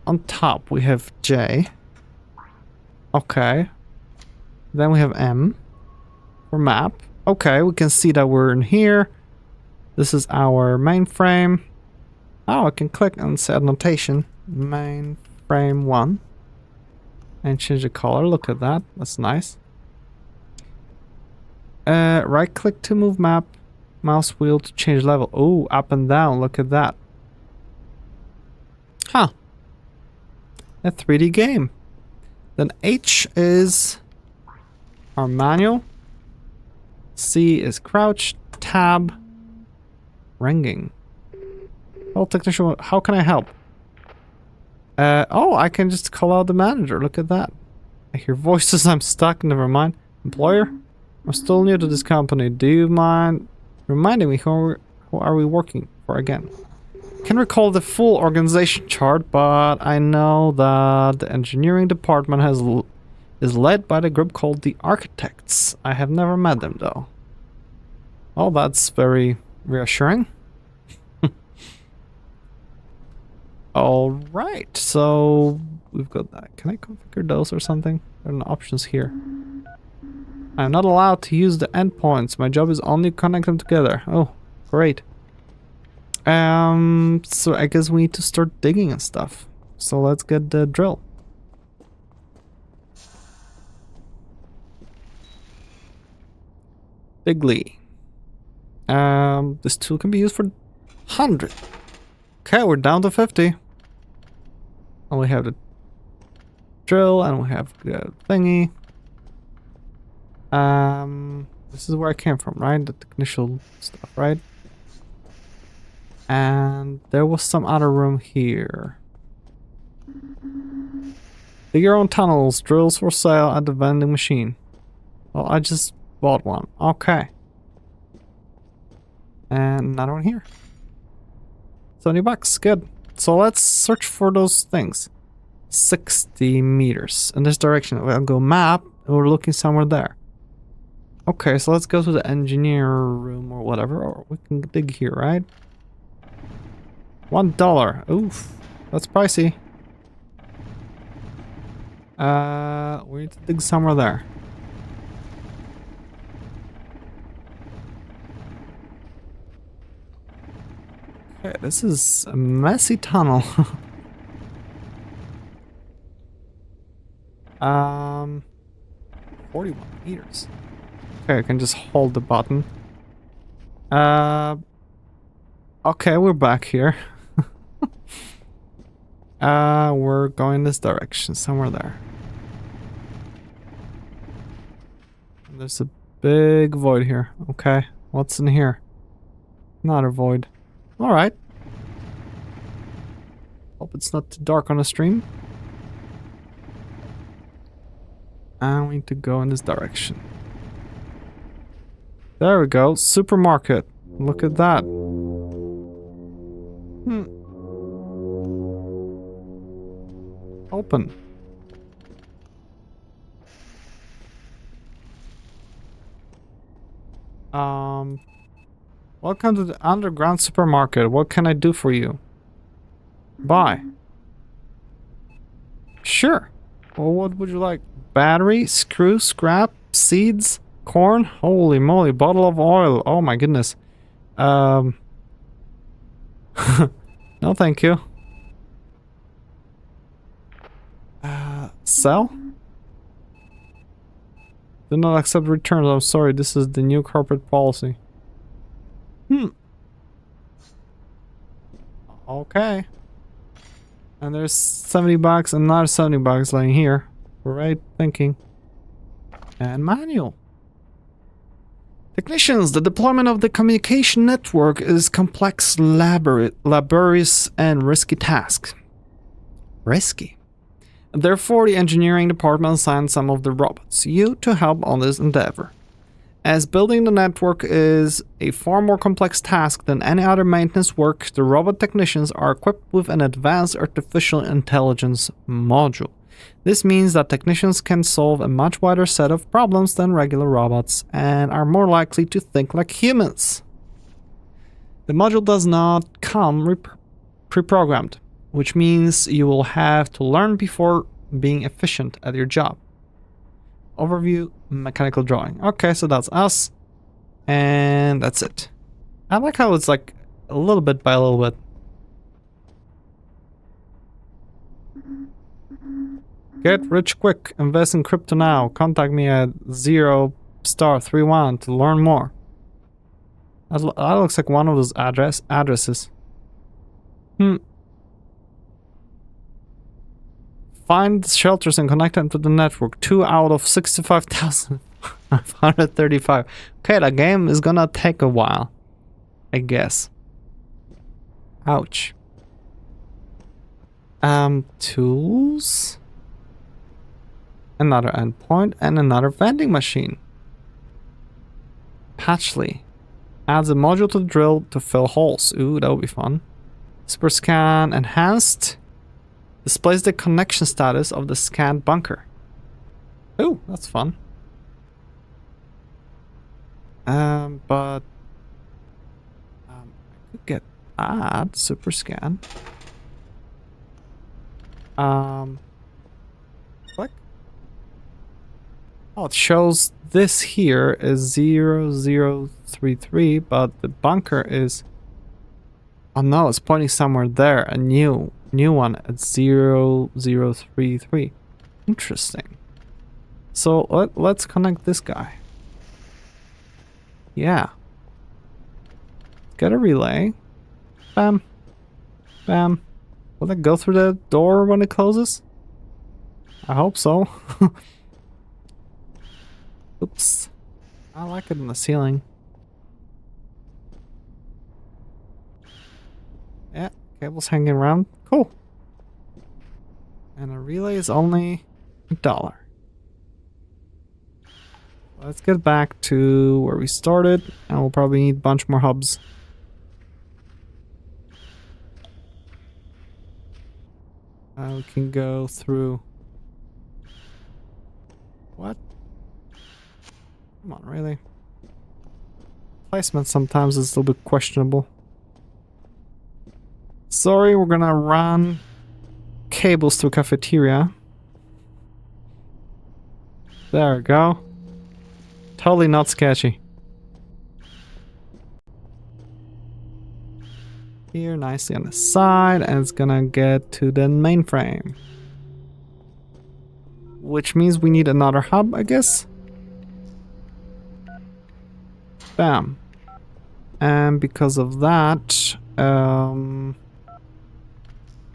on top? We have J. Okay. Then we have M for map. Okay, we can see that we're in here. This is our mainframe. Oh, I can click and set notation. Mainframe 1. And change the color. Look at that. That's nice. Right click to move map. Mouse wheel to change level. Oh, up and down. Look at that. Huh. A 3D game. Then H is our manual. C is crouch. Tab. Ringing. Oh, technician, how can I help? Oh, I can just call out the manager. Look at that. I hear voices. I'm stuck. Never mind. Employer? I'm still new to this company. Do you mind reminding me who are we working for again? Can't recall the full organization chart, but I know that the engineering department is led by the group called the Architects. I have never met them though. Oh, that's very reassuring. Alright, so we've got that. Can I configure those or something? There are no options here. I'm not allowed to use the endpoints. My job is only to connect them together. Oh, great. So I guess we need to start digging and stuff. So let's get the drill. Bigly. This tool can be used for 100. Okay, we're down to 50. And we have the drill, and we have the thingy. This is where I came from, right? The initial stuff, right? And there was some other room here. Dig your own tunnels, drills for sale at the vending machine. Well, I just bought one. Okay. And another one here. $70, good. So let's search for those things. 60 meters in this direction. We'll go map, and we're looking somewhere there. Okay, so let's go to the engineer room or whatever, or we can dig here, right? $1. Oof, that's pricey. We need to dig somewhere there. Okay, this is a messy tunnel. 41 meters. Okay, I can just hold the button. Okay, we're back here. We're going this direction, somewhere there. And there's a big void here. Okay, what's in here? Not a void. Alright. Hope it's not too dark on the stream. And we need to go in this direction. There we go, supermarket. Look at that. Open. Welcome to the underground supermarket. What can I do for you? Buy. Sure. Well, what would you like? Battery, screw, scrap, seeds, corn? Holy moly, bottle of oil. Oh my goodness. No, thank you. Sell? Do not accept returns. I'm sorry, this is the new corporate policy. Okay. And there's $70 and another $70 laying here. Right thinking. And manual. Technicians, the deployment of the communication network is complex, laborious, and risky task. Risky. Therefore, the engineering department assigned some of the robots, you, to help on this endeavor. As building the network is a far more complex task than any other maintenance work, the robot technicians are equipped with an advanced artificial intelligence module. This means that technicians can solve a much wider set of problems than regular robots and are more likely to think like humans. The module does not come pre-programmed, which means you will have to learn before being efficient at your job. Overview, mechanical drawing. Okay, so that's us. And that's it. I like how it's like a little bit by a little bit. Get rich quick. Invest in crypto now. Contact me at 0*31 to learn more. That looks like one of those addresses. Find shelters and connect them to the network. 2 out of 65,535. Okay, that game is gonna take a while, I guess. Ouch. Tools. Another endpoint and another vending machine. Patchly. Adds a module to the drill to fill holes. Ooh, that would be fun. Super scan enhanced. Displays the connection status of the scanned bunker. Ooh, that's fun. But I could get add super scan. Click. Oh, it shows this here is 0033, but the bunker is. Oh no, it's pointing somewhere there. A new one at 0033. Interesting. So let's connect this guy. Yeah. get a relay. Bam. Bam. Will it go through the door when it closes? I hope so. Oops. I like it in the ceiling. Yeah, cable's hanging around. Cool. And a relay is only $1. Let's get back to where we started, and we'll probably need a bunch more hubs. We can go through... What? Come on, really? Placement sometimes is a little bit questionable. Sorry, we're gonna run cables to a cafeteria. There we go. Totally not sketchy. Here, nicely on the side, and it's gonna get to the mainframe. Which means we need another hub, I guess. Bam. And because of that,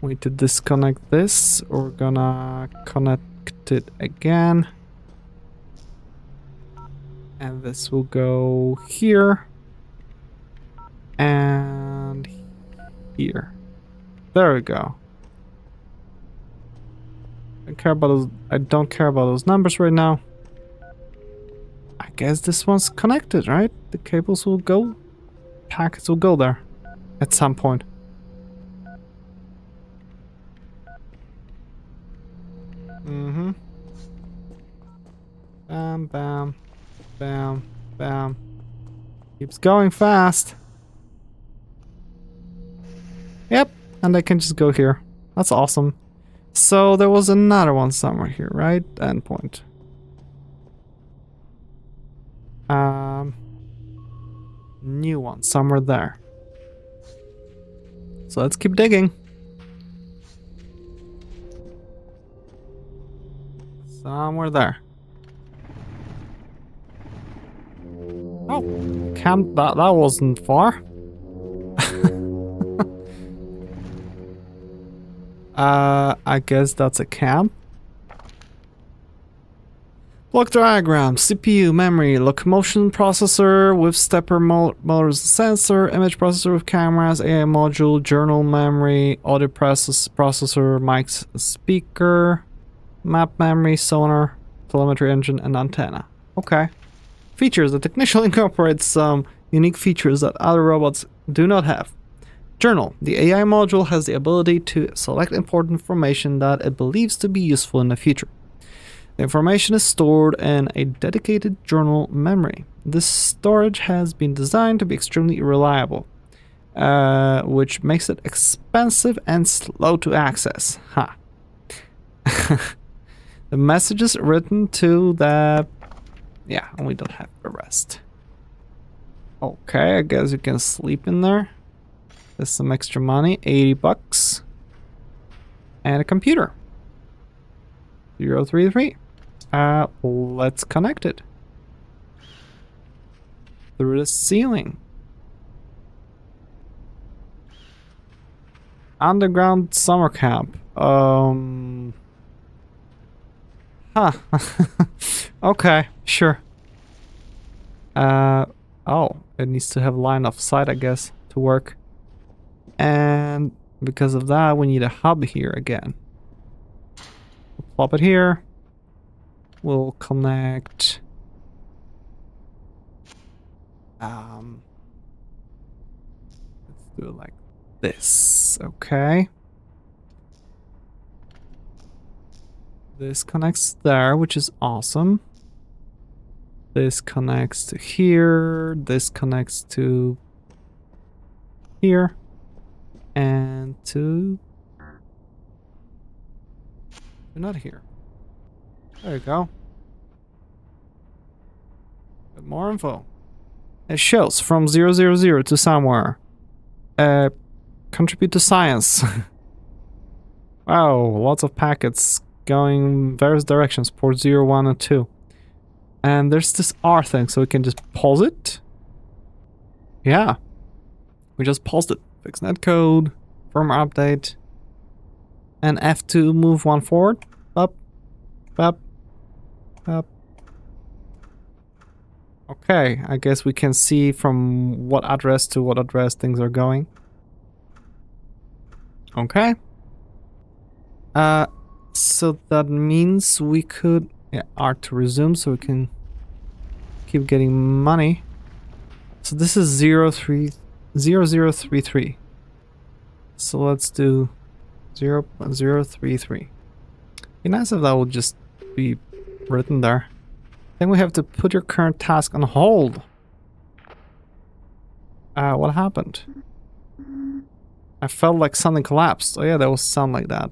we need to disconnect this. We're gonna connect it again. And this will go here. And here. There we go. I don't care about those numbers right now. I guess this one's connected, right? The cables will go. Packets will go there at some point. Mm-hmm. Bam, bam, bam, bam. Keeps going fast. Yep, and I can just go here. That's awesome. So there was another one somewhere here, right? Endpoint. New one somewhere there. So let's keep digging. Somewhere there. Oh, that wasn't far. I guess that's a camp. Block diagram, CPU, memory, locomotion processor with stepper motors, sensor, image processor with cameras, AI module, journal memory, audio processor, mics, speaker, map memory, sonar, telemetry engine, and antenna. Okay. Features. The Technician incorporates some unique features that other robots do not have. Journal. The AI module has the ability to select important information that it believes to be useful in the future. The information is stored in a dedicated journal memory. This storage has been designed to be extremely reliable, which makes it expensive and slow to access. Ha. The messages written to the... Yeah, we don't have the rest. Okay, I guess you can sleep in there. There's some extra money, 80 bucks. And a computer. 033. Let's connect it. Through the ceiling. Underground summer camp. Huh. Okay, sure. Oh, it needs to have line of sight, I guess, to work. And because of that, we need a hub here again. We'll plop it here. We'll connect. Let's do it like this. Okay. This connects there, which is awesome. This connects to here. This connects to here. And to... not here. There you go. But more info. It shows from 000 to somewhere. Contribute to science. Wow, lots of packets going various directions. Port 0, 1, and 2. And there's this R thing, so we can just pause it. Yeah. We just paused it. Fix netcode, firmware update, and F to move one forward. Up, up, up. Okay, I guess we can see from what address to what address things are going. Okay. So that means we could... Yeah, R to resume so we can keep getting money. So this is 0033. So let's do 0.033. Be nice if that would just be written there. Then we have to put your current task on hold. What happened? I felt like something collapsed. Oh yeah, that was sound like that.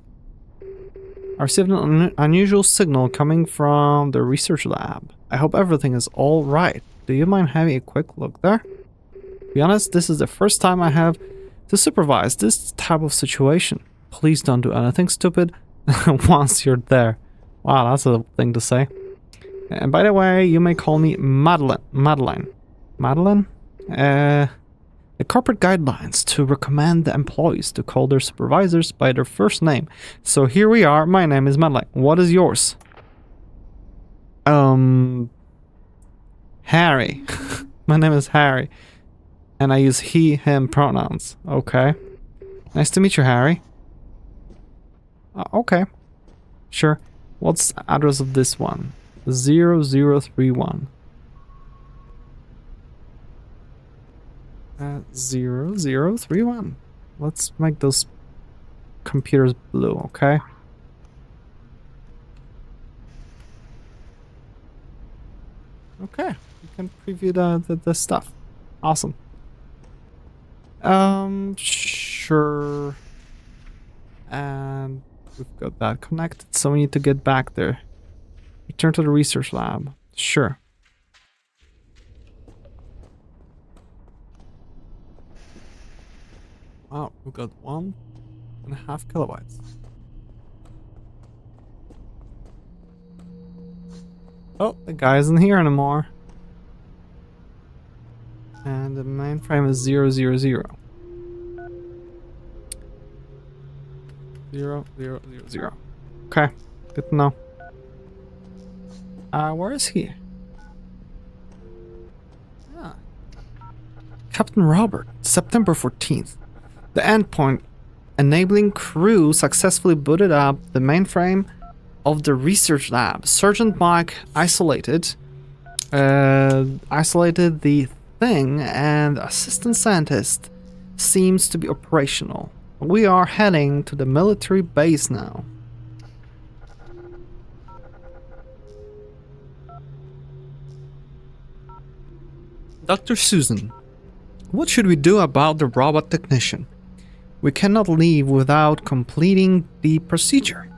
I received an unusual signal coming from the research lab. I hope everything is all right. Do you mind having a quick look there? To be honest, this is the first time I have to supervise this type of situation. Please don't do anything stupid once you're there. Wow, that's a thing to say. And by the way, you may call me Madeline. Madeline? The corporate guidelines to recommend the employees to call their supervisors by their first name. So here we are. My name is Madeline. What is yours? Harry. My name is Harry. And I use he, him pronouns. Okay. Nice to meet you, Harry. Okay. Sure. What's the address of this one? 0031. 0031. Let's make those computers blue, okay? Okay, you can preview the stuff. Awesome. Sure. And we've got that connected, so we need to get back there. Return to the research lab. Sure. Wow, we got 1.5 kilobytes. Oh, the guy isn't here anymore. And the mainframe is 000. 00000. Okay, good to know. Where is he? Ah. Captain Robert, September 14th. The endpoint enabling crew successfully booted up the mainframe of the research lab. Sergeant Mike isolated the thing, and assistant scientist seems to be operational. We are heading to the military base now. Dr. Susan, what should we do about the robot technician? We cannot leave without completing the procedure.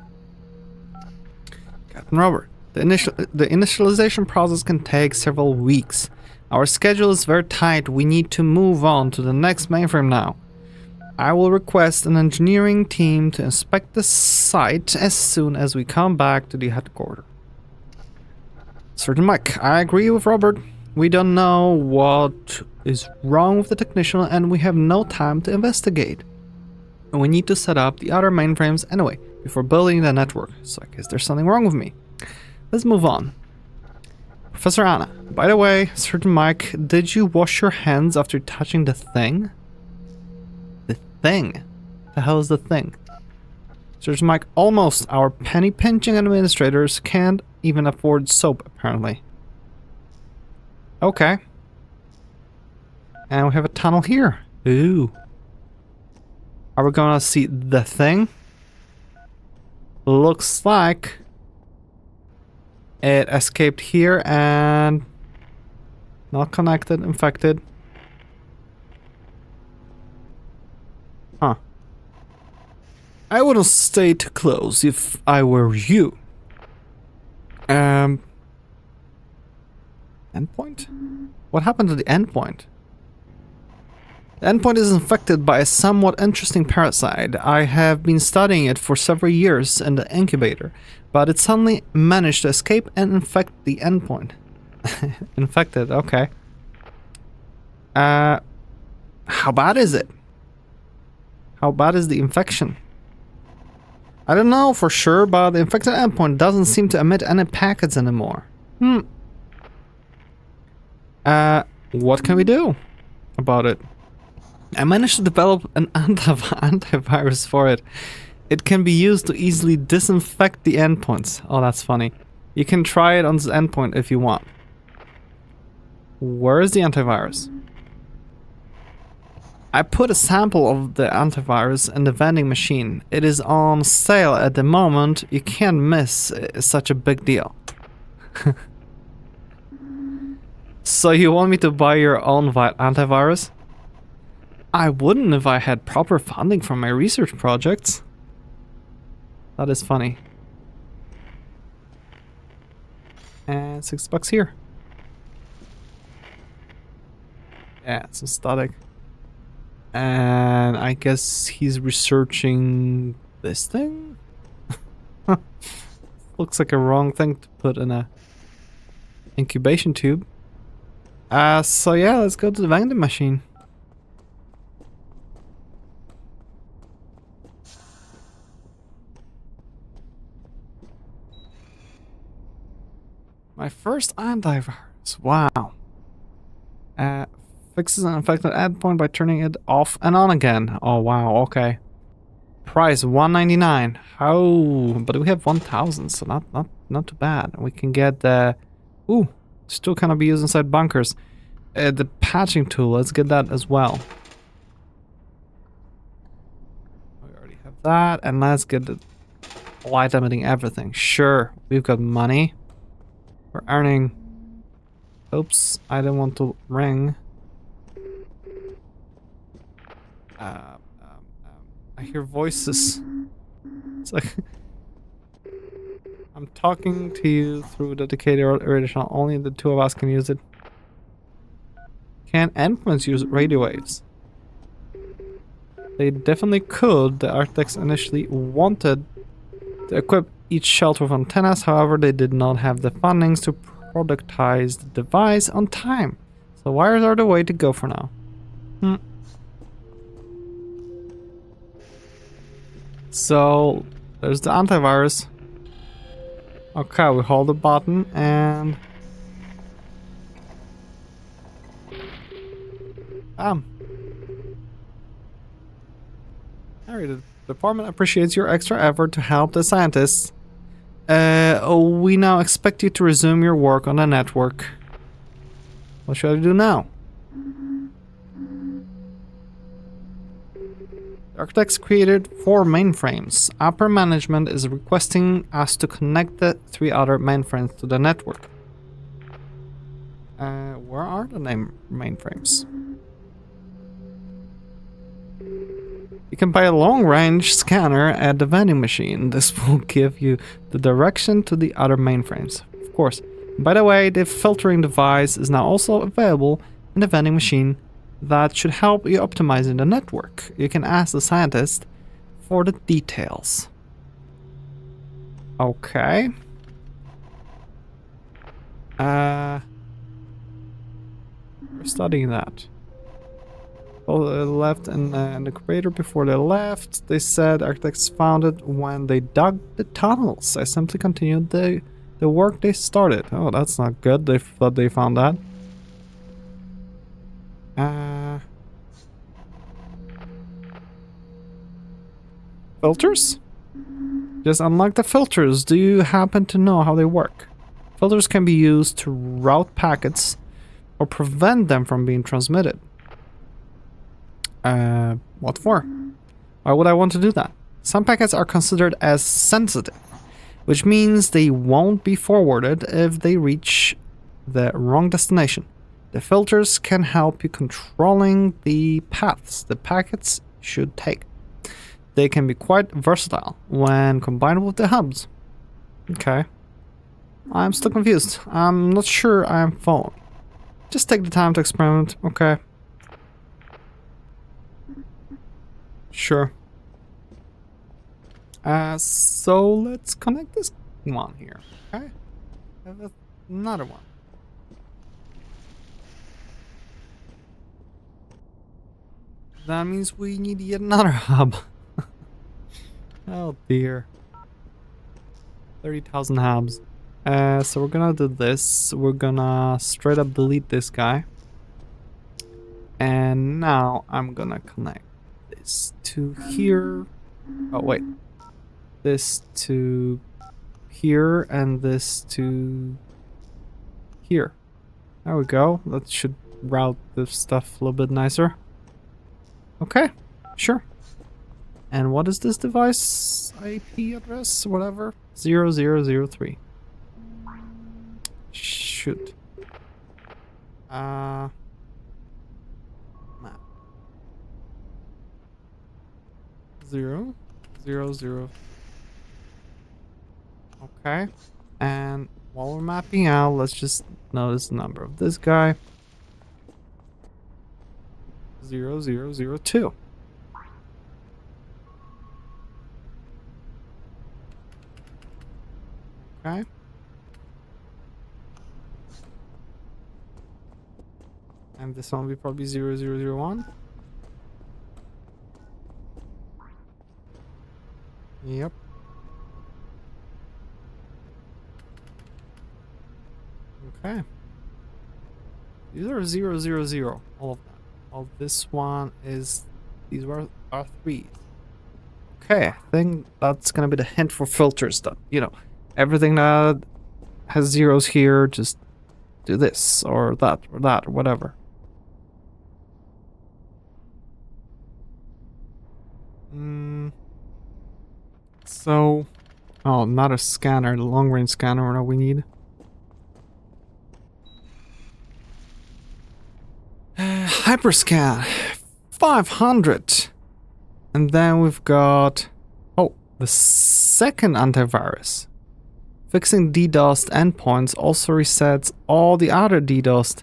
Captain Robert, the initialization process can take several weeks. Our schedule is very tight. We need to move on to the next mainframe now. I will request an engineering team to inspect the site as soon as we come back to the headquarters. Sergeant Mike, I agree with Robert. We don't know what is wrong with the technician and we have no time to investigate. And we need to set up the other mainframes anyway before building the network, so I guess there's something wrong with me. Let's move on. Professor Anna, by the way, Sergeant Mike, did you wash your hands after touching the thing? The thing? The hell is the thing? Sergeant Mike, almost. Our penny pinching administrators can't even afford soap, apparently. Okay. And we have a tunnel here. Ooh. Are we gonna see the thing? Looks like it escaped here and not connected, infected. Huh. I wouldn't stay too close if I were you. Endpoint? What happened to the endpoint? The endpoint is infected by a somewhat interesting parasite. I have been studying it for several years in the incubator, but it suddenly managed to escape and infect the endpoint. Infected, okay. How bad is it? How bad is the infection? I don't know for sure, but the infected endpoint doesn't seem to emit any packets anymore. What can we do about it? I managed to develop an antivirus for it. It can be used to easily disinfect the endpoints. Oh, that's funny. You can try it on this endpoint if you want. Where is the antivirus? I put a sample of the antivirus in the vending machine. It is on sale at the moment. You can't miss. It's such a big deal. So you want me to buy your own antivirus? I wouldn't if I had proper funding from my research projects. That is funny. And $6 here. Yeah, some static. And I guess he's researching this thing? Looks like a wrong thing to put in a incubation tube. So yeah, let's go to the vending machine. My first antivirus. Wow. Fixes an infected endpoint by turning it off and on again. Oh wow, okay. Price $199. How? But we have 1,000, so not too bad. We can get the still kind of be used inside bunkers. The patching tool, let's get that as well. We already have that, and let's get the light emitting everything. Sure, we've got money. We're earning. Oops, I didn't want to ring. I hear voices. It's like I'm talking to you through dedicated radio channel. Only the two of us can use it. Can endpoints use radio waves? They definitely could. The architects initially wanted to equip each shelter with antennas. However, they did not have the fundings to productize the device on time. So wires are the way to go for now. So there's the antivirus. Okay, we hold the button and Harry, the department appreciates your extra effort to help the scientists. We now expect you to resume your work on the network. What should I do now? The architects created 4 mainframes. Upper management is requesting us to connect the 3 other mainframes to the network. Where are the mainframes? You can buy a long-range scanner at the vending machine. This will give you the direction to the other mainframes, of course. By the way, the filtering device is now also available in the vending machine. That should help you optimizing the network. You can ask the scientist for the details. Okay. We're studying that. Well, they left in the crater before they left. They said architects found it when they dug the tunnels. I simply continued the work they started. Oh, that's not good. They thought they found that. Filters? Just unlock the filters. Do you happen to know how they work? Filters can be used to route packets or prevent them from being transmitted. What for? Why would I want to do that? Some packets are considered as sensitive, which means they won't be forwarded if they reach the wrong destination. The filters can help you controlling the paths the packets should take. They can be quite versatile when combined with the hubs. Okay. I'm still confused. I'm not sure I'm following. Just take the time to experiment, okay? Sure. So let's connect this one here, okay? Have another one. That means we need yet another hub. Oh dear. 30,000 hubs. So we're gonna do this. We're gonna straight up delete this guy. And now I'm gonna connect this to here. Oh wait. This to here and this to here. There we go. That should route the stuff a little bit nicer. Okay, sure. And what is this device IP address? Whatever. 0003. Shoot. Map. 0 0 0. Okay. And while we're mapping out, let's just notice the number of this guy. 0002. Okay. And this one will be probably 0001. Yep. Okay. These are 000. All of them. All this one is. These are threes. Okay, I think that's gonna be the hint for filters. That everything that has zeros here, just do this or that or that or whatever. So, oh, not a scanner, the long range scanner that we need. Hyperscan 500. And then we've got, oh, the second antivirus. Fixing DDoS endpoints also resets all the other DDoS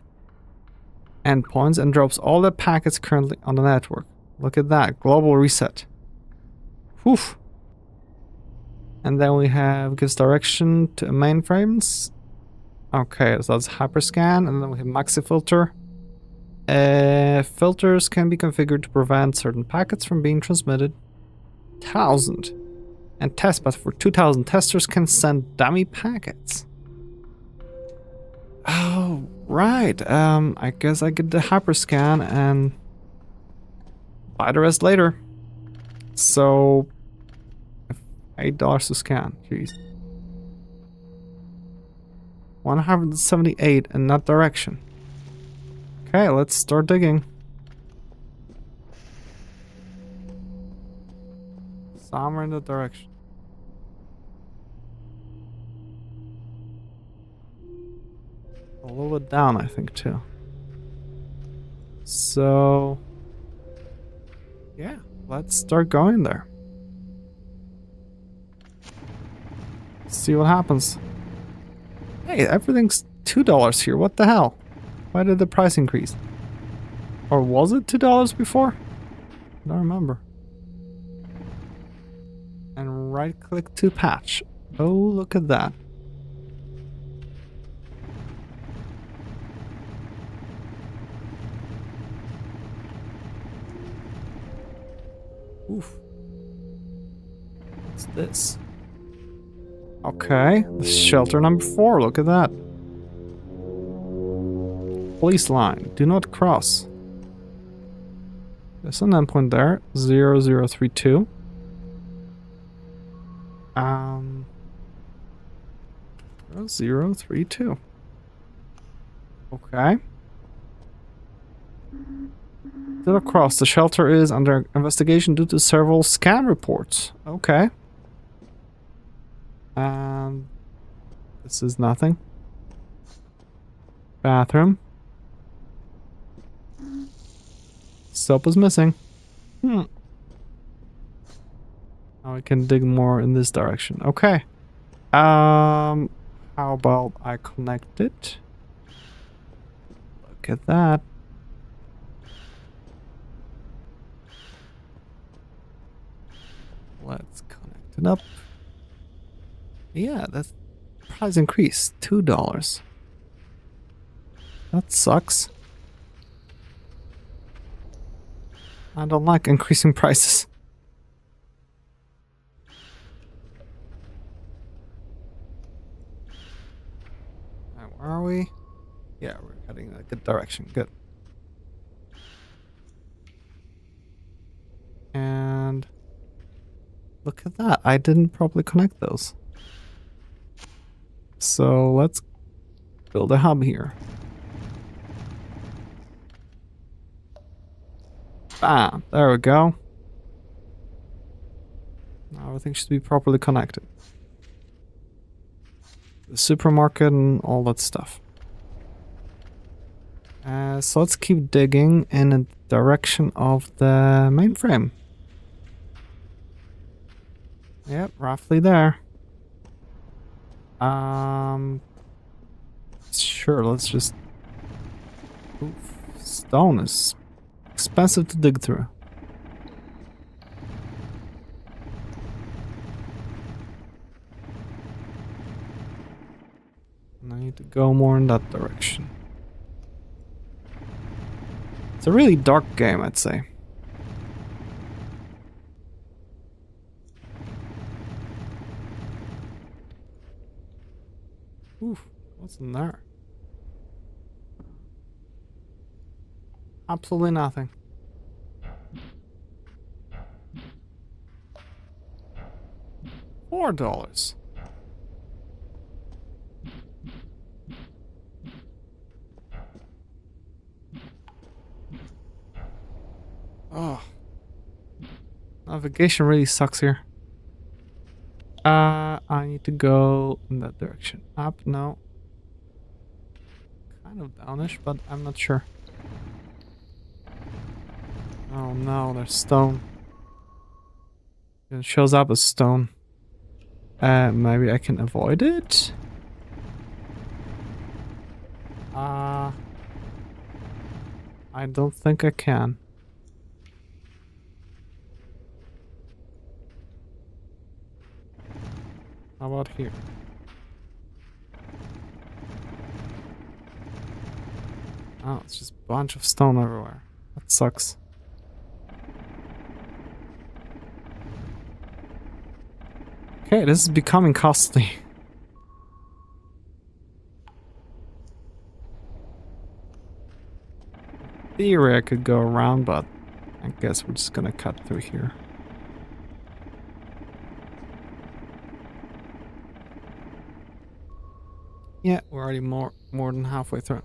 endpoints and drops all the packets currently on the network. Look at that, global reset. Whew. And then we have gives direction to mainframes. Okay, so that's Hyperscan, and then we have MaxiFilter. Filters can be configured to prevent certain packets from being transmitted. 1,000. And testbed for 2,000 testers can send dummy packets. Oh, right. I guess I get the Hyperscan and buy the rest later. So, $8 to scan. Jeez. 178 in that direction. Okay, let's start digging. Somewhere in that direction. A little bit down, I think, too. So, yeah, let's start going there. See what happens. Hey, everything's $2 here. What the hell? Why did the price increase? Or was it $2 before? I don't remember. And right click to patch. Oh, look at that. Oof. What's this? Okay, shelter number 4, look at that. Police line, do not cross. There's an endpoint there, 0032. 032. Okay. Do not cross, the shelter is under investigation due to several scan reports. Okay. And this is nothing. Bathroom. Soap is missing. Now I can dig more in this direction. Okay. How about I connect it? Look at that. Let's connect it up. Yeah, that's price increase. $2. That sucks. I don't like increasing prices. Where are we? Yeah, we're heading in a good direction. Good. And look at that. I didn't properly connect those. So let's build a hub here. Bam. There we go. Now everything should be properly connected. The supermarket and all that stuff. So let's keep digging in the direction of the mainframe. Yep, roughly there. Sure, let's just... Oof, stone is expensive to dig through. And I need to go more in that direction. It's a really dark game, I'd say. Oof, what's in there? Absolutely nothing. $4. Oh. Navigation really sucks here. I need to go in that direction. Up, no. Kind of downish, but I'm not sure. Oh no, there's stone. It shows up as stone. Maybe I can avoid it? I don't think I can. How about here? Oh, it's just a bunch of stone everywhere. That sucks. Okay, this is becoming costly. In theory, I could go around, but I guess we're just gonna cut through here. Yeah, we're already more than halfway through.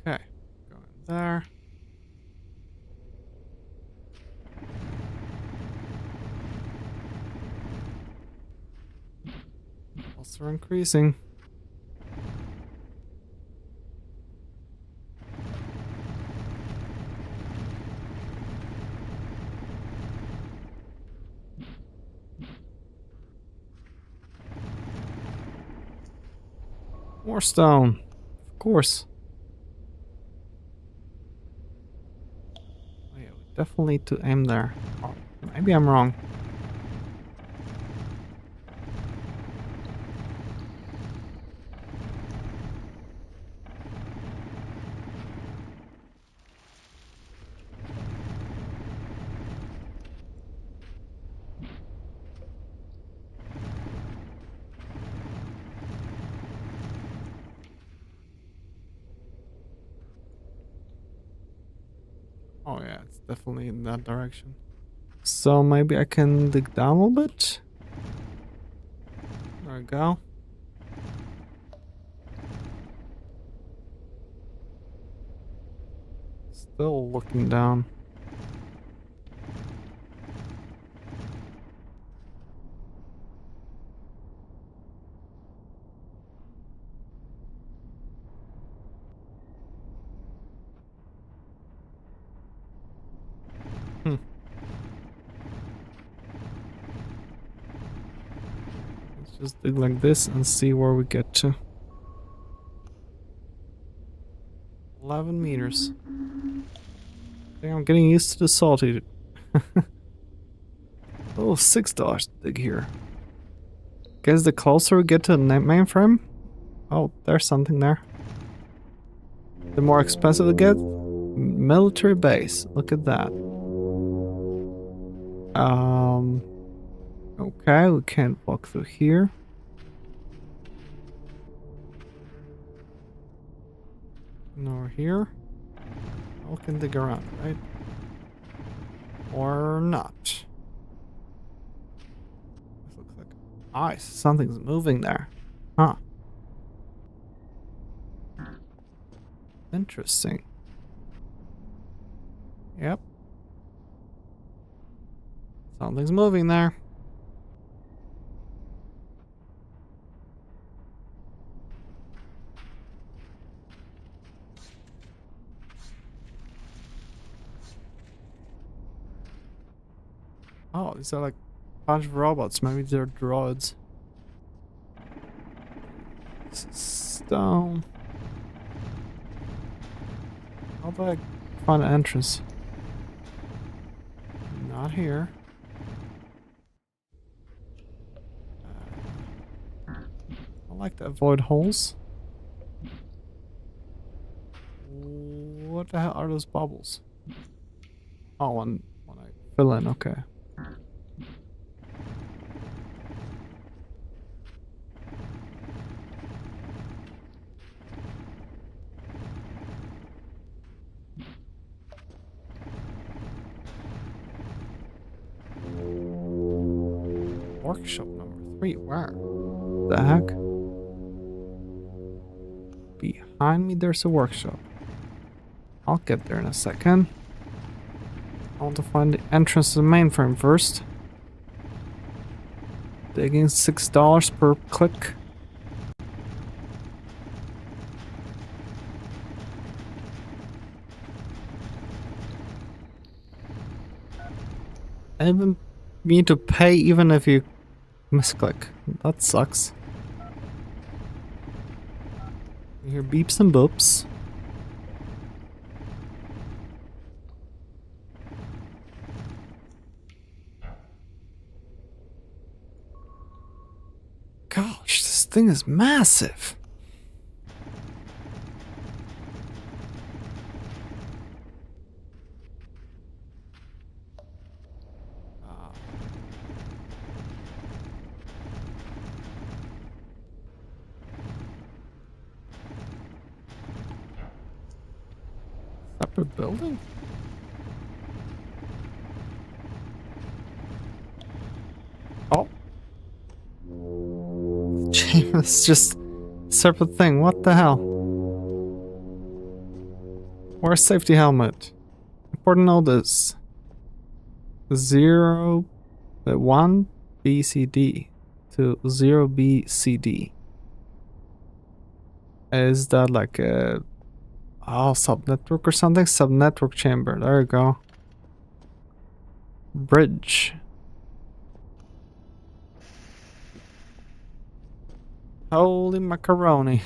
Okay, going there. Also increasing. More stone, of course. Oh yeah, we definitely need to aim there. Oh, maybe I'm wrong. Oh yeah, it's definitely in that direction. So maybe I can dig down a little bit. There we go. Still looking down. Hmm. Let's just dig like this and see where we get to. 11 meters. I think I'm getting used to the salty. Oh, $6 to dig here. Guess the closer we get to the mainframe. Oh, there's something there. The more expensive it gets. Military base. Look at that. Okay, we can't walk through here. Nor here. We can dig around, right? Or not. This looks like ice. Something's moving there. Huh. Interesting. Yep. Something's moving there. Oh, these are like a bunch of robots. Maybe they're droids. Stone. How do I find an entrance? Not here. I like to avoid holes. What the hell are those bubbles? Oh, when I fill in, okay. Workshop number 3, where? The heck? Behind me there's a workshop. I'll get there in a second. I want to find the entrance to the mainframe first. Digging $6 per click. I even need to pay even if you misclick. That sucks. You hear beeps and boops. Gosh, this thing is massive. Separate building? Oh. It's just a separate thing. What the hell? Where's safety helmet? Important notice. 1 BCD to 0 BCD. Is that like a subnetwork or something? Subnetwork chamber. There you go. Bridge. Holy macaroni.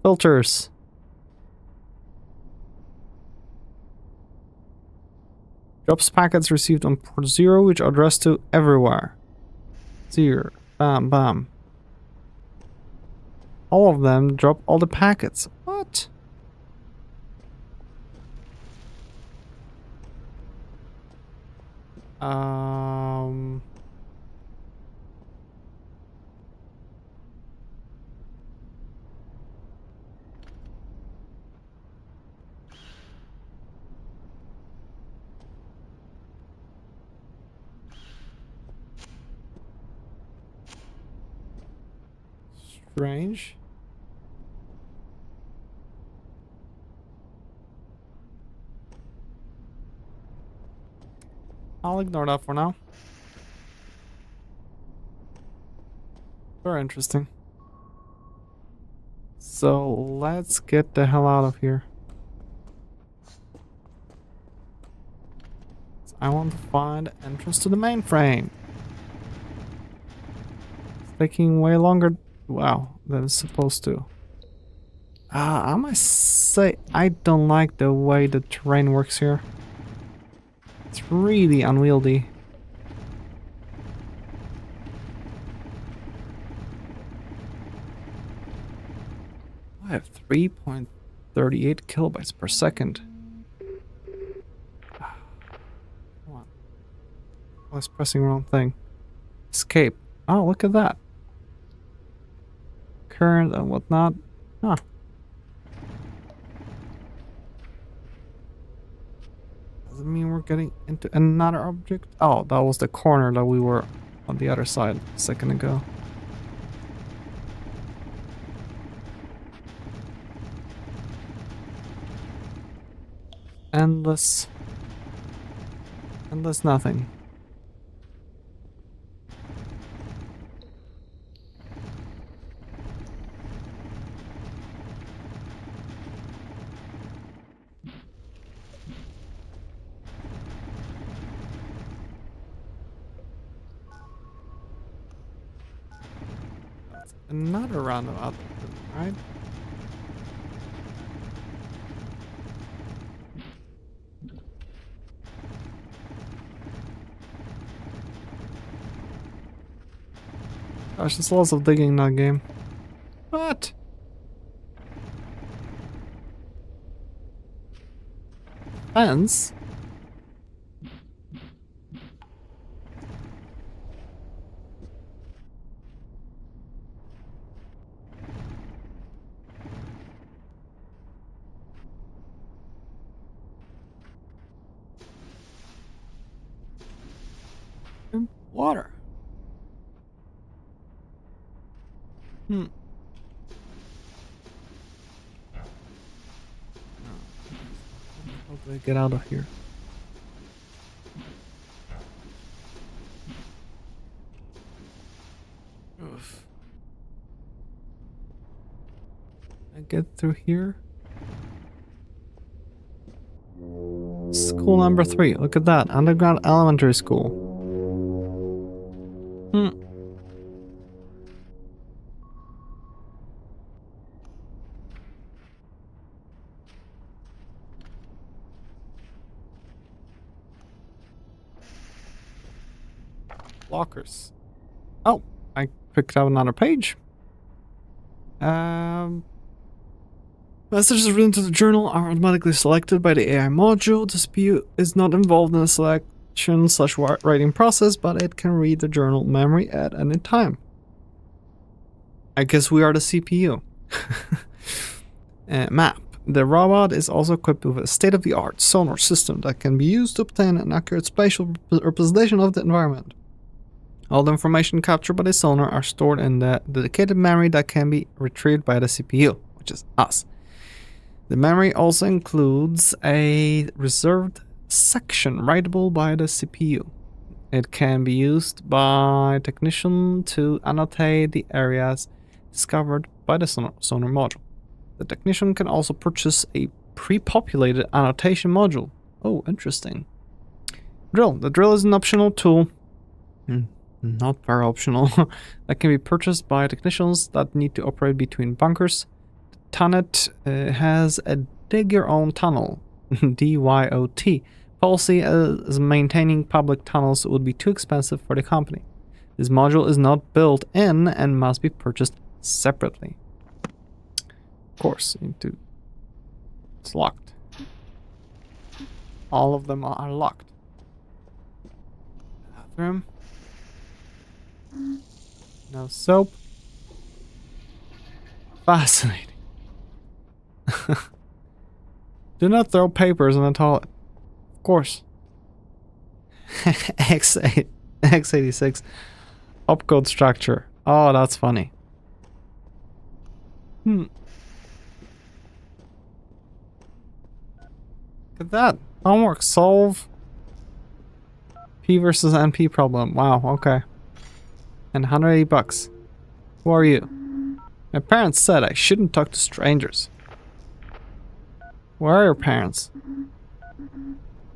Filters. Drops packets received on port 0 which are addressed to everywhere. 0. Bam, bam. All of them drop all the packets. What? Strange. I'll ignore that for now. Very interesting. So let's get the hell out of here. I want to find entrance to the mainframe. It's taking way longer. Wow, than it's supposed to. I must say I don't like the way the terrain works here. It's really unwieldy. I have 3.38 kilobytes per second. Come on. I was pressing the wrong thing. Escape. Oh, look at that. Current and whatnot. Huh. Does it mean we're getting into another object? Oh, that was the corner that we were on the other side a second ago. Endless nothing. That's another roundabout, right? Gosh, there's lots of digging in that game. What? Fence? And water. Hmm. How do I get out of here? Oof. I get through here? School number 3. Look at that. Underground elementary school. Hmm. Lockers. Oh, I picked up another page. Messages written to the journal are automatically selected by the AI module. The CPU is not involved in the selection/writing process, but it can read the journal memory at any time. I guess we are the CPU. Map. The robot is also equipped with a state-of-the-art sonar system that can be used to obtain an accurate spatial representation of the environment. All the information captured by the sonar are stored in the dedicated memory that can be retrieved by the CPU, which is us. The memory also includes a reserved section writable by the CPU. It can be used by technician to annotate the areas discovered by the sonar module. The technician can also purchase a pre-populated annotation module. Oh, interesting. Drill. The drill is an optional tool. Not very optional. That can be purchased by technicians that need to operate between bunkers. Tunnit has a dig your own tunnel DYOT policy, as maintaining public tunnels would be too expensive for the company. This module is not built in and must be purchased separately. Of course, it's locked. All of them are locked. Bathroom. No soap. Fascinating. Do not throw papers in the toilet. Of course. X86 opcode structure. Oh, that's funny. Look at that. Homework solve. P versus NP problem. Wow, okay. And $180. Who are you? My parents said I shouldn't talk to strangers. Where are your parents?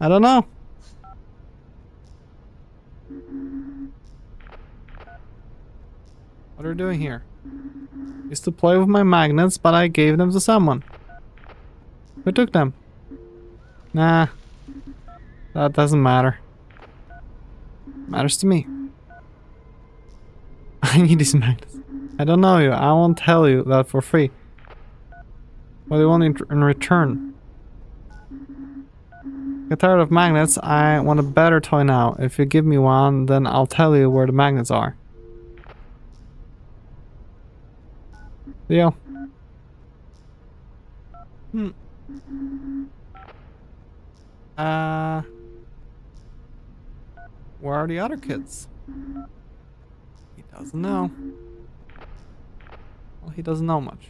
I don't know. What are you doing here? Used to play with my magnets, but I gave them to someone. Who took them? Nah. That doesn't matter. Matters to me. I need these magnets. I don't know you. I won't tell you that for free. What do you want in return? Get tired of magnets. I want a better toy now. If you give me one, then I'll tell you where the magnets are. Deal. Where are the other kids? He doesn't know. Well, he doesn't know much.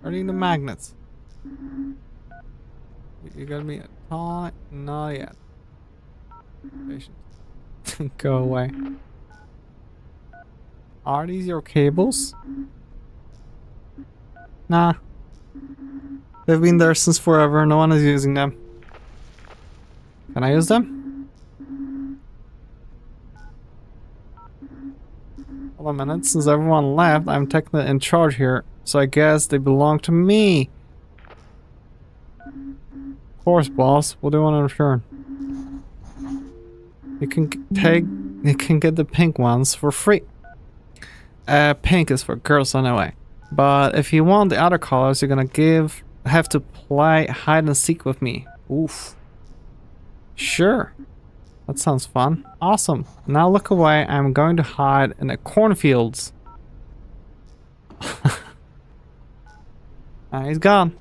Are they the magnets? You got me a toy? Not yet. Patient. Go away. Are these your cables? Nah. They've been there since forever. No one is using them. Can I use them? Hold on a minute. Since everyone left, I'm technically in charge here. So I guess they belong to me. Of course, boss. What do you want in return? You can get the pink ones for free. Pink is for girls anyway. But if you want the other colors, you're gonna have to play hide and seek with me. Oof. Sure. That sounds fun. Awesome. Now look away. I'm going to hide in the cornfields. He's gone.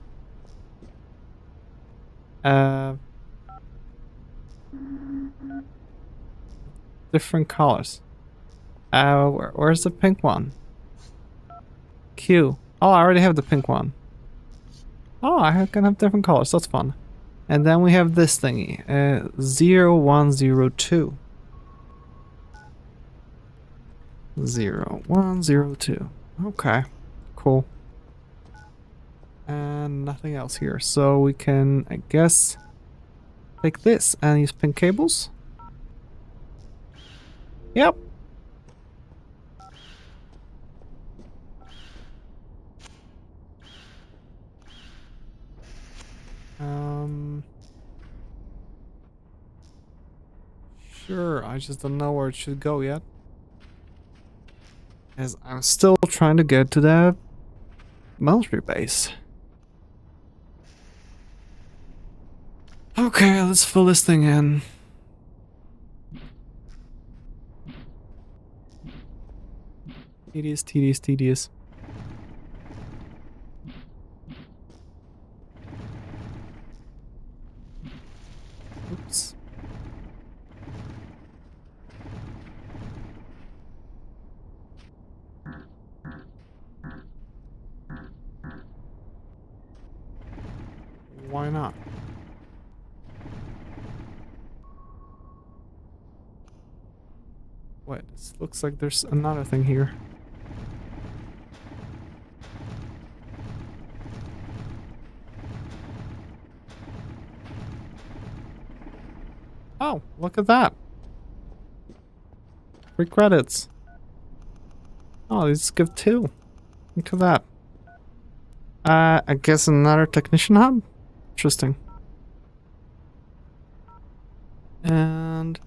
Different colors. Where's the pink one? Q. Oh, I already have the pink one. Oh, I can have different colors. That's fun. And then we have this thingy. 0102. 0102. Okay. Cool. And nothing else here. So we can, I guess, take this and use pink cables. Yep. Sure, I just don't know where it should go yet. As I'm still trying to get to the military base. Okay, let's fill this thing in. Tedious, tedious, tedious. Oops. Why not? Wait, this looks like there's another thing here. Oh, look at that. Free credits. Oh, they just give 2. Look at that. I guess another technician hub? Interesting. And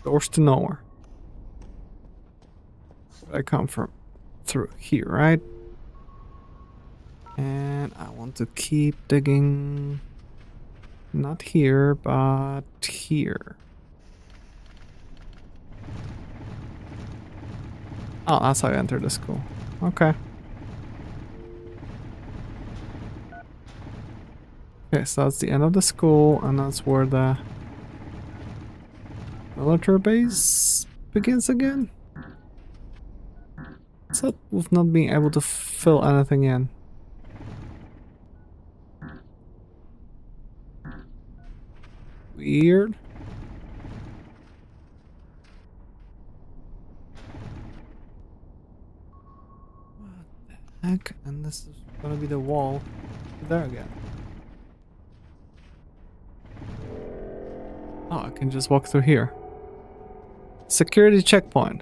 doors to nowhere. Where I come from? Through here, right? And I want to keep digging. Not here, but here. Oh, that's how I entered the school. Okay. Okay, so that's the end of the school, and that's where the military base begins again. What's up with not being able to fill anything in? Weird. What the heck? And this is gonna be the wall there again. Oh, I can just walk through here. Security checkpoint.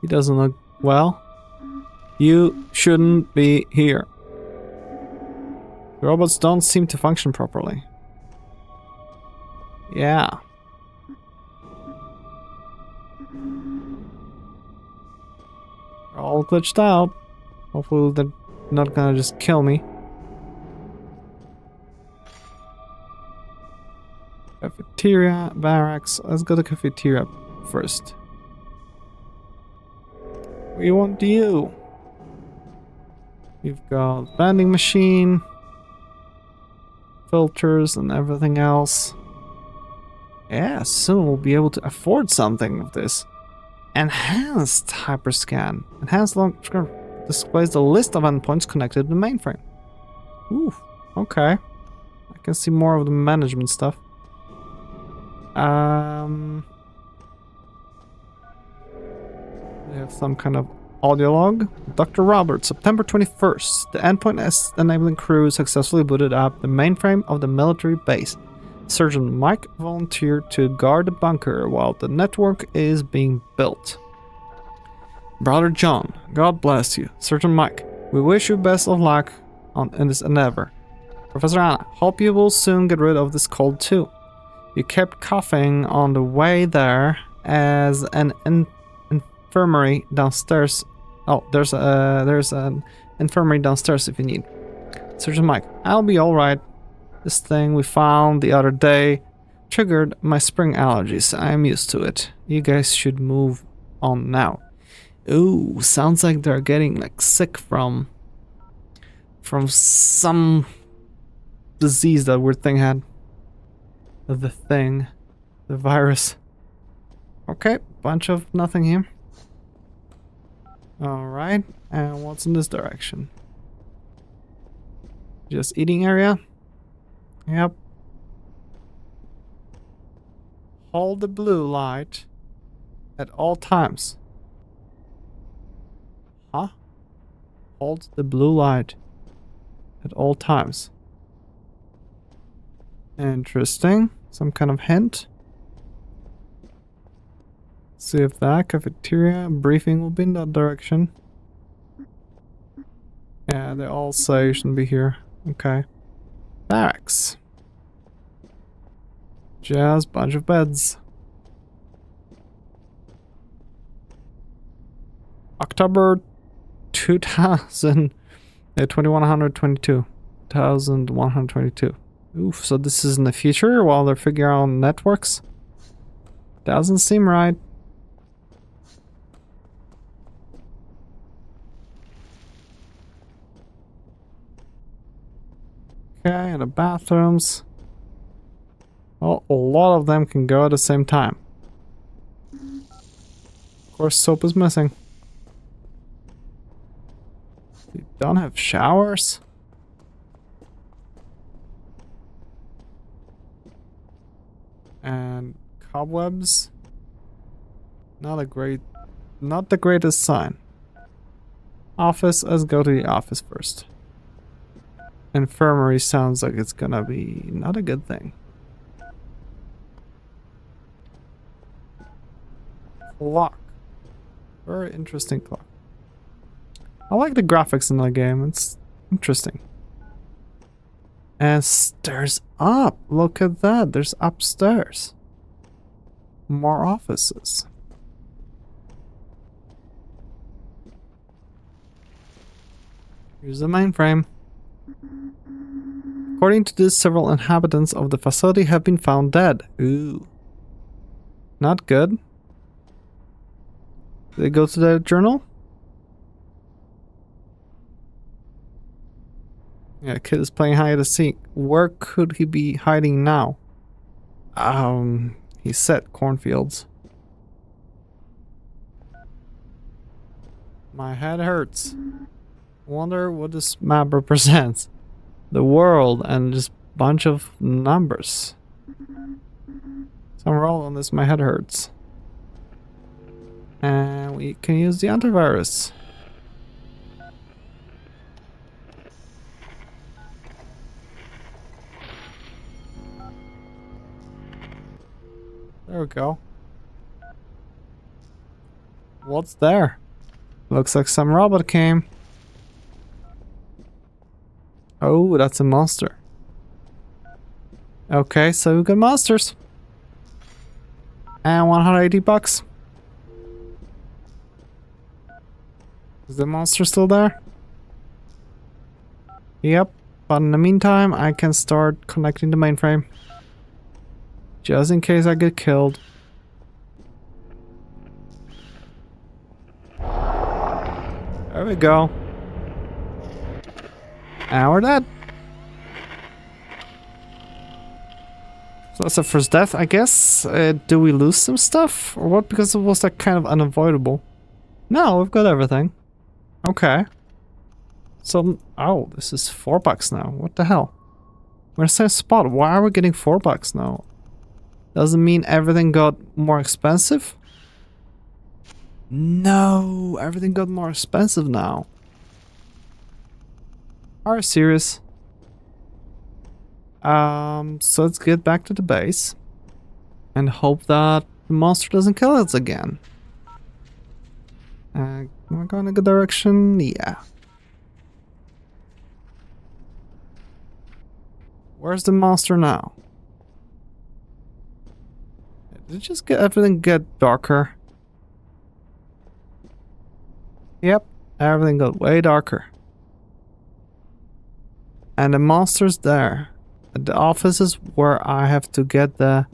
He doesn't look well. You shouldn't be here. The robots don't seem to function properly. Yeah. all glitched out. Hopefully they're not gonna just kill me. Cafeteria, barracks. Let's go to cafeteria first. We want you. You've got vending machine, filters, and everything else. Yeah, soon we'll be able to afford something of this. Enhanced hyperscan. Enhanced long displays the list of endpoints connected to the mainframe. Ooh, okay. I can see more of the management stuff. We have some kind of audio log. Dr. Robert, September 21st. The endpoint enabling crew successfully booted up the mainframe of the military base. Sergeant Mike volunteered to guard the bunker while the network is being built. Brother John, God bless you. Sergeant Mike, we wish you best of luck in this endeavor. Professor Anna, hope you will soon get rid of this cold too. You kept coughing on the way there as an infirmary downstairs. Oh, there's an infirmary downstairs if you need. Sergeant Mike, I'll be alright. This thing we found the other day triggered my spring allergies. I'm used to it. You guys should move on now. Ooh, sounds like they're getting like sick from some disease that weird thing had. The virus. Okay, bunch of nothing here. Alright, and what's in this direction? Just eating area? Yep. Hold the blue light at all times. Huh? Hold the blue light at all times. Interesting. Some kind of hint. See if that cafeteria briefing will be in that direction. Yeah, they all say you shouldn't be here. Okay. Barracks. Just bunch of beds. October 2000. 2122. 2122. Oof, so this is in the future while they're figuring out networks? Doesn't seem right. Okay, the bathrooms. Well, a lot of them can go at the same time. Of course, soap is missing. You don't have showers? And cobwebs? Not the greatest sign. Office, let's go to the office first. Infirmary sounds like it's gonna be not a good thing. Clock. Very interesting clock. I like the graphics in the game, it's interesting. And stairs up! Look at that, there's upstairs. More offices. Here's the mainframe. According to this, several inhabitants of the facility have been found dead. Ooh. Not good. Did they go to the journal? Yeah, kid is playing hide and seek. Where could he be hiding now? He said cornfields. My head hurts. Wonder what this map represents. The world and just bunch of numbers. Somewhere all on this, my head hurts. And we can use the antivirus. There we go. What's there? Looks like some robot came. Oh, that's a monster. Okay, so we got monsters. And 180 bucks. Is the monster still there? Yep. But in the meantime, I can start connecting the mainframe. Just in case I get killed. There we go. And we're dead. So that's the first death, I guess. Do we lose some stuff? Or what? Because it was like kind of unavoidable. No, we've got everything. Okay. So, oh, this is $4 now. What the hell? We're in the same spot. Why are we getting $4 now? Doesn't mean everything got more expensive? No, everything got more expensive now. Are you serious? So let's get back to the base and hope that the monster doesn't kill us again. Am I going in a good direction? Yeah. Where's the monster now? Did it just everything get darker? Yep, everything got way darker. And the monster's there. The office is where I have to get the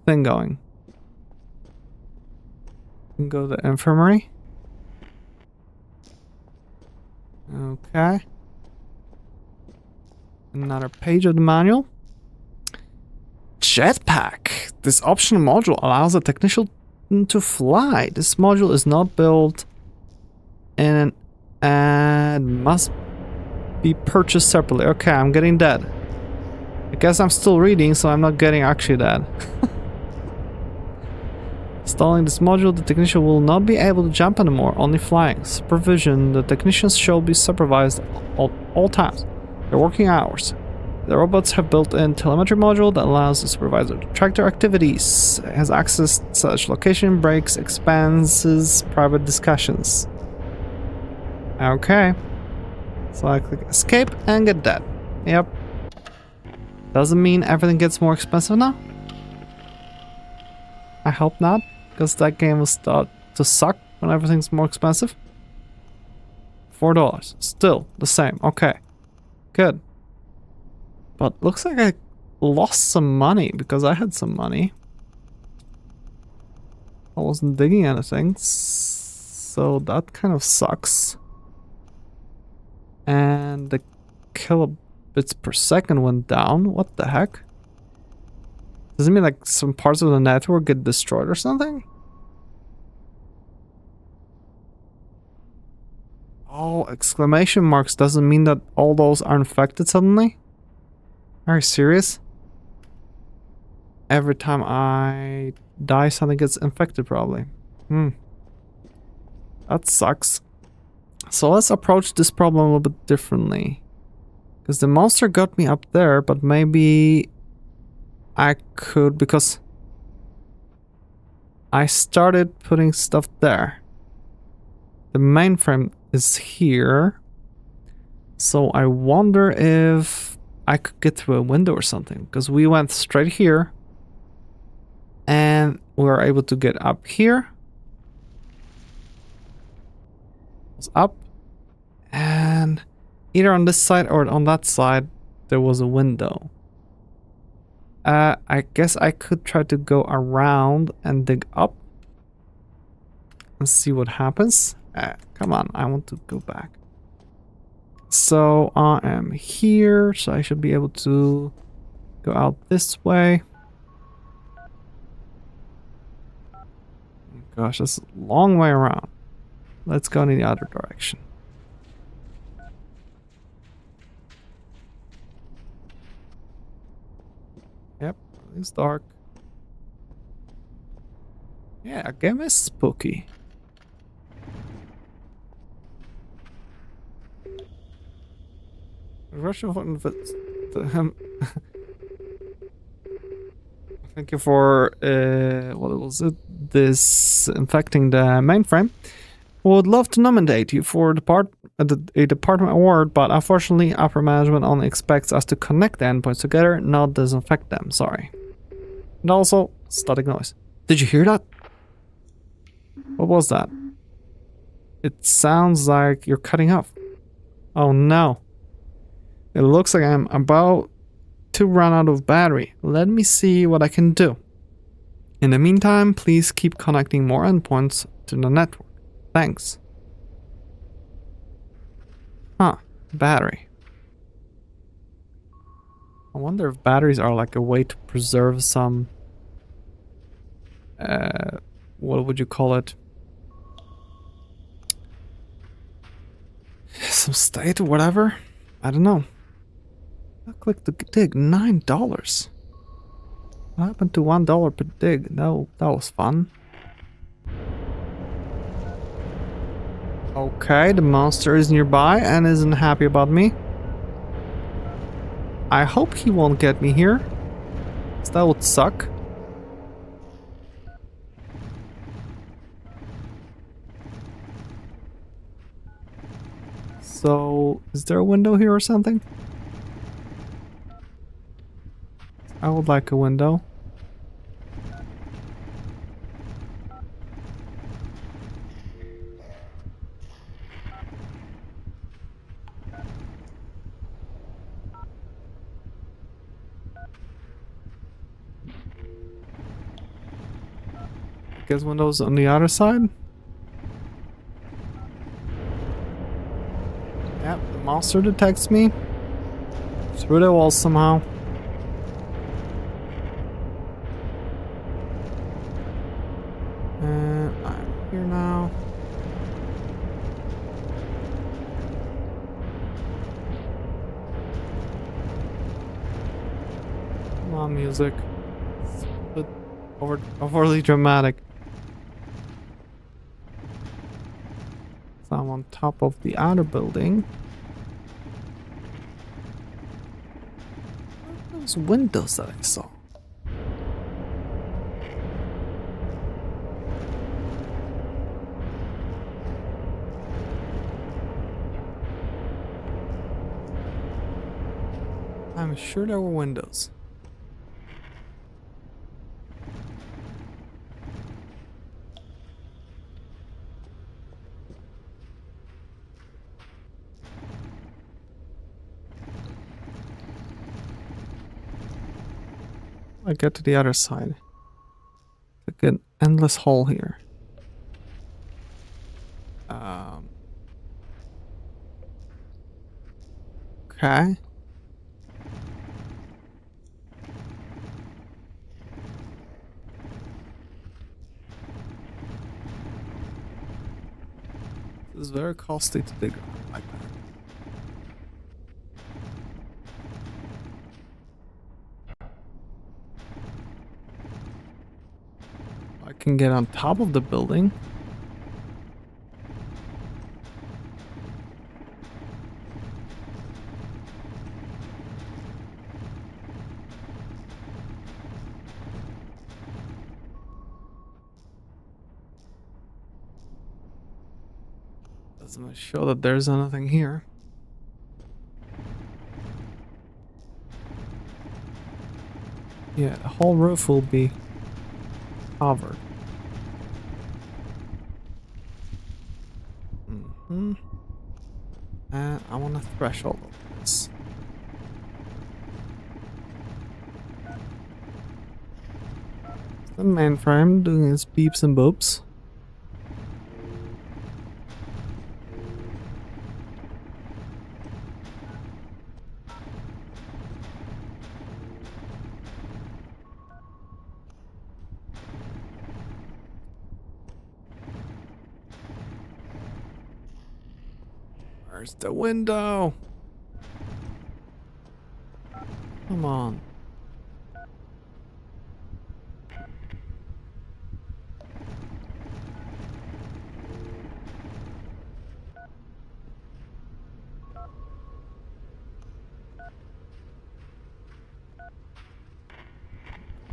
thing going. Can go to the infirmary. Okay. Another page of the manual. Jetpack. This optional module allows a technician to fly. This module is not built in an and must be purchased separately. Okay, I'm getting dead. I guess I'm still reading, so I'm not getting actually dead. Installing this module, the technician will not be able to jump anymore, only flying. Supervision, the technicians shall be supervised all times. Their working hours. The robots have built-in telemetry module that allows the supervisor to track their activities. It has access to such location, breaks, expenses, private discussions. Okay. So I click escape and get dead. Yep. Doesn't mean everything gets more expensive now. I hope not, because that game will start to suck when everything's more expensive. $4. Still the same. Okay. Good. But looks like I lost some money because I had some money. I wasn't digging anything. So that kind of sucks. And the kilobits per second went down. What the heck? Does it mean like some parts of the network get destroyed or something? Oh, exclamation marks doesn't mean that all those are infected suddenly? Are you serious? Every time I die, something gets infected probably. That sucks. So let's approach this problem a little bit differently. Because the monster got me up there, but maybe I could, because I started putting stuff there. The mainframe is here. So I wonder if I could get through a window or something. Because we went straight here. And we were able to get up here. It's up. And either on this side or on that side, there was a window. I guess I could try to go around and dig up. And see what happens. Come on, I want to go back. So I am here, so I should be able to go out this way. Gosh, that's a long way around. Let's go in the other direction. Yep, it's dark. Yeah, game is spooky. Thank you for what was it? This infecting the mainframe. Would love to nominate you for a department award, but unfortunately upper management only expects us to connect the endpoints together, not disinfect them. Sorry. And also static noise. Did you hear that? What was that? It sounds like you're cutting off. Oh no. It looks like I'm about to run out of battery. Let me see what I can do. In the meantime, please keep connecting more endpoints to the network. Thanks. Huh. Battery. I wonder if batteries are like a way to preserve some... what would you call it? Some state or whatever? I don't know. I clicked to dig. $9. What happened to $1 per dig? No, that was fun. Okay, the monster is nearby and isn't happy about me. I hope he won't get me here, 'cause that would suck. So, is there a window here or something? I would like a window. Guess windows on the other side? Yep, the monster detects me. Through the wall somehow. I'm here now. Come on, music. It's a bit overly dramatic. So I'm on top of the outer building. What are those windows that I saw? I'm sure there were windows. I get to the other side. Like an endless hole here. Okay. This is very costly to dig like that. I can get on top of the building. Doesn't show that there's anything here. Yeah, the whole roof will be covered. And I want a threshold of this. The mainframe doing its beeps and boops. Where's the window? Come on.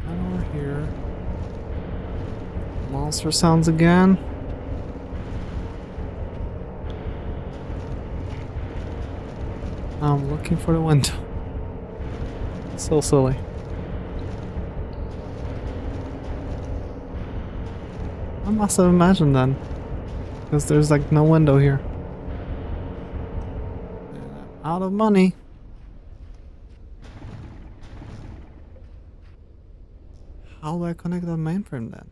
Over here. Monster sounds again. I'm looking for the window. So silly. I must have imagined then. Because there's like no window here. And I'm out of money. How do I connect that mainframe then?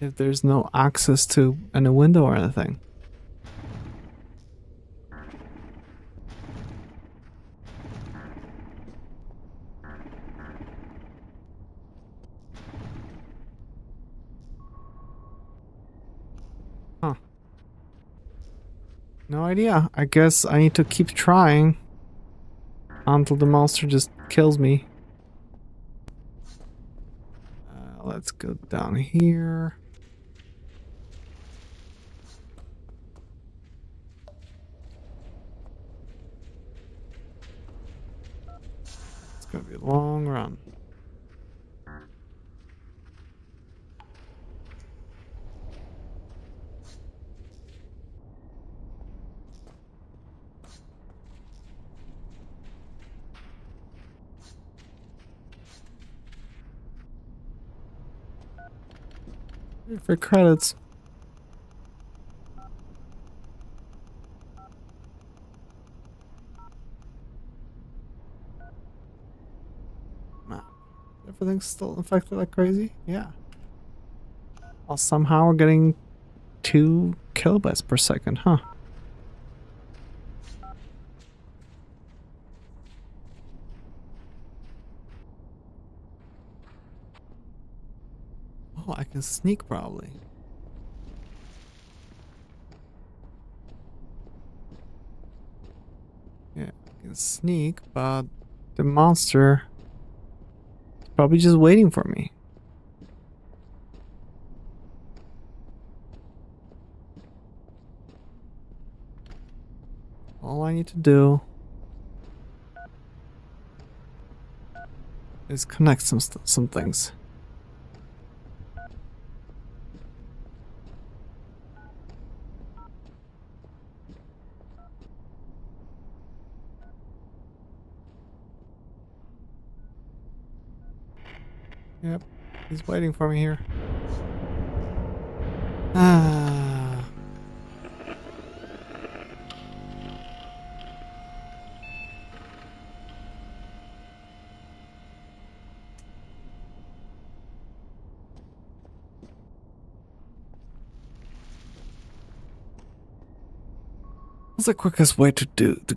If there's no access to any window or anything. Huh. No idea. I guess I need to keep trying until the monster just kills me. Let's go down here. It's gonna be a long run. For credits. Nah. Everything's still infected like crazy? Yeah. Well, somehow we're getting 2 kilobytes per second, huh? Oh, I can sneak probably. Yeah, I can sneak, but the monster is probably just waiting for me. All I need to do is connect some things. Yep, he's waiting for me here. Ah. What's the quickest way to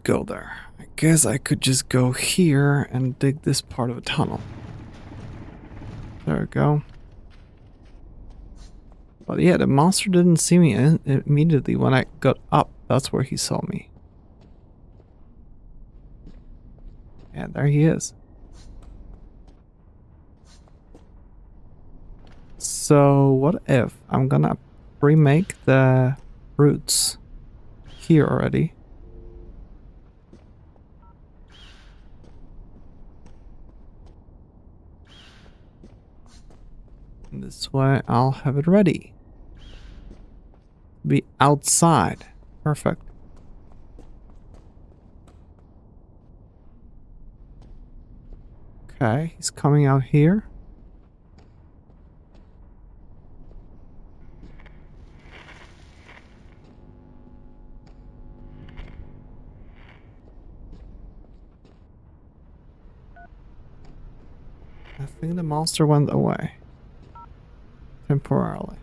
go there? I guess I could just go here and dig this part of a tunnel. There we go. But yeah, the monster didn't see me immediately when I got up. That's where he saw me. Yeah, there he is. So what if I'm gonna remake the roots here already? And this way I'll have it ready. Be outside. Perfect. Okay, he's coming out here. I think the monster went away. Temporarily.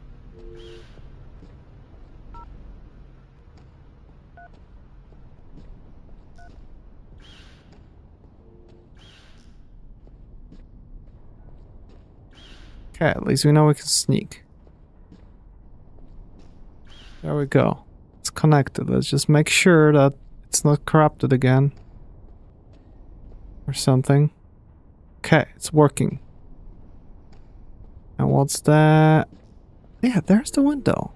Okay, at least we know we can sneak. There we go. It's connected. Let's just make sure that it's not corrupted again. Or something. Okay, it's working. And what's that? Yeah, there's the window.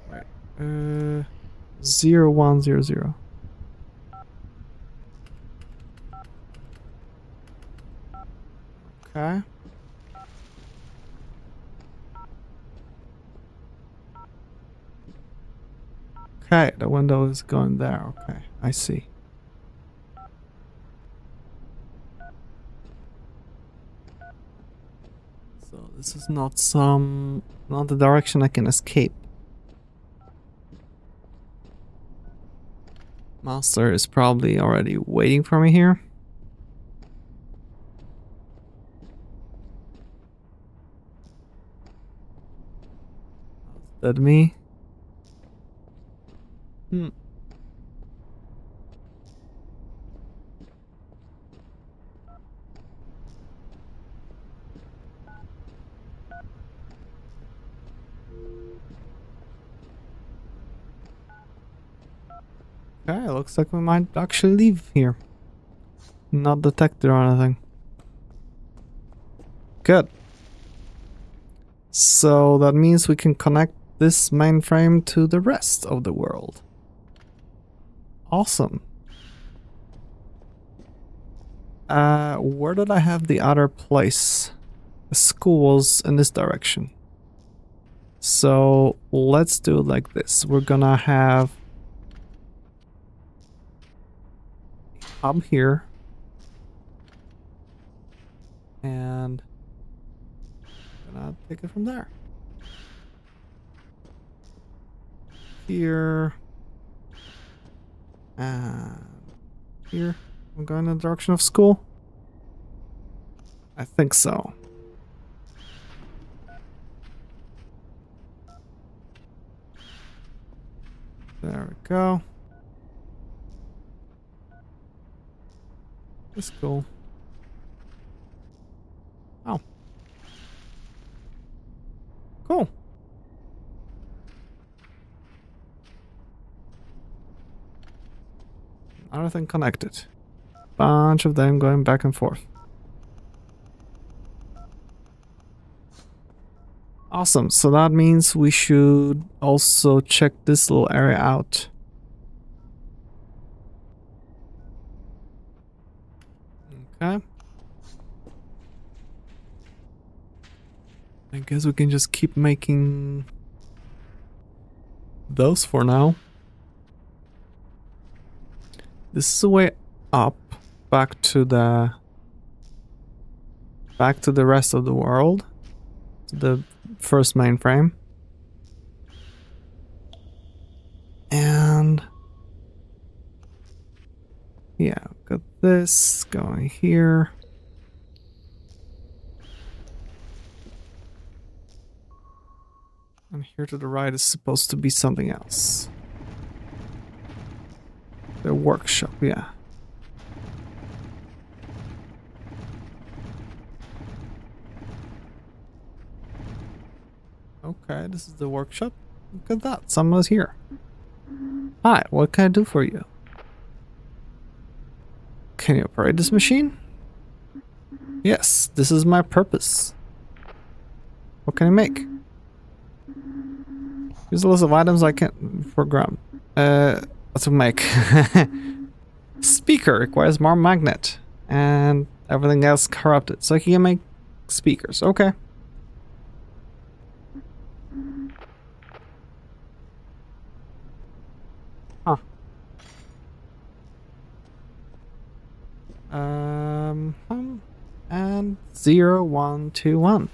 Right. 0100. Okay. Okay, the window is going there. Okay, I see. This is not the direction I can escape. Master is probably already waiting for me here. Is that me? Okay, looks like we might actually leave here. Not detected or anything. Good. So that means we can connect this mainframe to the rest of the world. Awesome. Where did I have the other place? The school was in this direction. So let's do it like this. We're gonna have a hub here. And gonna take it from there. Here. And here. I'm going in the direction of school. I think so. There we go. That's cool. Oh. Cool. Everything connected. Bunch of them going back and forth. Awesome. So that means we should also check this little area out. Okay. I guess we can just keep making those for now. This is the way up back to the rest of the world, to the first mainframe. And yeah, got this going here. And here to the right is supposed to be something else. The workshop, yeah. Okay, this is the workshop. Look at that, someone's here. Hi, what can I do for you? Can you operate this machine? Yes, this is my purpose. What can I make? Here's a list of items I can program. To make. Speaker requires more magnet and everything else corrupted, so he can make speakers. Okay. Huh. And 0121.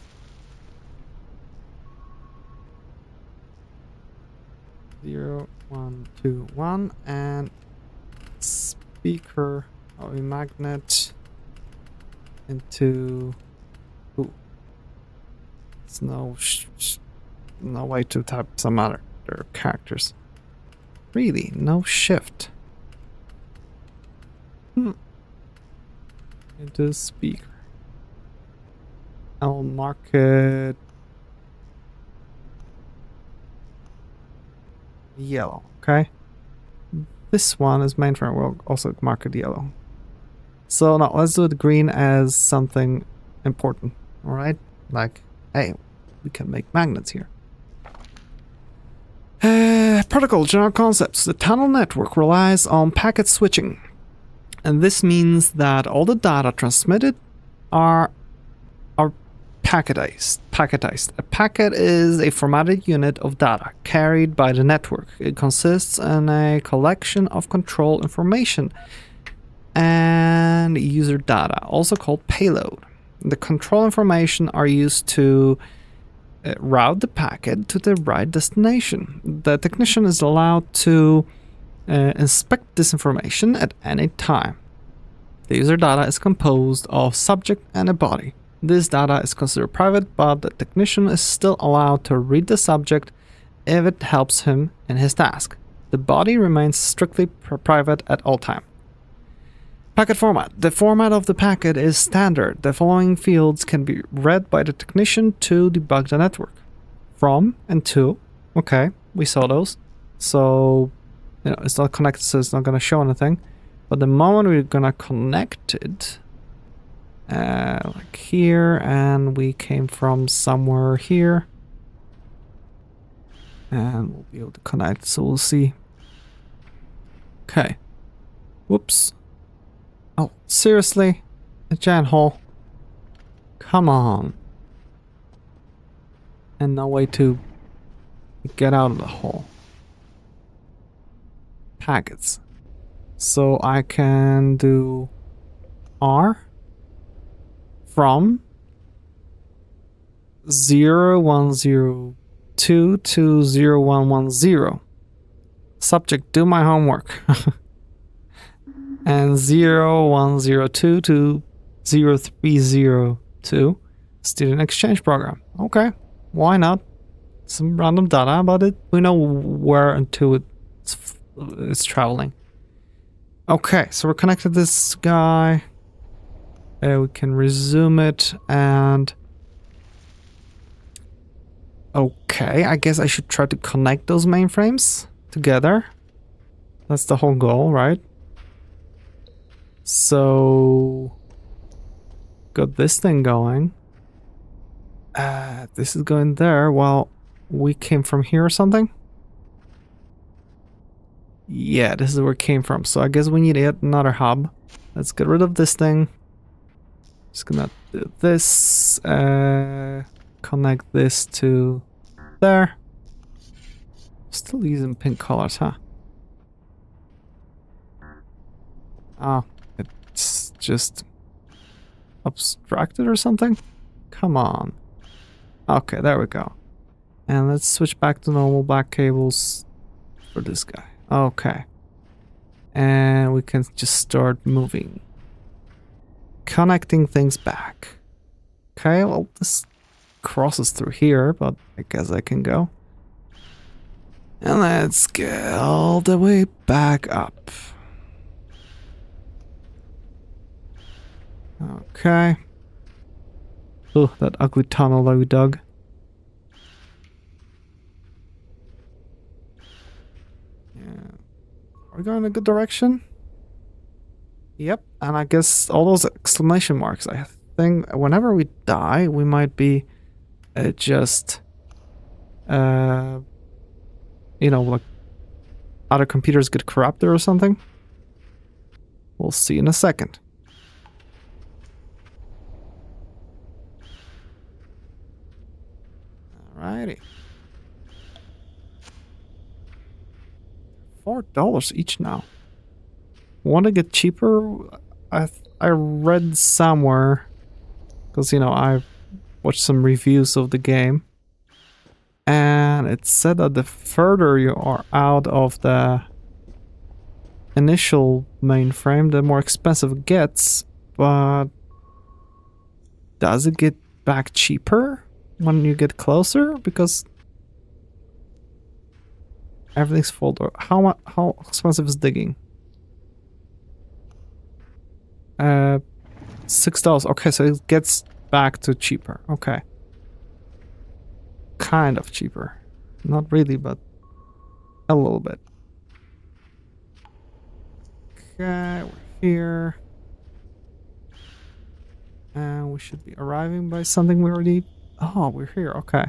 0121 and speaker or a magnet into. Ooh. It's no way to type some other characters. Really, no shift. Into speaker. I'll mark it yellow, okay? This one is mainframe, we'll also mark it yellow. So now let's do it green as something important, alright? Like, hey, we can make magnets here. Protocol general concepts. The tunnel network relies on packet switching. And this means that all the data transmitted are packetized. A packet is a formatted unit of data carried by the network. It consists in a collection of control information and user data, also called payload. The control information are used to route the packet to the right destination. The technician is allowed to inspect this information at any time. The user data is composed of subject and a body. This data is considered private, but the technician is still allowed to read the subject if it helps him in his task. The body remains strictly private at all times. Packet format. The format of the packet is standard. The following fields can be read by the technician to debug the network. From and to. Okay, we saw those. So, it's not connected, so it's not going to show anything. But the moment we're going to connect it, like here, and we came from somewhere here. And we'll be able to connect, so we'll see. Okay. Whoops. Oh, seriously? A giant hole? Come on. And no way to get out of the hole. Packets. So I can do R from 0102 to 0110. Subject, do my homework. And 0102 to 0302, student exchange program. Okay, why not? Some random data about it. We know where and to it's traveling. Okay, so we're connected to this guy. We can resume it and... Okay, I guess I should try to connect those mainframes together. That's the whole goal, right? So... Got this thing going. This is going there while we came from here or something? Yeah, this is where it came from. So I guess we need yet another hub. Let's get rid of this thing. Just gonna do this. Connect this to there. Still using pink colors, huh? Oh, it's just abstracted or something? Come on. Okay, there we go. And let's switch back to normal black cables for this guy. Okay. And we can just start moving. Connecting things back. Okay, well, this crosses through here, but I guess I can go. And let's get all the way back up. Okay. Oh, that ugly tunnel that we dug. Are we going in a good direction? Yep, and I guess all those exclamation marks, I think whenever we die, we might be just, like other computers get corrupted or something. We'll see in a second. Alrighty. $4 each now. Want to get cheaper? I read somewhere, because I watched some reviews of the game, and it said that the further you are out of the initial mainframe, the more expensive it gets. But does it get back cheaper when you get closer? Because everything's full. How expensive is digging? $6. Okay, so it gets back to cheaper. Okay. Kind of cheaper. Not really, but a little bit. Okay, we're here. And we should be arriving by something we already... Oh, we're here. Okay.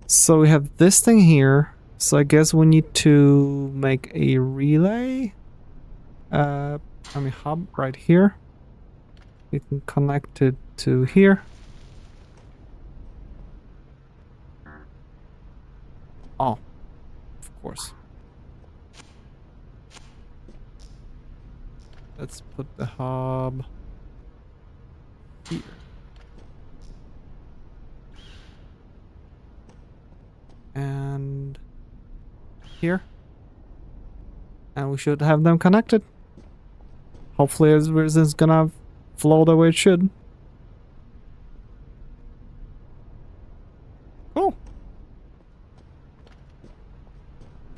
So we have this thing here. So I guess we need to make a relay. Hub right here. We can connect it to here. Oh, of course. Let's put the hub here. And here. And we should have them connected. Hopefully everything's gonna flow the way it should. Cool.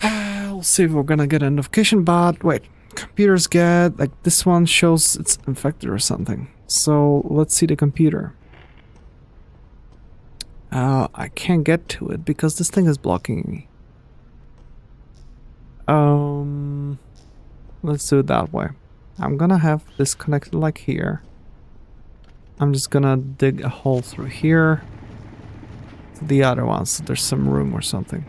We'll see if we're gonna get a notification, but wait. Computers get, like, this one shows it's infected or something. So let's see the computer. I can't get to it because this thing is blocking me. Let's do it that way. I'm gonna have this connected like here. I'm just gonna dig a hole through here to the other one so there's some room or something.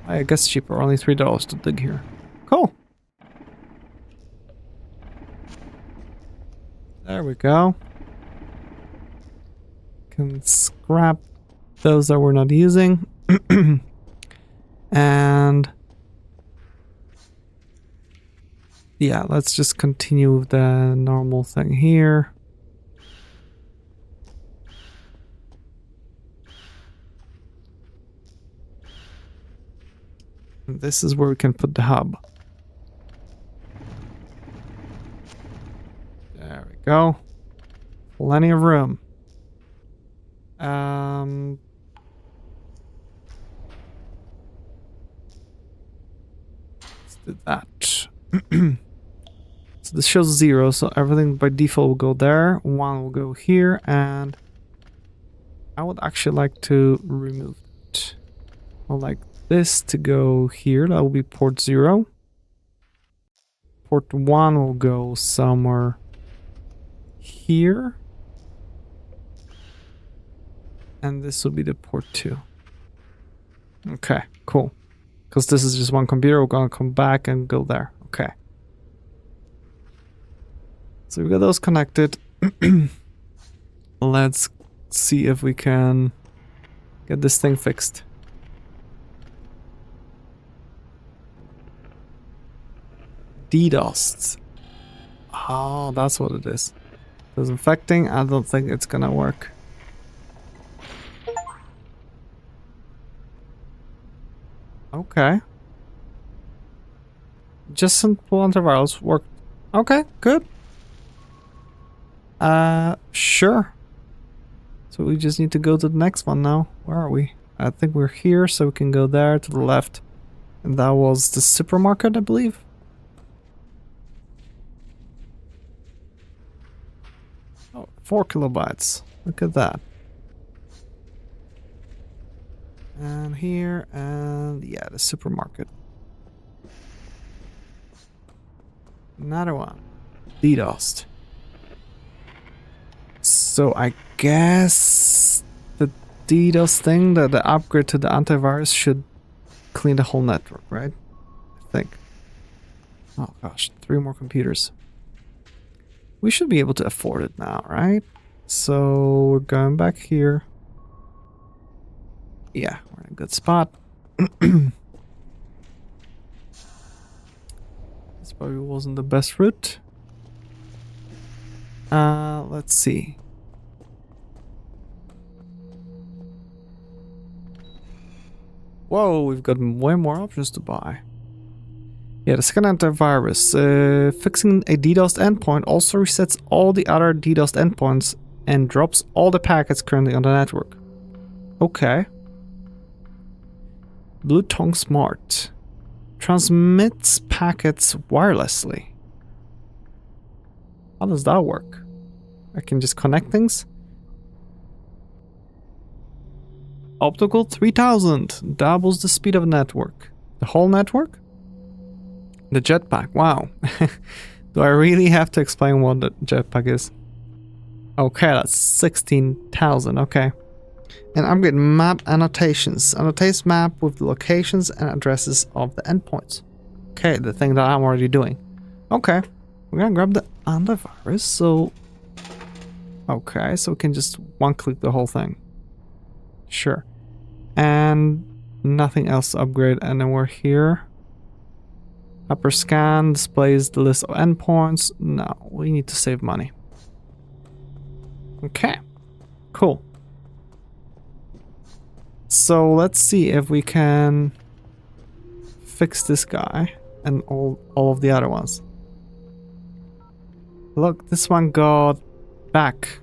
I guess cheaper, only $3 to dig here. Cool. There we go. Can scrap those that we're not using. And yeah, let's just continue with the normal thing here. And this is where we can put the hub. There we go. Plenty of room. Let's do that. So this shows 0, so everything by default will go there. 1 will go here, and I would actually like to remove it. I would like this to go here. That will be port 0. Port 1 will go somewhere here. And this will be the port 2. Okay, cool. Because this is just one computer, we're gonna come back and go there. Okay. So we got those connected. Let's see if we can get this thing fixed. DDoS. Oh, that's what it is. Disinfecting, I don't think it's gonna work. Okay. Just simple antivirus worked. Okay, good. Sure. So we just need to go to the next one now. Where are we? I think we're here, so we can go there to the left. And that was the supermarket, I believe. Oh, 4 kilobytes. Look at that. And here, and yeah, the supermarket. Another one. DDoS. So I guess the DDoS thing, the upgrade to the antivirus should clean the whole network, right? I think. Oh gosh, 3 more computers. We should be able to afford it now, right? So we're going back here. Yeah, we're in a good spot. This probably wasn't the best route. Let's see. Whoa, we've got way more options to buy. Yeah, the second antivirus. Fixing a DDoS endpoint also resets all the other DDoS endpoints and drops all the packets currently on the network. Okay. Blue Tongue Smart. Transmits packets wirelessly. How does that work? I can just connect things? Optical 3000. Doubles the speed of the network. The whole network? The jetpack. Wow. Do I really have to explain what the jetpack is? Okay, that's 16,000. Okay. And I'm getting map annotations. Annotates map with the locations and addresses of the endpoints. Okay, the thing that I'm already doing. Okay, we're gonna grab the antivirus. So, okay, so we can just one-click the whole thing. Sure. And nothing else to upgrade anywhere here. Upper scan displays the list of endpoints. No, we need to save money. Okay, cool. So let's see if we can fix this guy and all of the other ones. Look, this one got back.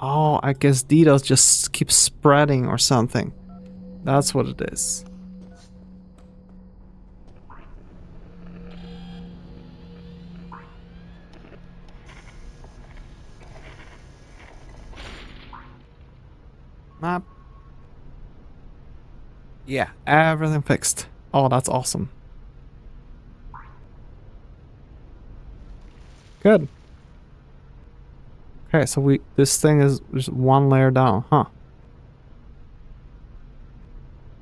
Oh, I guess DDoS just keeps spreading or something. That's what it is. Map. Yeah, everything fixed. Oh, that's awesome. Good. Okay, so this thing is just one layer down, huh?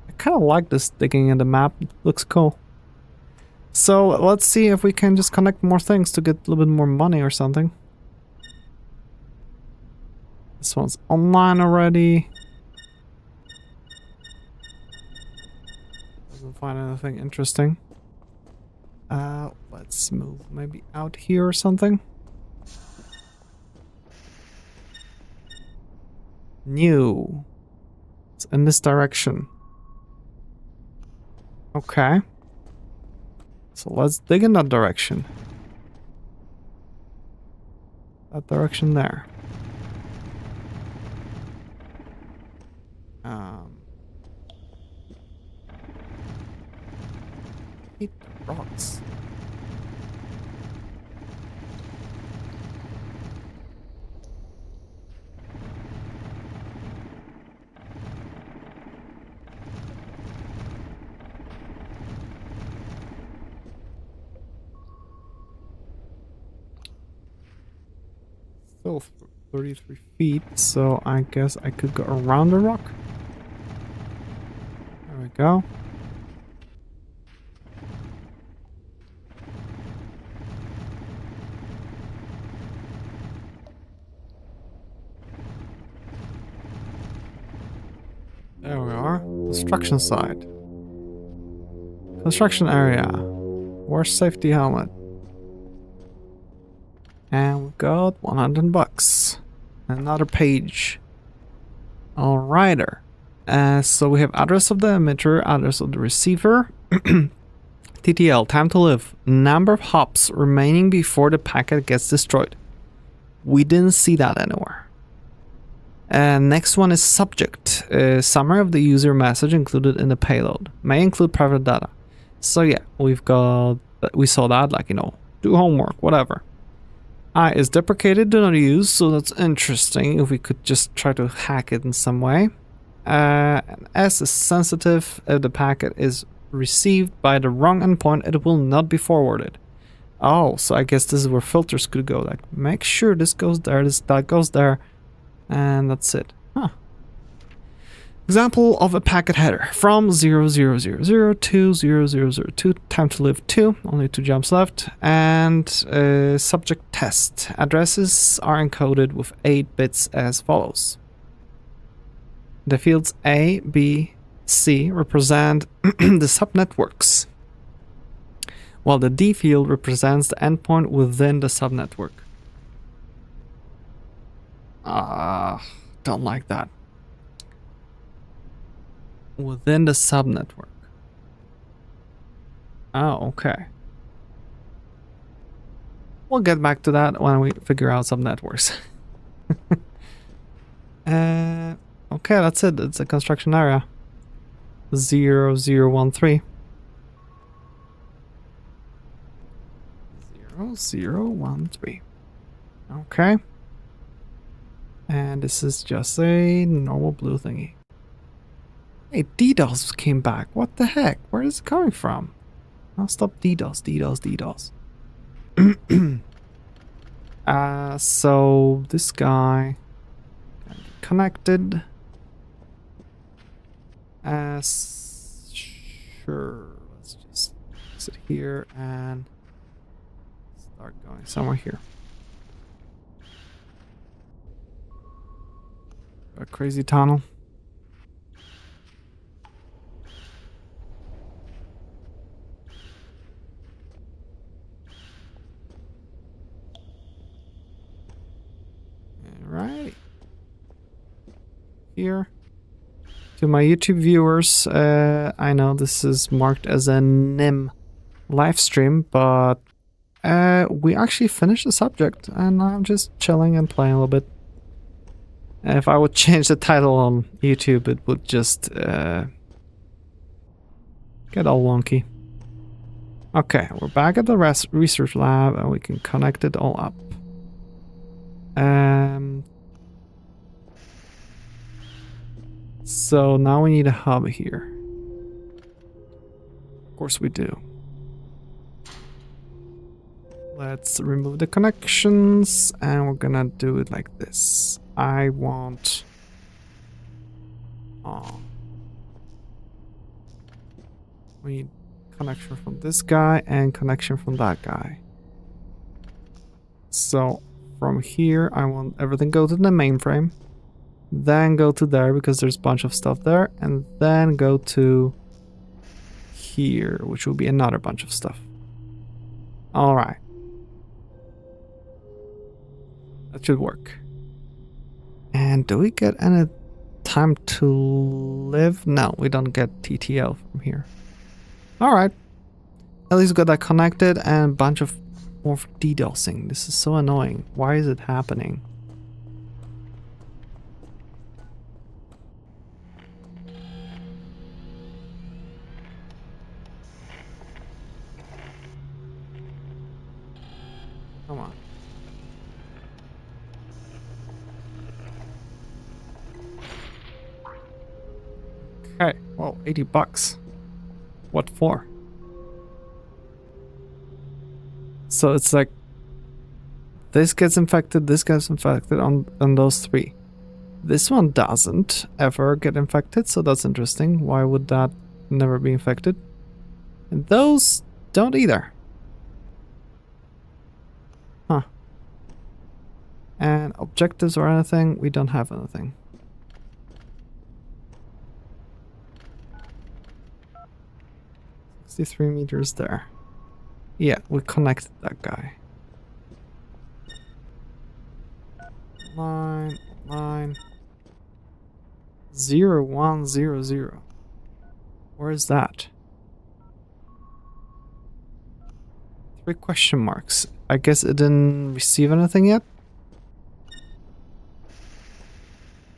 I kind of like this digging in the map. It looks cool. So let's see if we can just connect more things to get a little bit more money or something. This one's online already. Doesn't find anything interesting. Let's move maybe out here or something. New. It's in this direction. Okay. So let's dig in that direction. That direction there. Hate the rocks. Still 33 feet, so I guess I could go around the rock. There we go. There we are. Construction site. Construction area. Wear safety helmet. And we got 100 bucks. Another page. Alrighter. So we have address of the emitter, address of the receiver. TTL, time to live. Number of hops remaining before the packet gets destroyed. We didn't see that anywhere. And next one is subject. Summary of the user message included in the payload. May include private data. So yeah, we saw that, like, do homework, whatever. I is deprecated, do not use, so that's interesting if we could just try to hack it in some way. And S is sensitive. If the packet is received by the wrong endpoint, it will not be forwarded. Oh, so I guess this is where filters could go, like, make sure this goes there, that goes there. And that's it. Huh. Example of a packet header. From 0000 to 0002. Time to live 2. Only 2 jumps left. And subject test. Addresses are encoded with 8 bits as follows. The fields A, B, C represent the subnetworks, while the D field represents the endpoint within the subnetwork. Don't like that. Within the subnetwork. Oh, okay. We'll get back to that when we figure out subnetworks. Okay, that's it. It's a construction area. 0013. 0013. Okay. And this is just a normal blue thingy. Hey, DDoS came back. What the heck? Where is it coming from? I'll stop DDoS. So this guy connected. Sure. Let's just sit here and start going somewhere here. A crazy tunnel. here. To my YouTube viewers, I know this is marked as a NIM live stream, but we actually finished the subject and I'm just chilling and playing a little bit. If I would change the title on YouTube, it would just get all wonky. Okay, we're back at the research lab and we can connect it all up. So now we need a hub here. Of course we do. Let's remove the connections and we're gonna do it like this. I want... we need connection from this guy and connection from that guy. So from here I want everything go to the mainframe. Then go to there because there's a bunch of stuff there, and then go to here, which will be another bunch of stuff. Alright. That should work. And do we get any time to live? No, we don't get TTL from here. Alright. At least got that connected and a bunch of more DDoSing. This is so annoying. Why is it happening? Come on. Okay. Whoa, 80 bucks. What for? So it's like this gets infected on those three. This one doesn't ever get infected, so that's interesting. Why would that never be infected? And those don't either. Huh. And objectives or anything, we don't have anything. $63 meters there. Yeah, we connected that guy. Line 0100. Where is that? 3 question marks. I guess it didn't receive anything yet.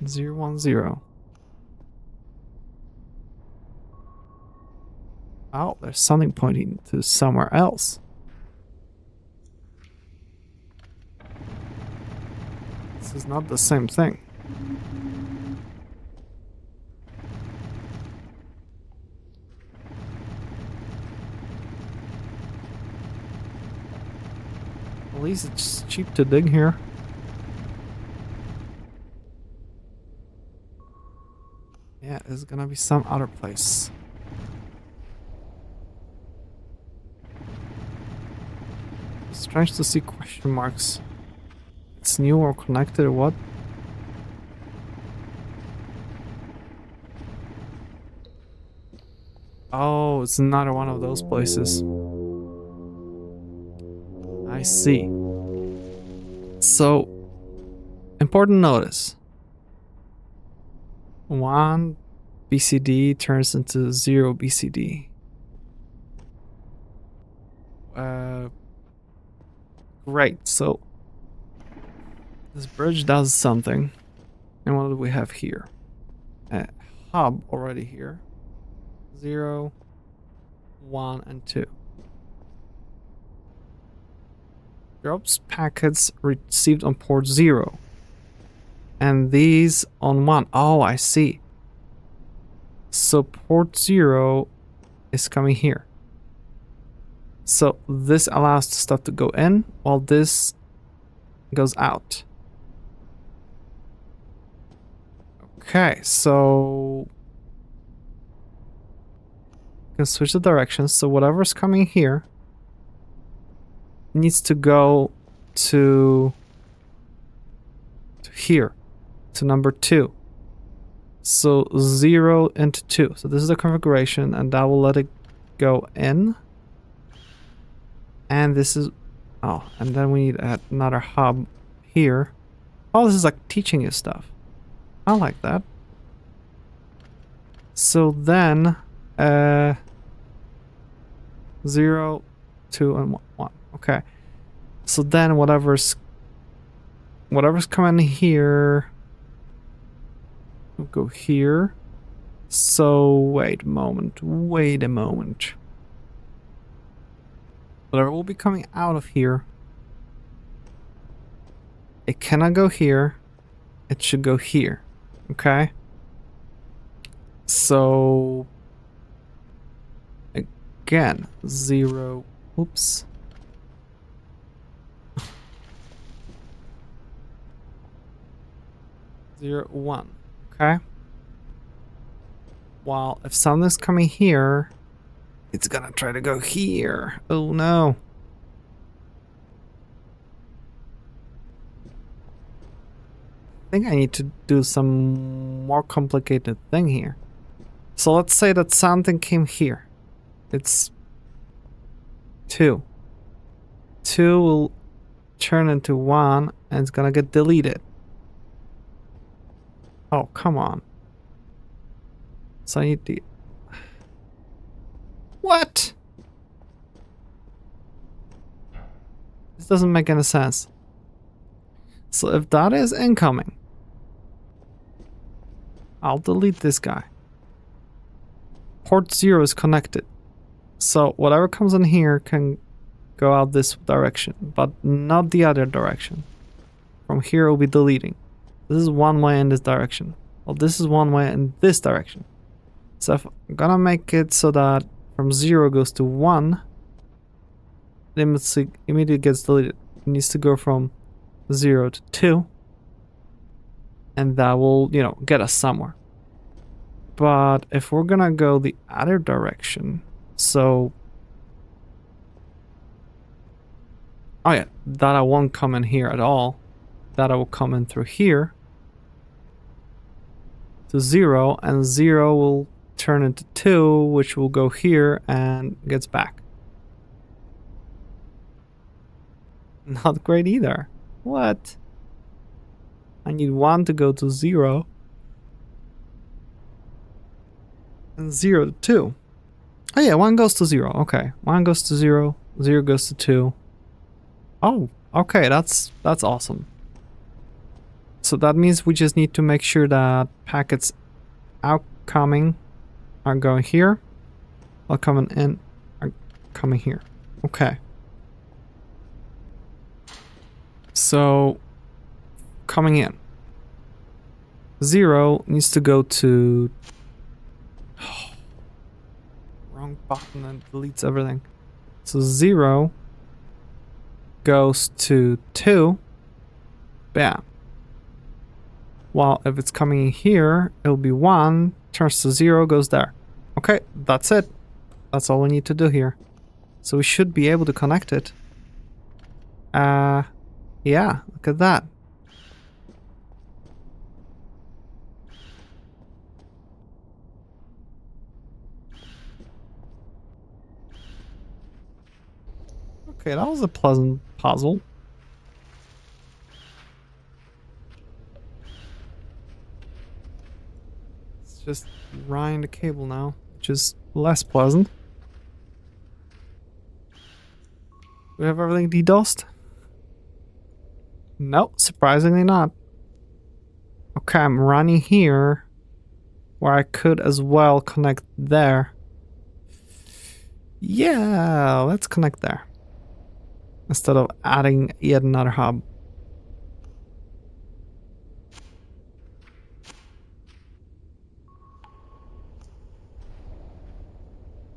010. Oh, there's something pointing to somewhere else. This is not the same thing. At least it's cheap to dig here. Yeah, there's gonna be some other place. Strange to see question marks. It's new or connected or what? Oh, it's another one of those places. I see. So, important notice. 1 BCD turns into 0 BCD. Great, so this bridge does something. And what do we have here? A hub already here. 0, 1, and 2. Drops packets received on port 0. And these on 1. Oh, I see. So port 0 is coming here. So this allows the stuff to go in while this goes out. Okay, so you can switch the directions. So whatever's coming here needs to go to here, to number 2. So 0 into 2. So this is the configuration, and that will let it go in. And this is... oh, and then we need another hub here. Oh, this is like teaching you stuff. I like that. So then, 0, 2, and 1. Okay. So then whatever's coming here will go here. So wait a moment. Whatever will be coming out of here, it cannot go here. It should go here. Okay? So again, 0. Oops. Zero, 1. Okay? While if something's coming here, it's gonna try to go here. Oh no. I think I need to do some more complicated thing here. So let's say that something came here. It's 2. 2 will turn into 1 and it's gonna get deleted. Oh, come on. So I need to... What? This doesn't make any sense. So if that is incoming, I'll delete this guy. Port 0 is connected. So whatever comes in here can go out this direction, but not the other direction. From here it will be deleting. This is one way in this direction. Well, this is one way in this direction. So if I'm gonna make it so that from 0 goes to 1, it immediately gets deleted. It needs to go from 0 to 2. And that will, you know, get us somewhere. But if we're gonna go the other direction, so... Oh yeah, data won't come in here at all. Data will come in through here to 0, and 0 will turn into 2, which will go here and gets back. Not great either. What? I need 1 to go to 0. And 0 to 2. Oh yeah, 1 goes to 0. Okay. 1 goes to 0. 0 goes to 2. Oh, okay, that's awesome. So that means we just need to make sure that packets outcoming are going here, while coming in are coming here. Okay. So coming in, 0 needs to go to... wrong button and deletes everything. So 0 goes to 2. Bam. While if it's coming in here, it'll be 1, turns to 0, goes there. Okay, that's it. That's all we need to do here. So we should be able to connect it. Yeah, look at that. Okay, that was a pleasant puzzle. It's just running the cable now, which is less pleasant. Do we have everything DDoSed? No, surprisingly not. Okay, I'm running here, where I could as well connect there. Yeah, let's connect there. Instead of adding yet another hub.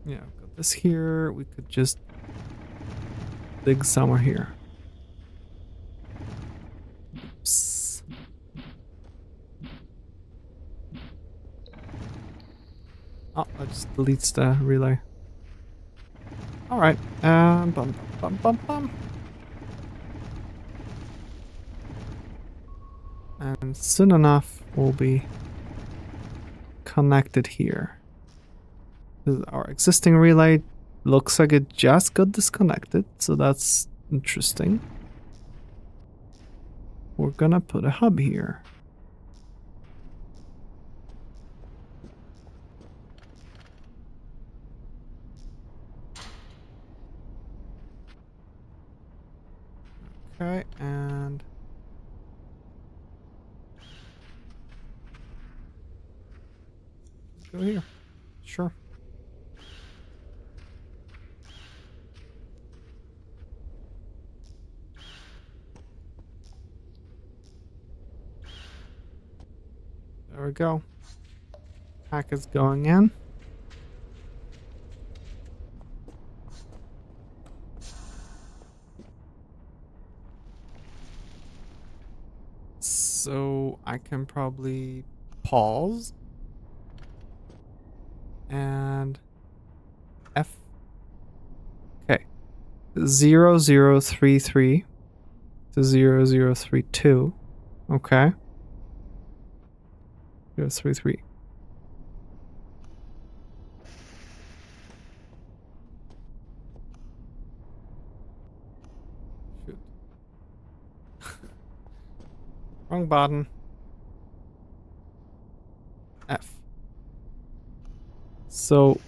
Yeah, I've got this here. We could just dig somewhere here. Oops. Oh, that just deletes the relay. Alright, bum, bum, bum, bum, bum. And soon enough, we'll be connected here. This is our existing relay. Looks like it just got disconnected, so that's interesting. We're gonna put a hub here. Go here. Sure. There we go. Packet's going in. So I can probably pause and F. Okay. 0033 to 0032. Okay. 033. Shoot. Wrong button. F. So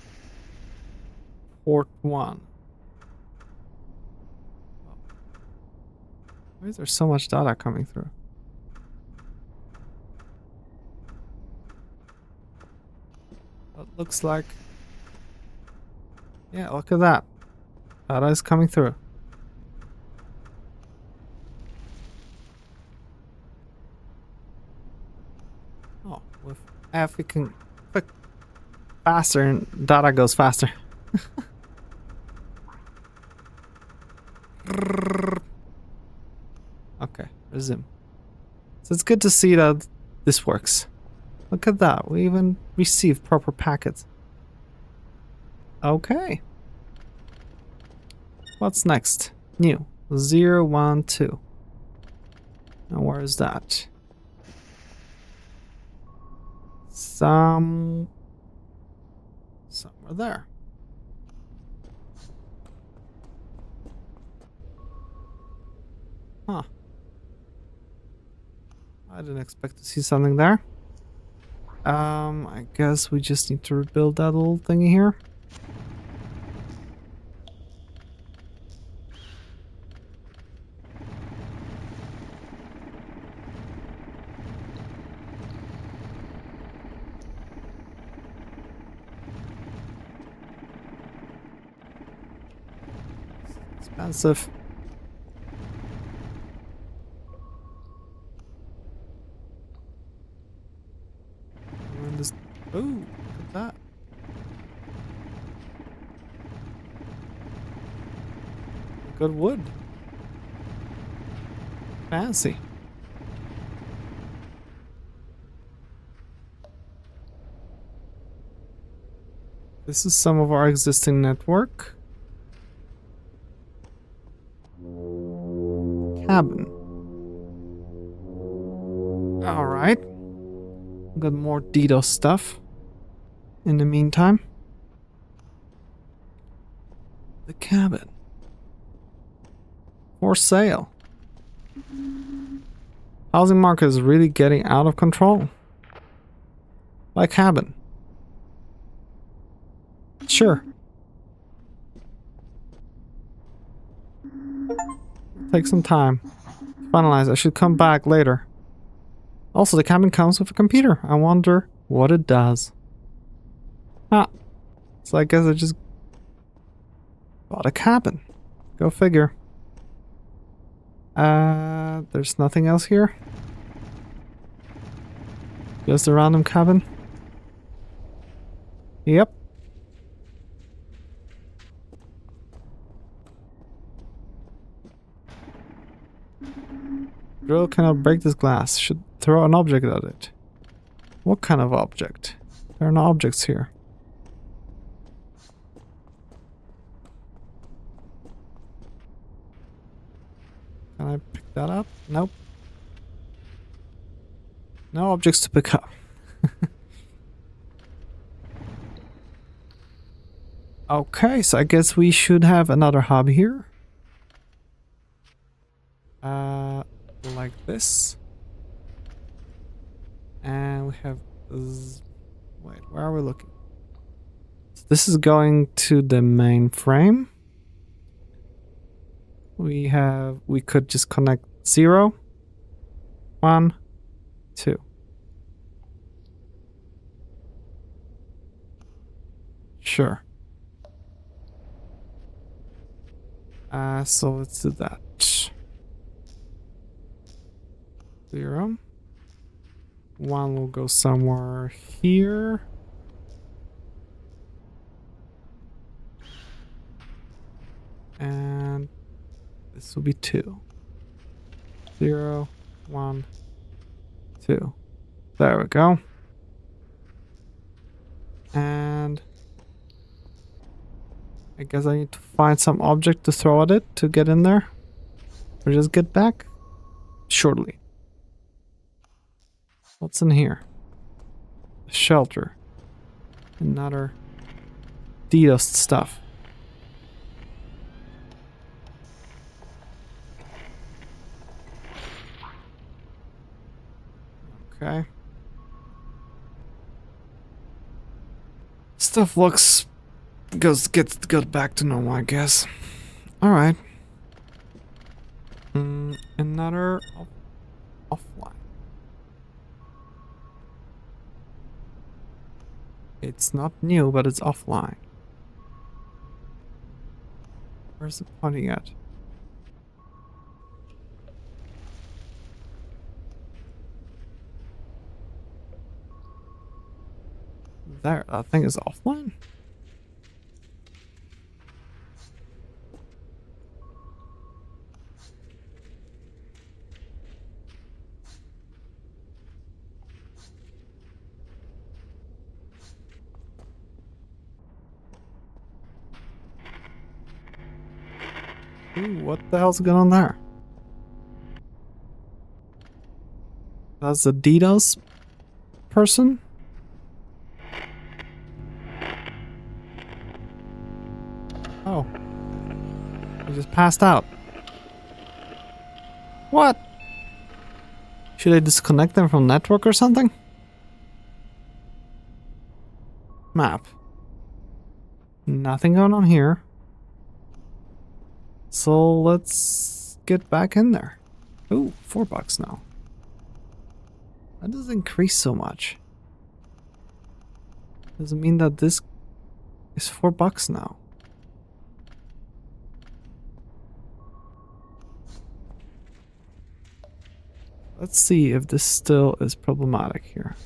port 1. Why is there so much data coming through? That looks like... Yeah, look at that. Data is coming through. Oh, with F we can click faster and data goes faster. Okay, resume. So it's good to see that this works. Look at that, we even received proper packets. Okay. What's next? New. 012. And where is that? Somewhere there. Huh. I didn't expect to see something there. I guess we just need to rebuild that little thingy here. Expensive. Oh, look at that. Good wood. Fancy. This is some of our existing network. Cabin. Alright. Got more DDoS stuff. In the meantime. The cabin. For sale. Housing market is really getting out of control. Buy cabin. Sure. Take some time. Finalize. I should come back later. Also, the cabin comes with a computer. I wonder what it does. Ah. So I guess I just bought a cabin. Go figure. There's nothing else here. Just a random cabin. Yep. Drill cannot break this glass. Should throw an object at it. What kind of object? There are no objects here. Can I pick that up? Nope. No objects to pick up. Okay, so I guess we should have another hub here. Like this. And we have... Wait, where are we looking? So this is going to the mainframe. We could just connect 0, 1, 2. Sure. So let's do that. 0. 1 will go somewhere here. And this will be 2. 0, 1, 2. There we go. And I guess I need to find some object to throw at it to get in there. Or just get back shortly. What's in here? A shelter. Another DDoS stuff. Okay. Stuff looks goes back to normal, I guess. All right. Another offline. It's not new, but it's offline. Where's it pointing at? There, that thing is offline? Ooh, what the hell's going on there? That's the DDoS person? Oh. He just passed out. What? Should I disconnect them from network or something? Map. Nothing going on here. So let's get back in there. Ooh, $4 now. That doesn't increase so much. Does it mean that this is $4 now? Let's see if this still is problematic here.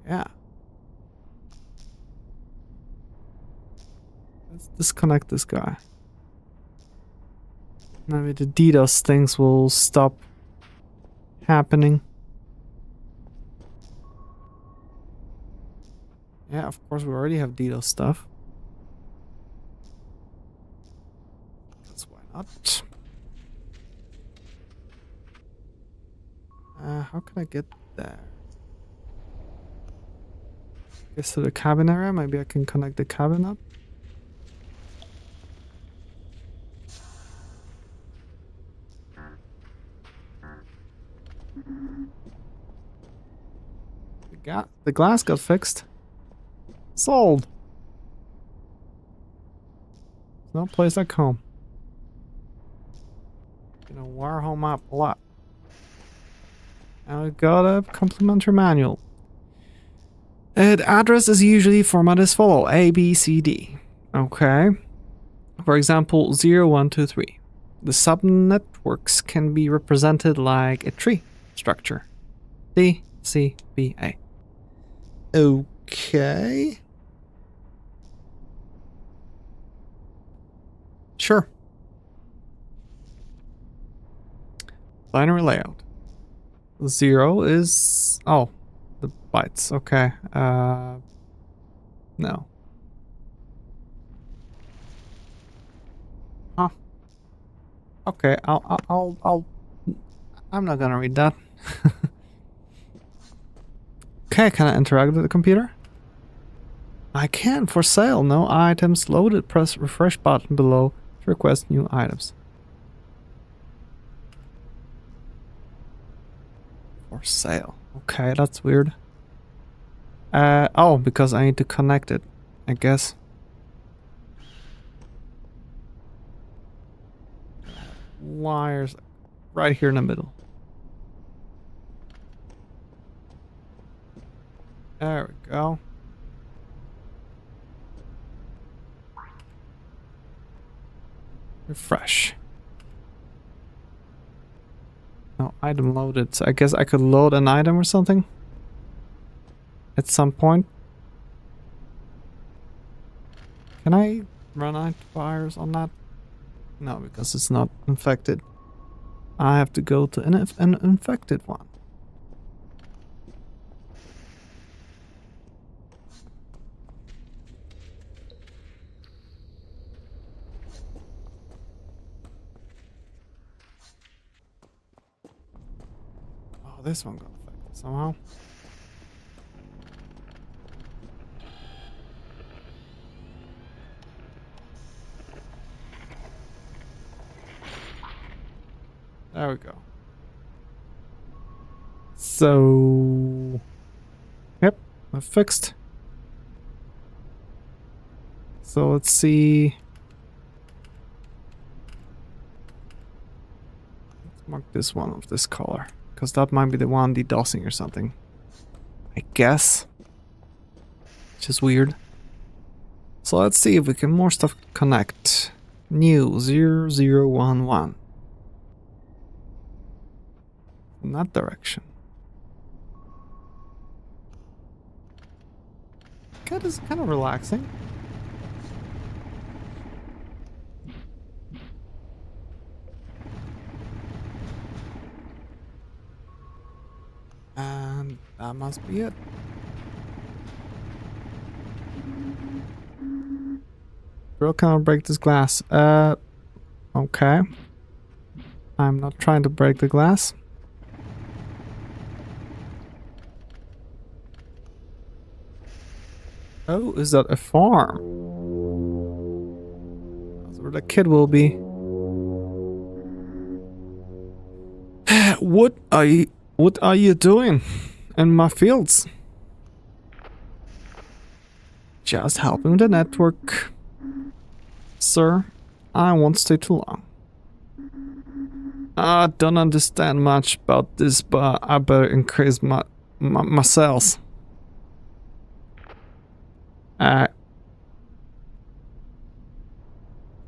Yeah. Let's disconnect this guy. Maybe the DDoS things will stop happening. Yeah, of course we already have DDoS stuff. That's why not. How can I get there? Guess to the cabin area. Maybe I can connect the cabin up. The glass got fixed. Sold. No place like home. Gonna wire home up a lot. And we got a complimentary manual. The address is usually formatted as follow: A, B, C, D. Okay. For example, 0, 1, 2, 3. The subnetworks can be represented like a tree structure. D, C, B, A. Okay. Sure. Binary layout. 0 is... Oh, the bytes. Okay. No. Huh. Okay, I'm not gonna read that. Okay, can I interact with the computer? I can. For sale. No items loaded. Press refresh button below to request new items. For sale. Okay, that's weird. Oh, because I need to connect it, I guess. Wires right here in the middle. There we go. Refresh. No, item loaded. So I guess I could load an item or something at some point. Can I run antivirus on that? No, because it's not infected. I have to go to an infected one. Oh, this one got affected somehow. There we go. So, yep, I fixed. So let's see. Let's mark this one of this color, because that might be the one DDoSing or something. I guess. Which is weird. So let's see if we can more stuff connect. New 0011. In that direction. That is kind of relaxing. And that must be it. Bro, can I break this glass? Okay. I'm not trying to break the glass. Oh, is that a farm? That's where the kid will be. What are you doing in my fields? Just helping the network. Sir, I won't stay too long. I don't understand much about this, but I better increase my sales.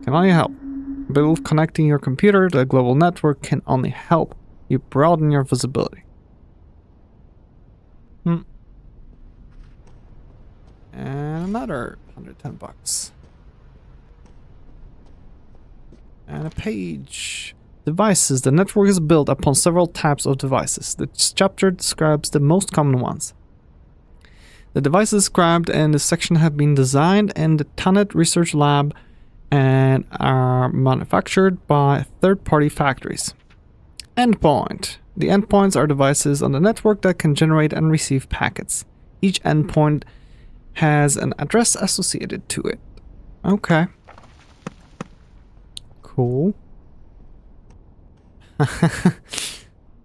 Can I help? I believe connecting your computer to a global network can only help you broaden your visibility. And another 110 bucks. And a page. Devices. The network is built upon several types of devices. This chapter describes the most common ones. The devices described in this section have been designed in the Tannet Research Lab and are manufactured by third-party factories. Endpoint. The endpoints are devices on the network that can generate and receive packets. Each endpoint has an address associated to it. Okay. Cool.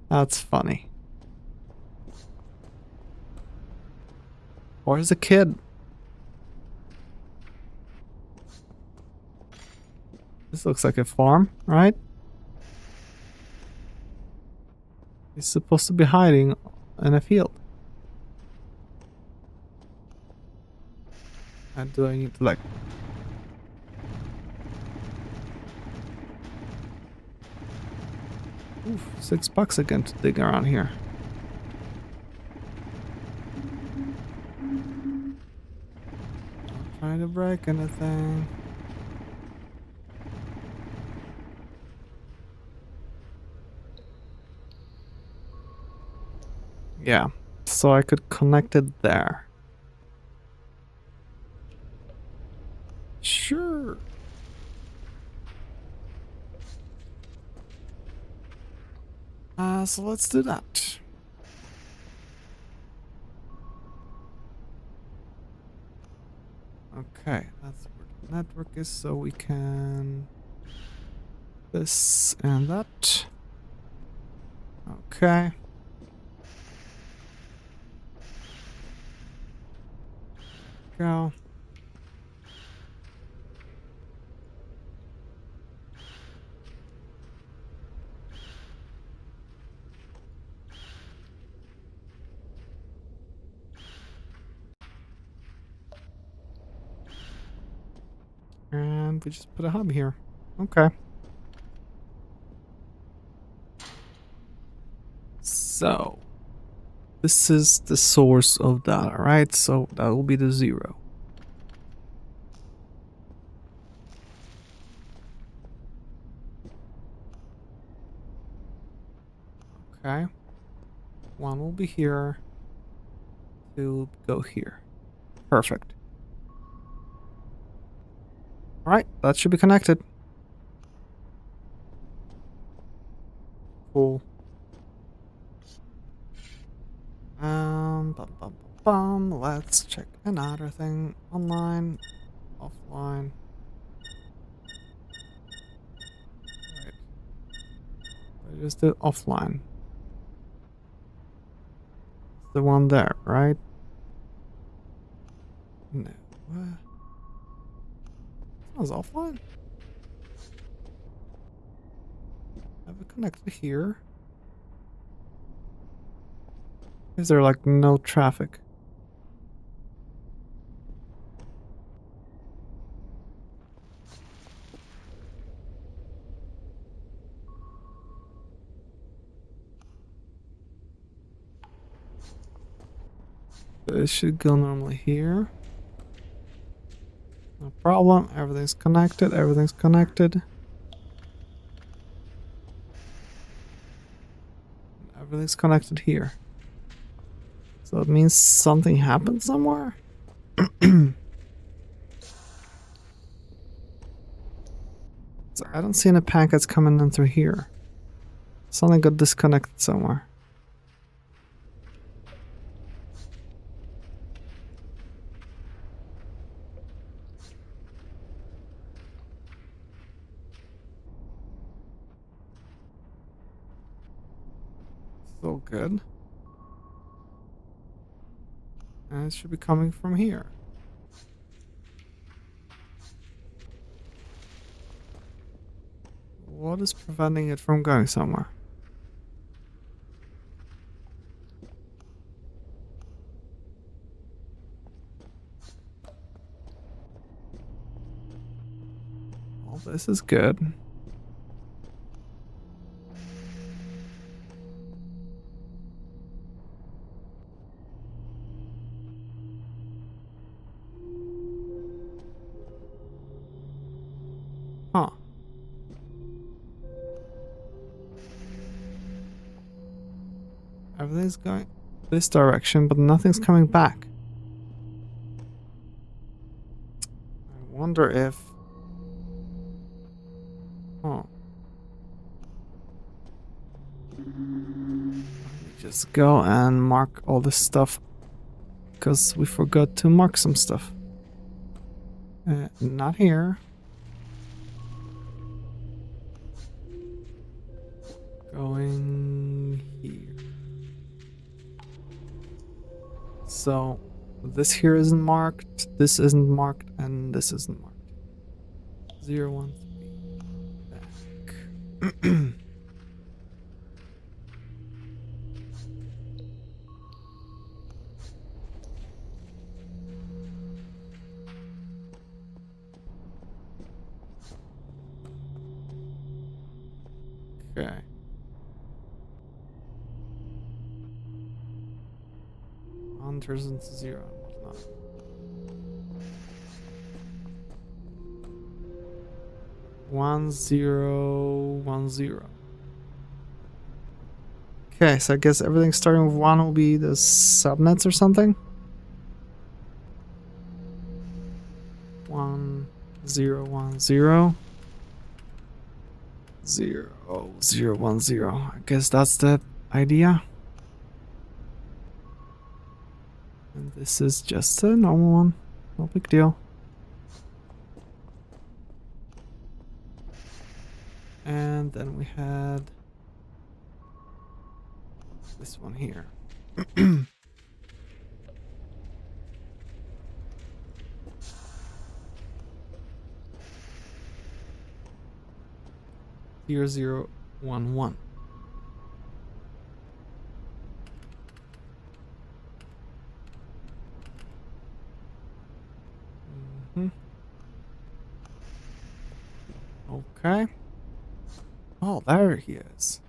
That's funny. Where's the kid? This looks like a farm, right? He's supposed to be hiding in a field. And do I need to like... Oof, $6 again to dig around here. Not trying to break anything. Yeah, so I could connect it there. Sure. So let's do that. Okay, that's where the network is, so we can... This and that. Okay. Go. and we just put a hub here. Okay. So this is the source of data, right? So that will be the 0. Okay. 1 will be here. 2 will go here. Perfect. Alright, that should be connected. Cool. Let's check another thing. Online, offline. Wait. I just did offline. It's the one there, right? No. What? That was offline? Have it connected here? Is there like no traffic? It should go normally here. No problem. Everything's connected. Everything's connected. Everything's connected here. So it means something happened somewhere? So I don't see any packets coming in through here. Something got disconnected somewhere. So good. And it should be coming from here. What is preventing it from going somewhere? Well, this is good. Huh. Everything's going this direction, but nothing's coming back. I wonder if... Huh. Let me just go and mark all this stuff, because we forgot to mark some stuff. Not here. Going here. So this here isn't marked, this isn't marked, and this isn't marked. 0, 1, 3, back. Okay. Turns into 0 and whatnot. One, 0, 1, 0. Okay, so I guess everything starting with 1 will be the subnets or something. 1, 0, 1, 0. 0, 0, 1, 0. I guess that's the idea. And this is just a normal one. No big deal. And then we had this one here. 0, 0, 1, 1. Okay. Oh, there he is.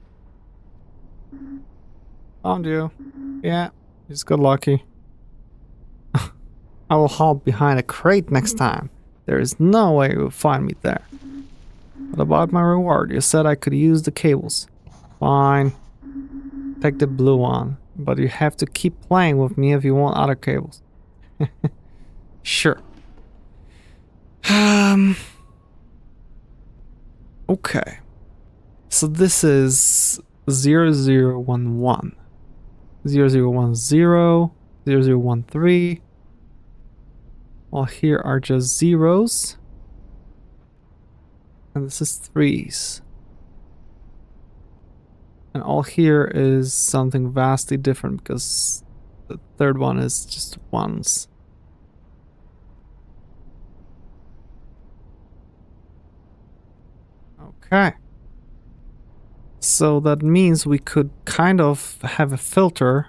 Found you. Yeah, you just got lucky. I will hide behind a crate next time. There is no way you will find me there. What about my reward? You said I could use the cables. Fine. Take the blue one. But you have to keep playing with me if you want other cables. Sure. Okay. So this is 0011. 0010. 0013. All here are just zeros. And this is threes. And all here is something vastly different because the third one is just ones. Okay. So that means we could kind of have a filter.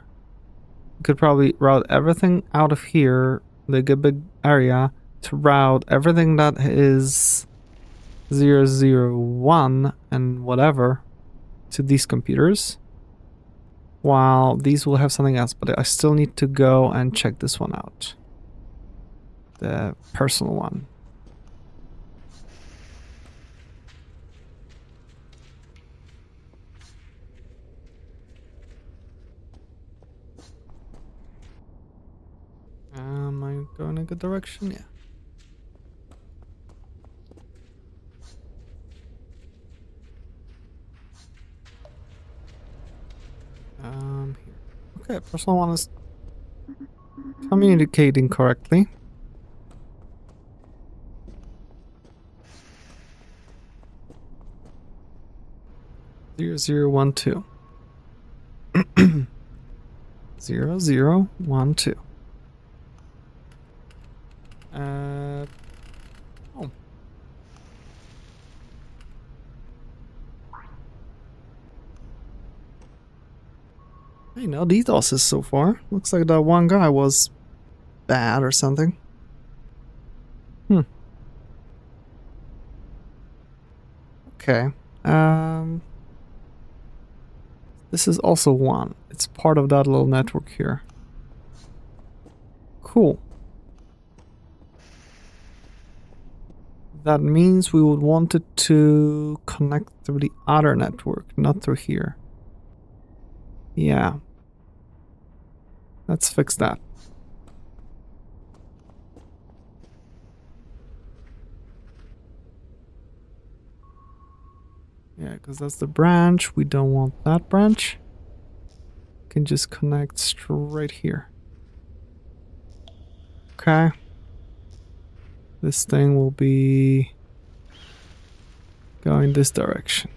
We could probably route everything out of here, the big area, to route everything that is 001 and whatever to these computers, while these will have something else. But I still need to go and check this one out, the personal one. Am I going in a good direction? Yeah. Here. Okay, personal one is communicating correctly. Zero zero one two. 0012. Oh. Hey, no DDoSes so far. Looks like that one guy was bad or something. Okay. This is also one. It's part of that little network here. Cool. That means we would want it to connect through the other network, not through here. Yeah. Let's fix that. Yeah, because that's the branch. We don't want that branch. Can just connect straight here. Okay. This thing will be going this direction.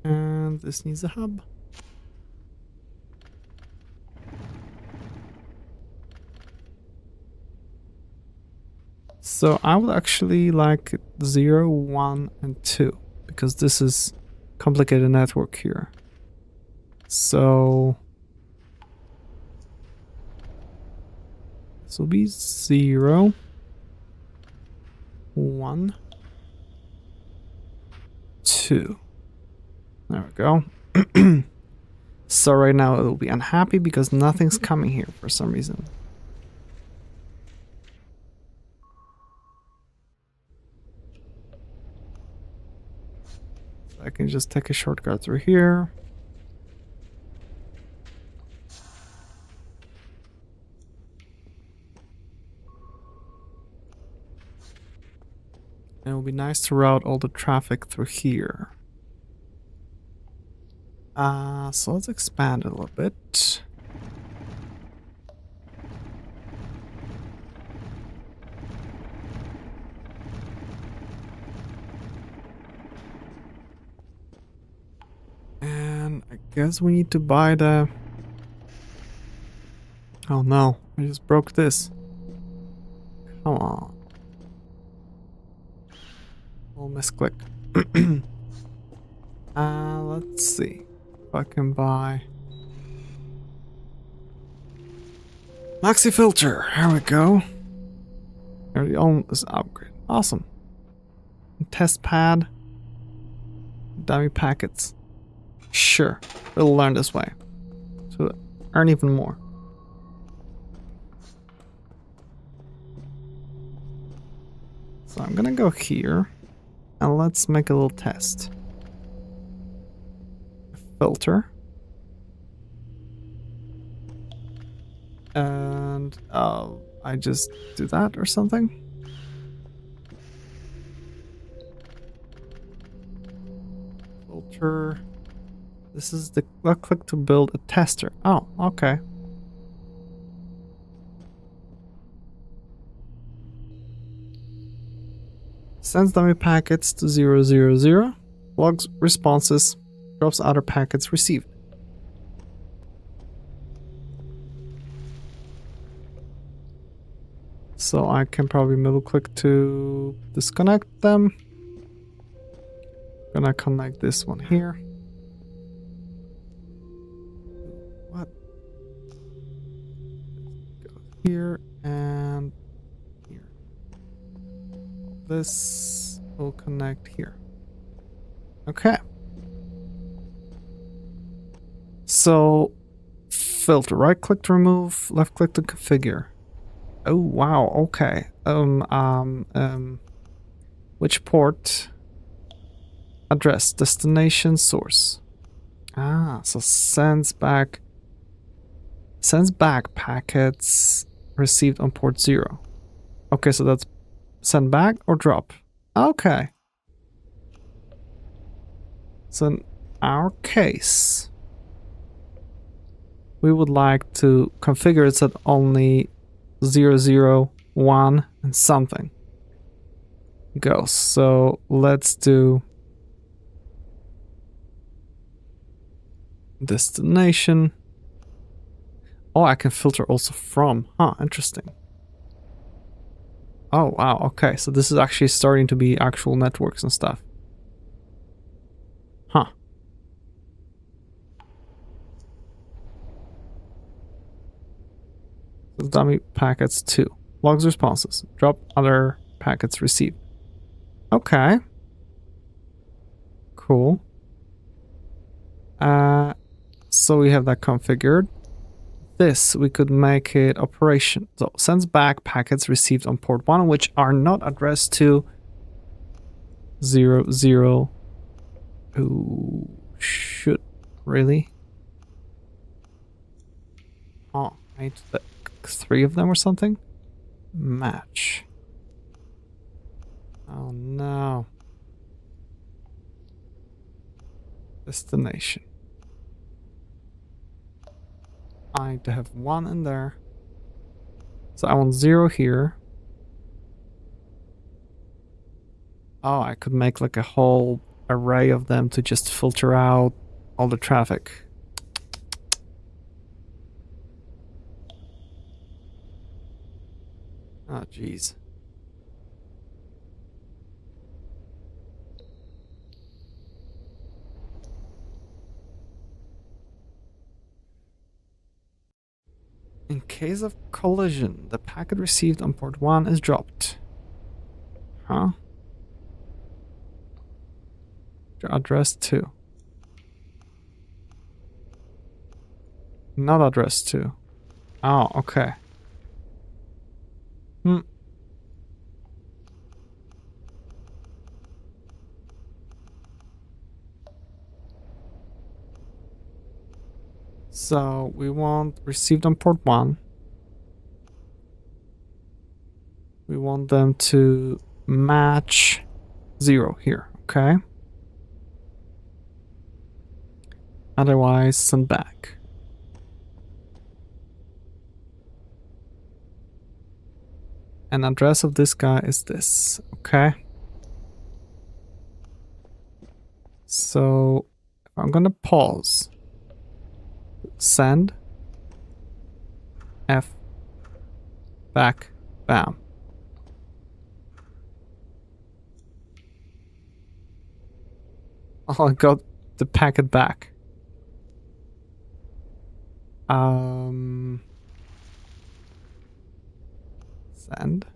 And this needs a hub. So I would actually like 0, 1, and 2 because this is complicated network here. So this will be 0, 1, 2. There we go. So right now it will be unhappy because nothing's coming here for some reason. I can just take a shortcut through here. And it will be nice to route all the traffic through here. So let's expand a little bit. And I guess we need to buy the Oh no, I just broke this. Come on. I'll misclick. Let's see if I can buy Maxi filter. Here we go. Already own this upgrade. Awesome. Test pad. Dummy packets. Sure, we'll learn this way to earn even more. So I'm gonna go here and let's make a little test. Filter. And I just do that or something. Filter. This is the click to build a tester. Oh, okay. Sends dummy packets to 000. Logs responses. Drops other packets received. So I can probably middle click to disconnect them. Gonna connect this one here. What? Go here and here. This will connect here. Okay. So filter, right click to remove, left click to configure. Oh wow, okay. Which port? Address, destination, source. Ah, so sends back packets received on port 0. Okay, so that's send back or drop. Okay. So in our case, we would like to configure it so that only 0, 1 and something goes. So let's do destination. Oh, I can filter also from. Huh, interesting. Oh, wow, okay. So this is actually starting to be actual networks and stuff. Huh. So dummy packets 2. Logs responses. Drop other packets received. Okay. Cool. So we have that configured. This, we could make it operation. So sends back packets received on port 1 which are not addressed to 0. Who should really? Oh, I need 3 of them or something? Match. Oh no. Destination. I need to have 1 in there. So I want 0 here. Oh, I could make like a whole array of them to just filter out all the traffic. Oh, jeez. In case of collision, the packet received on port 1 is dropped. Huh? Address 2. Not address 2. Oh, okay. So we want received on port 1. We want them to match 0 here, okay? Otherwise, send back. And address of this guy is this, okay? So I'm gonna pause, send, F, back, bam. Oh, I got the packet back. Send.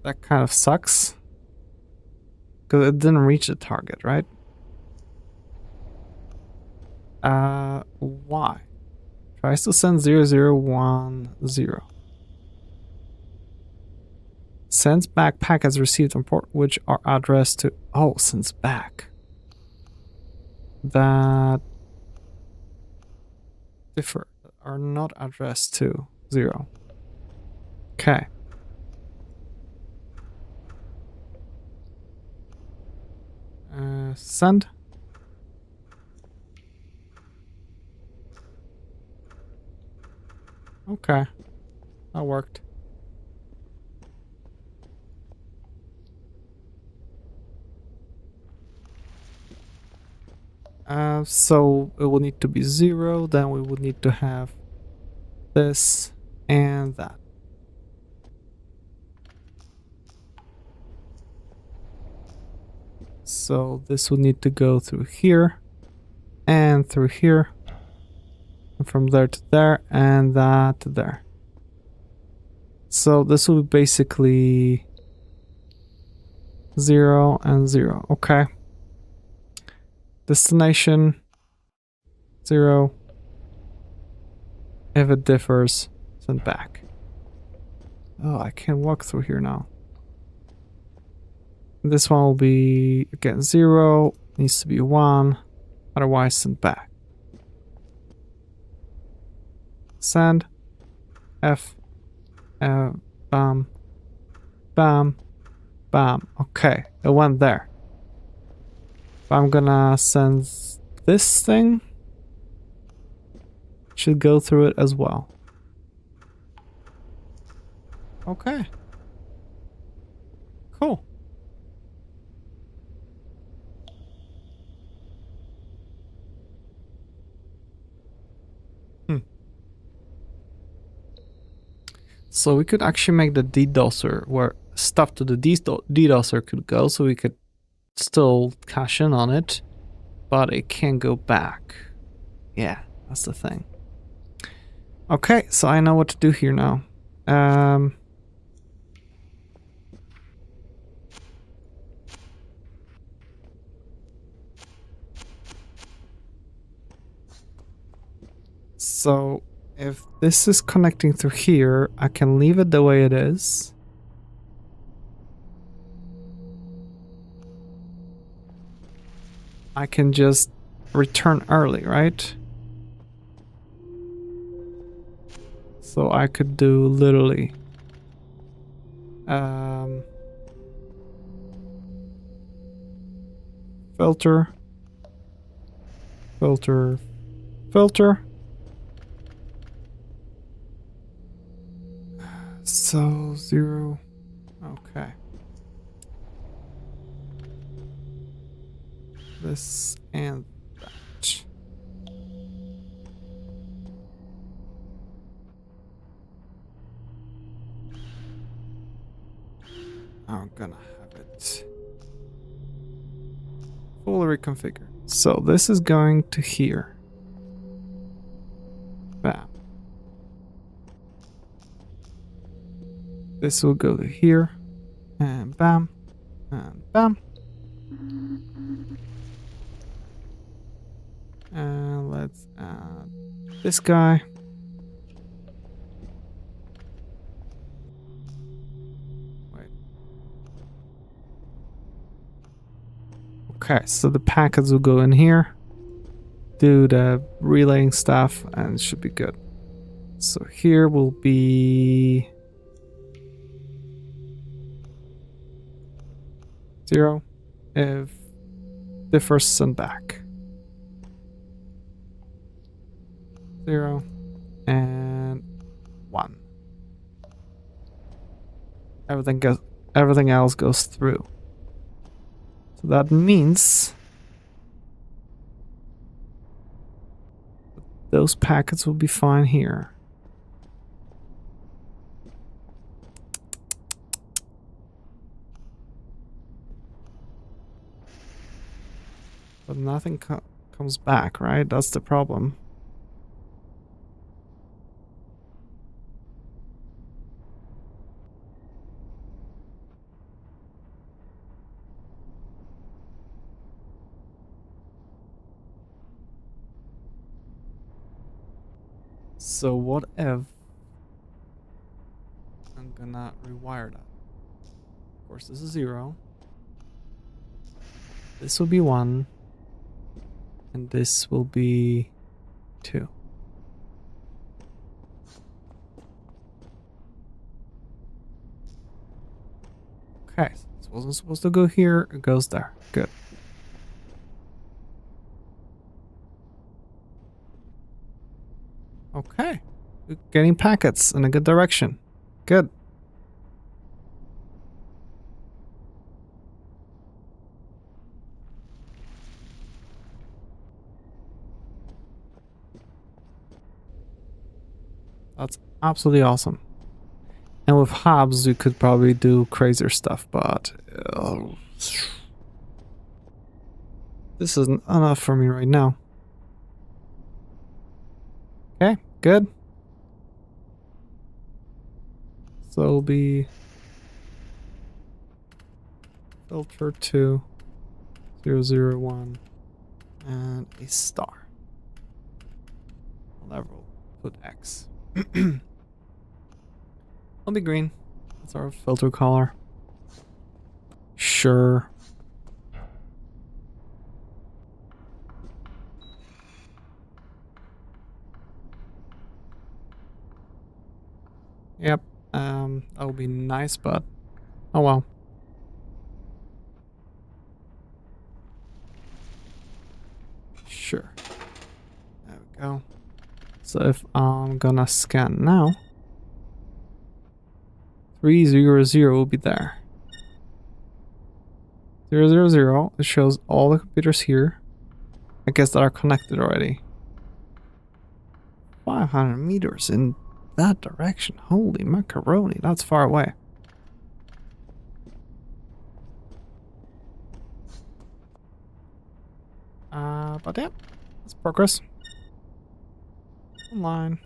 That kind of sucks. Because it didn't reach the target, right? Why? Tries to send 0010. Sends back packets received on port which are addressed to... Oh, sends back. That differ are not addressed to 0. Okay. Send. Okay. That worked. So it will need to be 0, then we would need to have this and that. So this will need to go through here and through here, and from there to there, and that to there. So this will be basically 0 and 0. Okay. Destination 0. If it differs, send back. Oh, I can't walk through here now. This one will be again 0. Needs to be 1. Otherwise, send back. Send. F. Bam. Bam. Bam. Okay, it went there. I'm gonna send this thing. Should go through it as well. Okay. Cool. So we could actually make the DDoSer where stuff to the DDoSer could go, so we could still cash in on it, but it can't go back. Yeah, that's the thing. Okay, so I know what to do here now. So if this is connecting through here, I can leave it the way it is. I can just return early, right? So I could do literally filter, filter, filter. So 0. Okay. This and that. I'm gonna have it fully reconfigured. So this is going to here. Bam. This will go to here. And bam. And bam. And let's add this guy. Wait. Okay, so the packets will go in here, do the relaying stuff, and it should be good. So here will be 0 if differs send back. 0 and 1. Everything else goes through. So that means those packets will be fine here. But nothing comes back, right? That's the problem. So what if I'm gonna rewire that? Of course, this is 0. This will be 1. And this will be 2. Okay, so this wasn't supposed to go here. It goes there. Good. Okay. We're getting packets in a good direction. Good. That's absolutely awesome. And with hubs, you could probably do crazier stuff, but this isn't enough for me right now. Okay, good. So it'll be filter 2, 0, 0, 1, and a star. I'll never put X. It'll be green. That's our filter color. Sure. Yep. That would be nice, but oh well. Sure. There we go. So if I'm gonna scan now, 300 will be there. 000, it shows all the computers here. I guess that are connected already. 500 meters in that direction. Holy macaroni, that's far away. But yeah, let's progress. Online.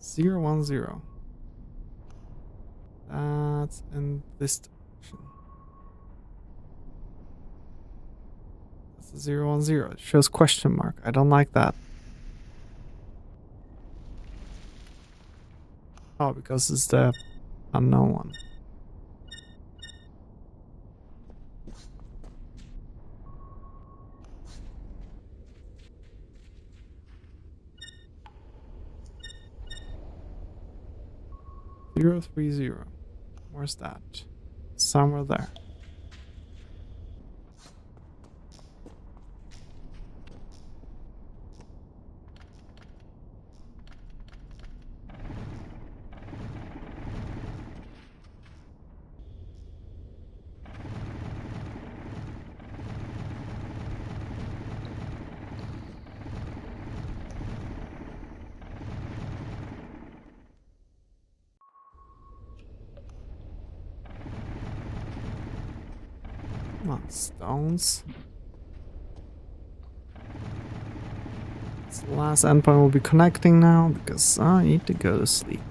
Zero 1 0. That's in this direction. That's the 0 1 0. It shows question mark. I don't like that. Oh, because it's the unknown one. Zero 3 0. Where's that? Somewhere there. Come on, stones. This last endpoint will be connecting now because I need to go to sleep.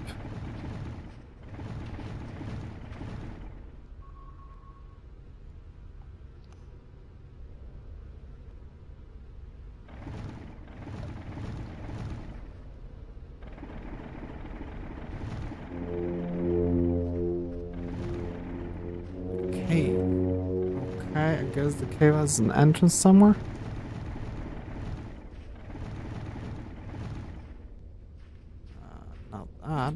Cave. Okay, I guess the cave has an entrance somewhere. Not that.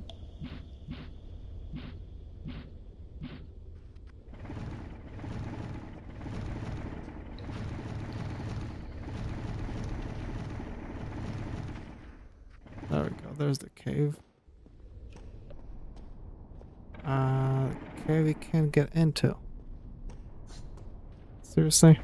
There we go, there's the cave. The Okay, we can't get into. Seriously?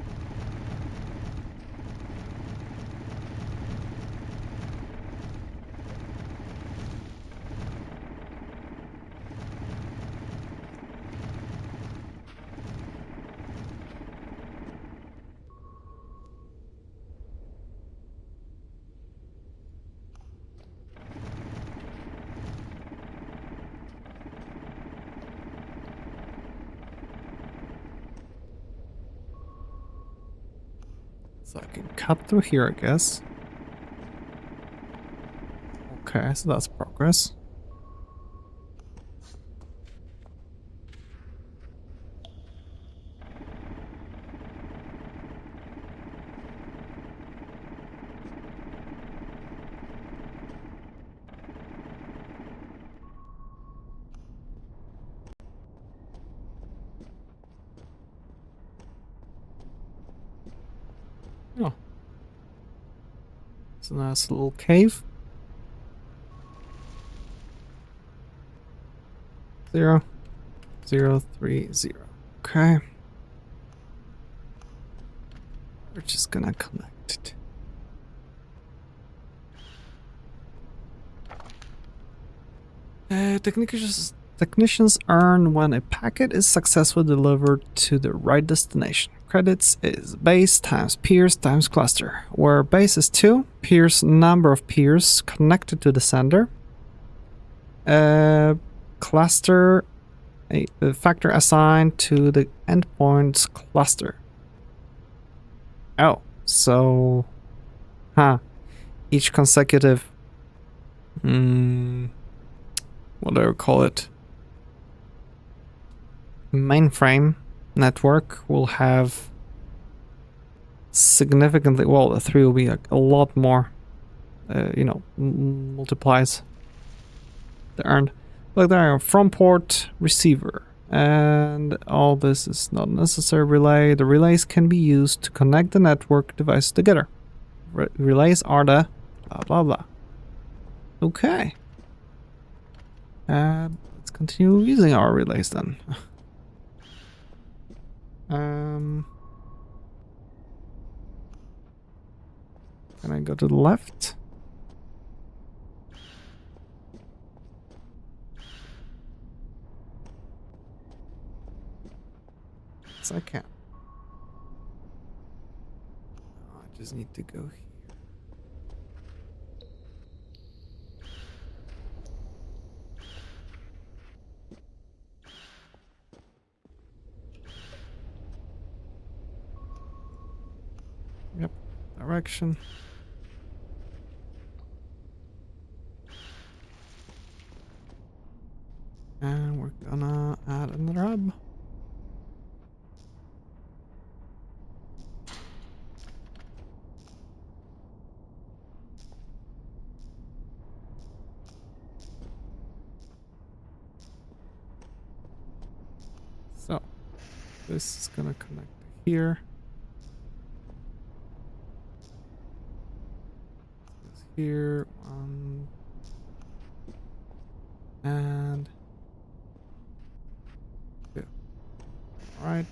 So I can cut through here, I guess. Okay, so that's progress. Oh. It's a nice little cave. 0, 0, 3, 0. Okay. We're just gonna connect it. Technicians earn when a packet is successfully delivered to the right destination. Credits is base times peers times cluster, where base is 2, peers number of peers connected to the sender. Cluster a factor assigned to the endpoint's cluster. Oh, so each consecutive what do I call it? Mainframe network will have significantly, well, the 3 will be a lot more, multiplies the earned. Look there, from port receiver. And all this is not necessary relay. The relays can be used to connect the network devices together. Relays are the blah blah blah. Okay. Let's continue using our relays then. Can I go to the left? Yes, I can. Oh, I just need to go here. Yep, direction. And we're gonna add another hub. So, this is gonna connect here. This goes here, and 2. All right.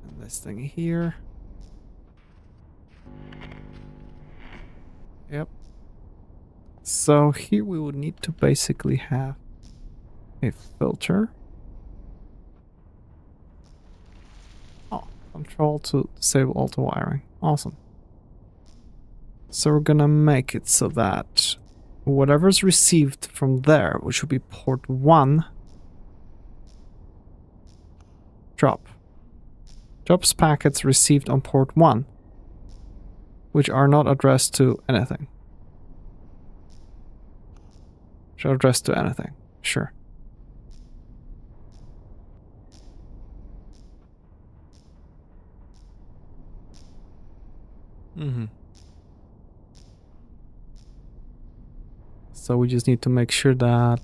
And this thing here. Yep. So here we would need to basically have a filter. Oh, control to disable auto wiring. Awesome. So we're gonna make it so that whatever's received from there, which would be port 1, drops packets received on port 1, which are not addressed to anything. Should address to anything, sure. So we just need to make sure that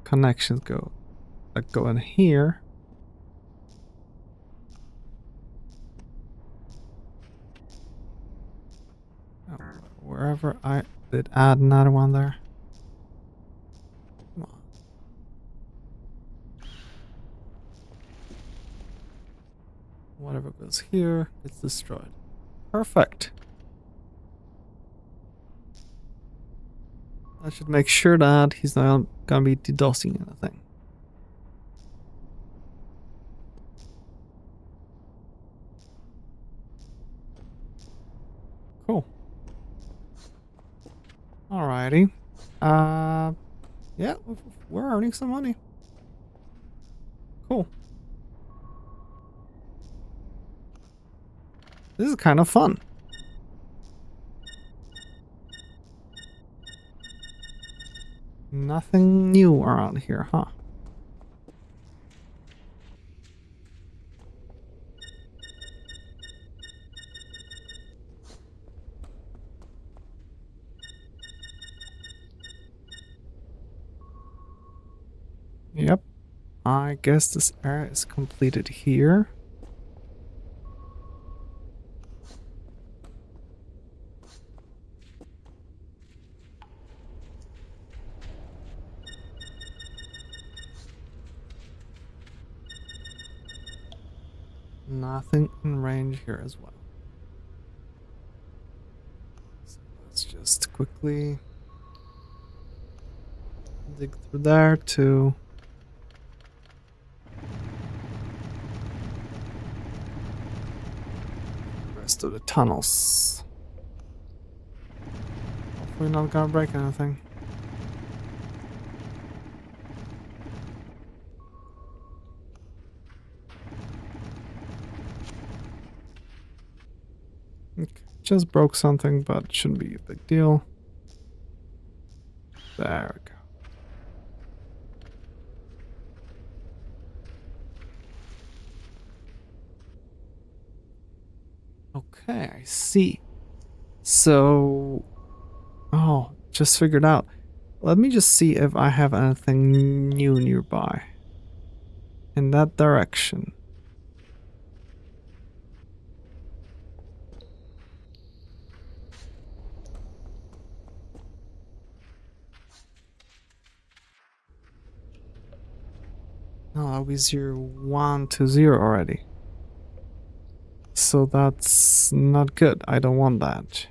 connections go in here. wherever I did add another one there. Come on. Whatever goes here gets destroyed. Perfect. I should make sure that he's not gonna be DDoSing anything. Cool. Alrighty. Yeah, we're earning some money. Cool. This is kind of fun. Nothing new around here, huh? Yep. I guess this area is completed here. Nothing in range here as well. So let's just quickly dig through there to the rest of the tunnels. Hopefully not gonna break anything. Okay, just broke something, but it shouldn't be a big deal. There we go. Okay, I see. So, oh, just figured out. Let me just see if I have anything new nearby. In that direction. No, that'll be 0, 1, 2, 0 already. So that's not good. I don't want that.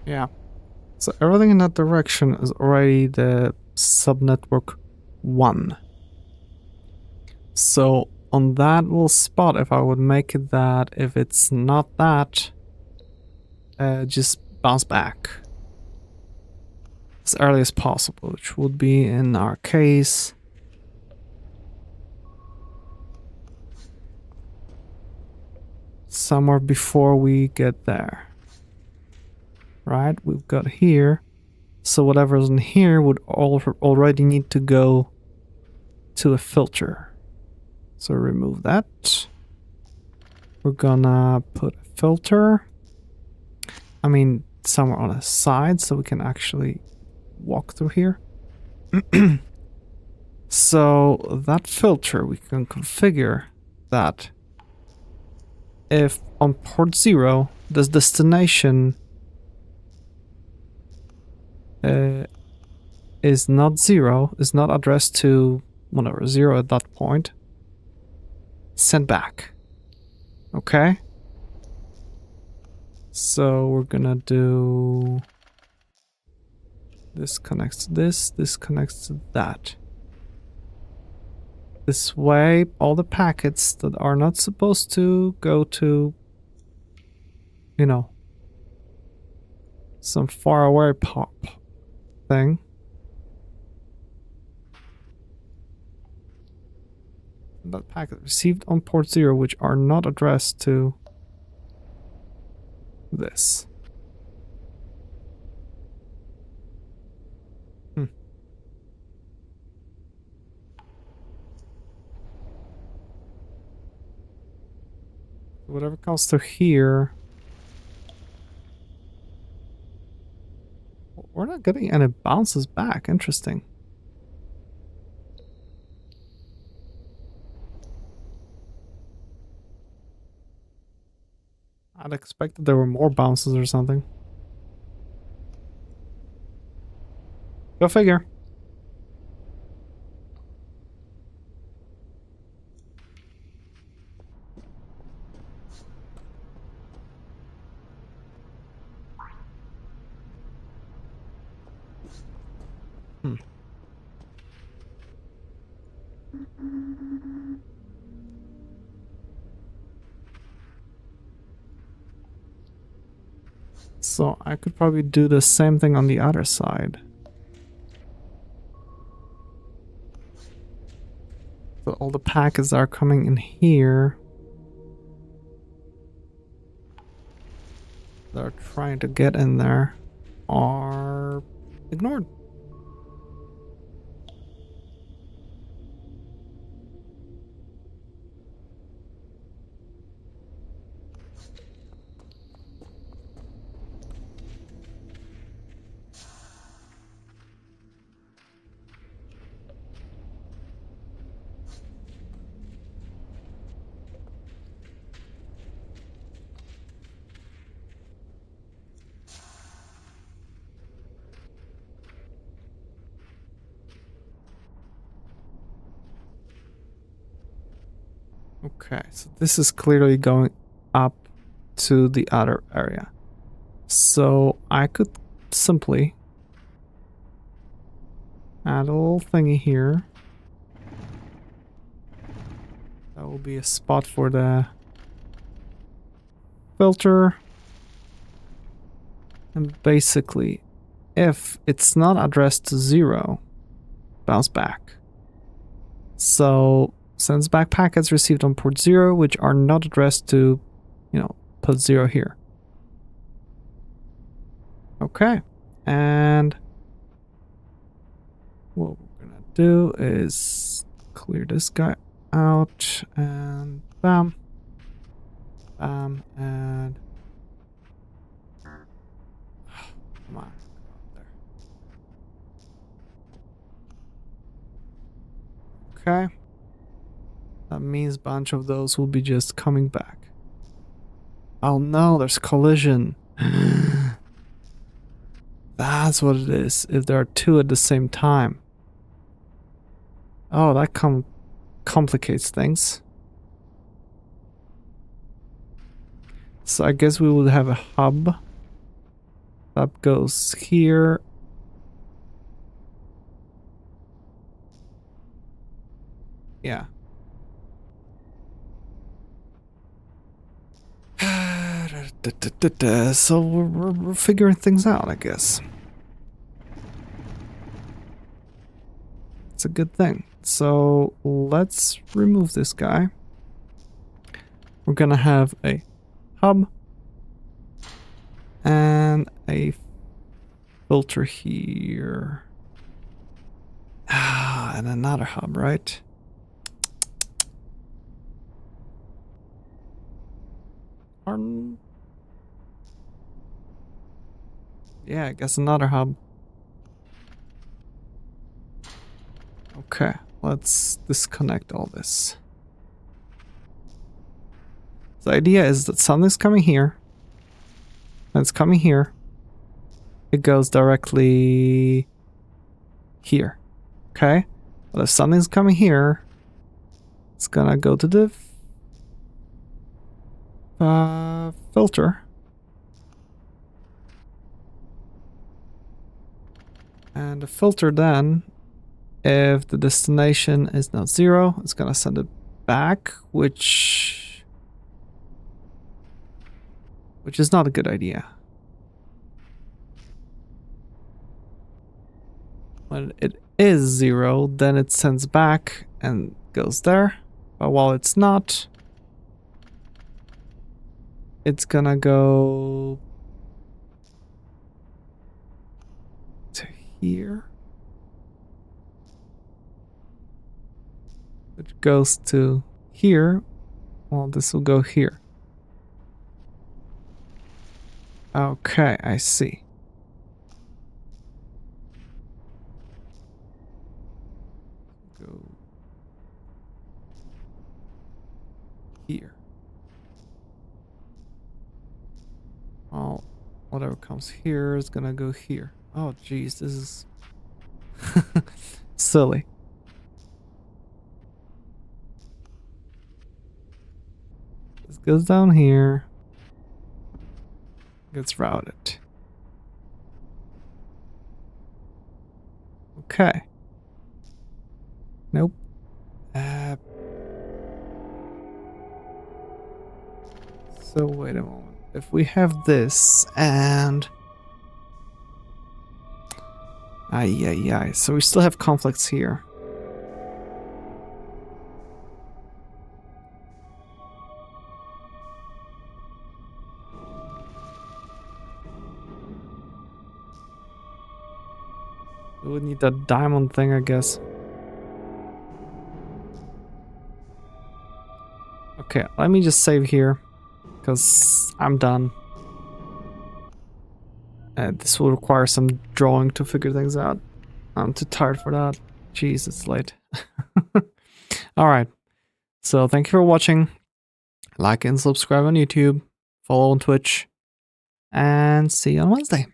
Yeah. So everything in that direction is already the subnetwork 1. So on that little spot, if I would make it that, if it's not that, just bounce back as early as possible, which would be in our case somewhere before we get there. Right, we've got here, so whatever's in here would already need to go to a filter. So remove that. We're gonna put a filter, I mean somewhere on the side so we can actually walk through here. So that filter, we can configure that if on port 0 this destination is not 0, is not addressed to whatever 0 at that point, send back. Okay, so we're gonna do this connects to this connects to that. This way all the packets that are not supposed to go to, you know, some faraway pop thing, that packet received on port 0 which are not addressed to this. whatever comes to here. We're not getting any bounces back. Interesting. I'd expected there were more bounces or something. Go figure. So I could probably do the same thing on the other side. So all the packets are coming in here. They're trying to get in there are ignored. Okay, so this is clearly going up to the other area. So I could simply add a little thingy here. That will be a spot for the filter. And basically, if it's not addressed to 0, bounce back. So sends back packets received on port 0 which are not addressed to, put 0 here. Okay, and what we're gonna do is clear this guy out and bam, bam, and come on, there. Okay. That means a bunch of those will be just coming back. Oh no, there's collision. That's what it is, if there are two at the same time. Oh, that complicates things. So I guess we would have a hub. That goes here. Yeah. So we're figuring things out, I guess. It's a good thing. So let's remove this guy. We're gonna have a hub and a filter here. And another hub, right? Yeah, I guess another hub. Okay, let's disconnect all this. The idea is that something's coming here. And it's coming here. It goes directly here. Okay? But if something's coming here, it's gonna go to the filter. And the filter then, if the destination is not 0, it's gonna send it back, which is not a good idea. When it is 0, then it sends back and goes there. But while it's not, it's gonna go to here, which goes to here. Well, this will go here. Okay, I see. Go here. Well, whatever comes here is gonna go here. Oh, geez, this is silly. This goes down here. Gets routed. Okay. Nope. So wait a moment. If we have this and... Ay. So we still have conflicts here. We would need that diamond thing, I guess. Okay, let me just save here, because I'm done. This will require some drawing to figure things out. I'm too tired for that. Jeez, it's late. Alright, so thank you for watching. Like and subscribe on YouTube, follow on Twitch, and see you on Wednesday.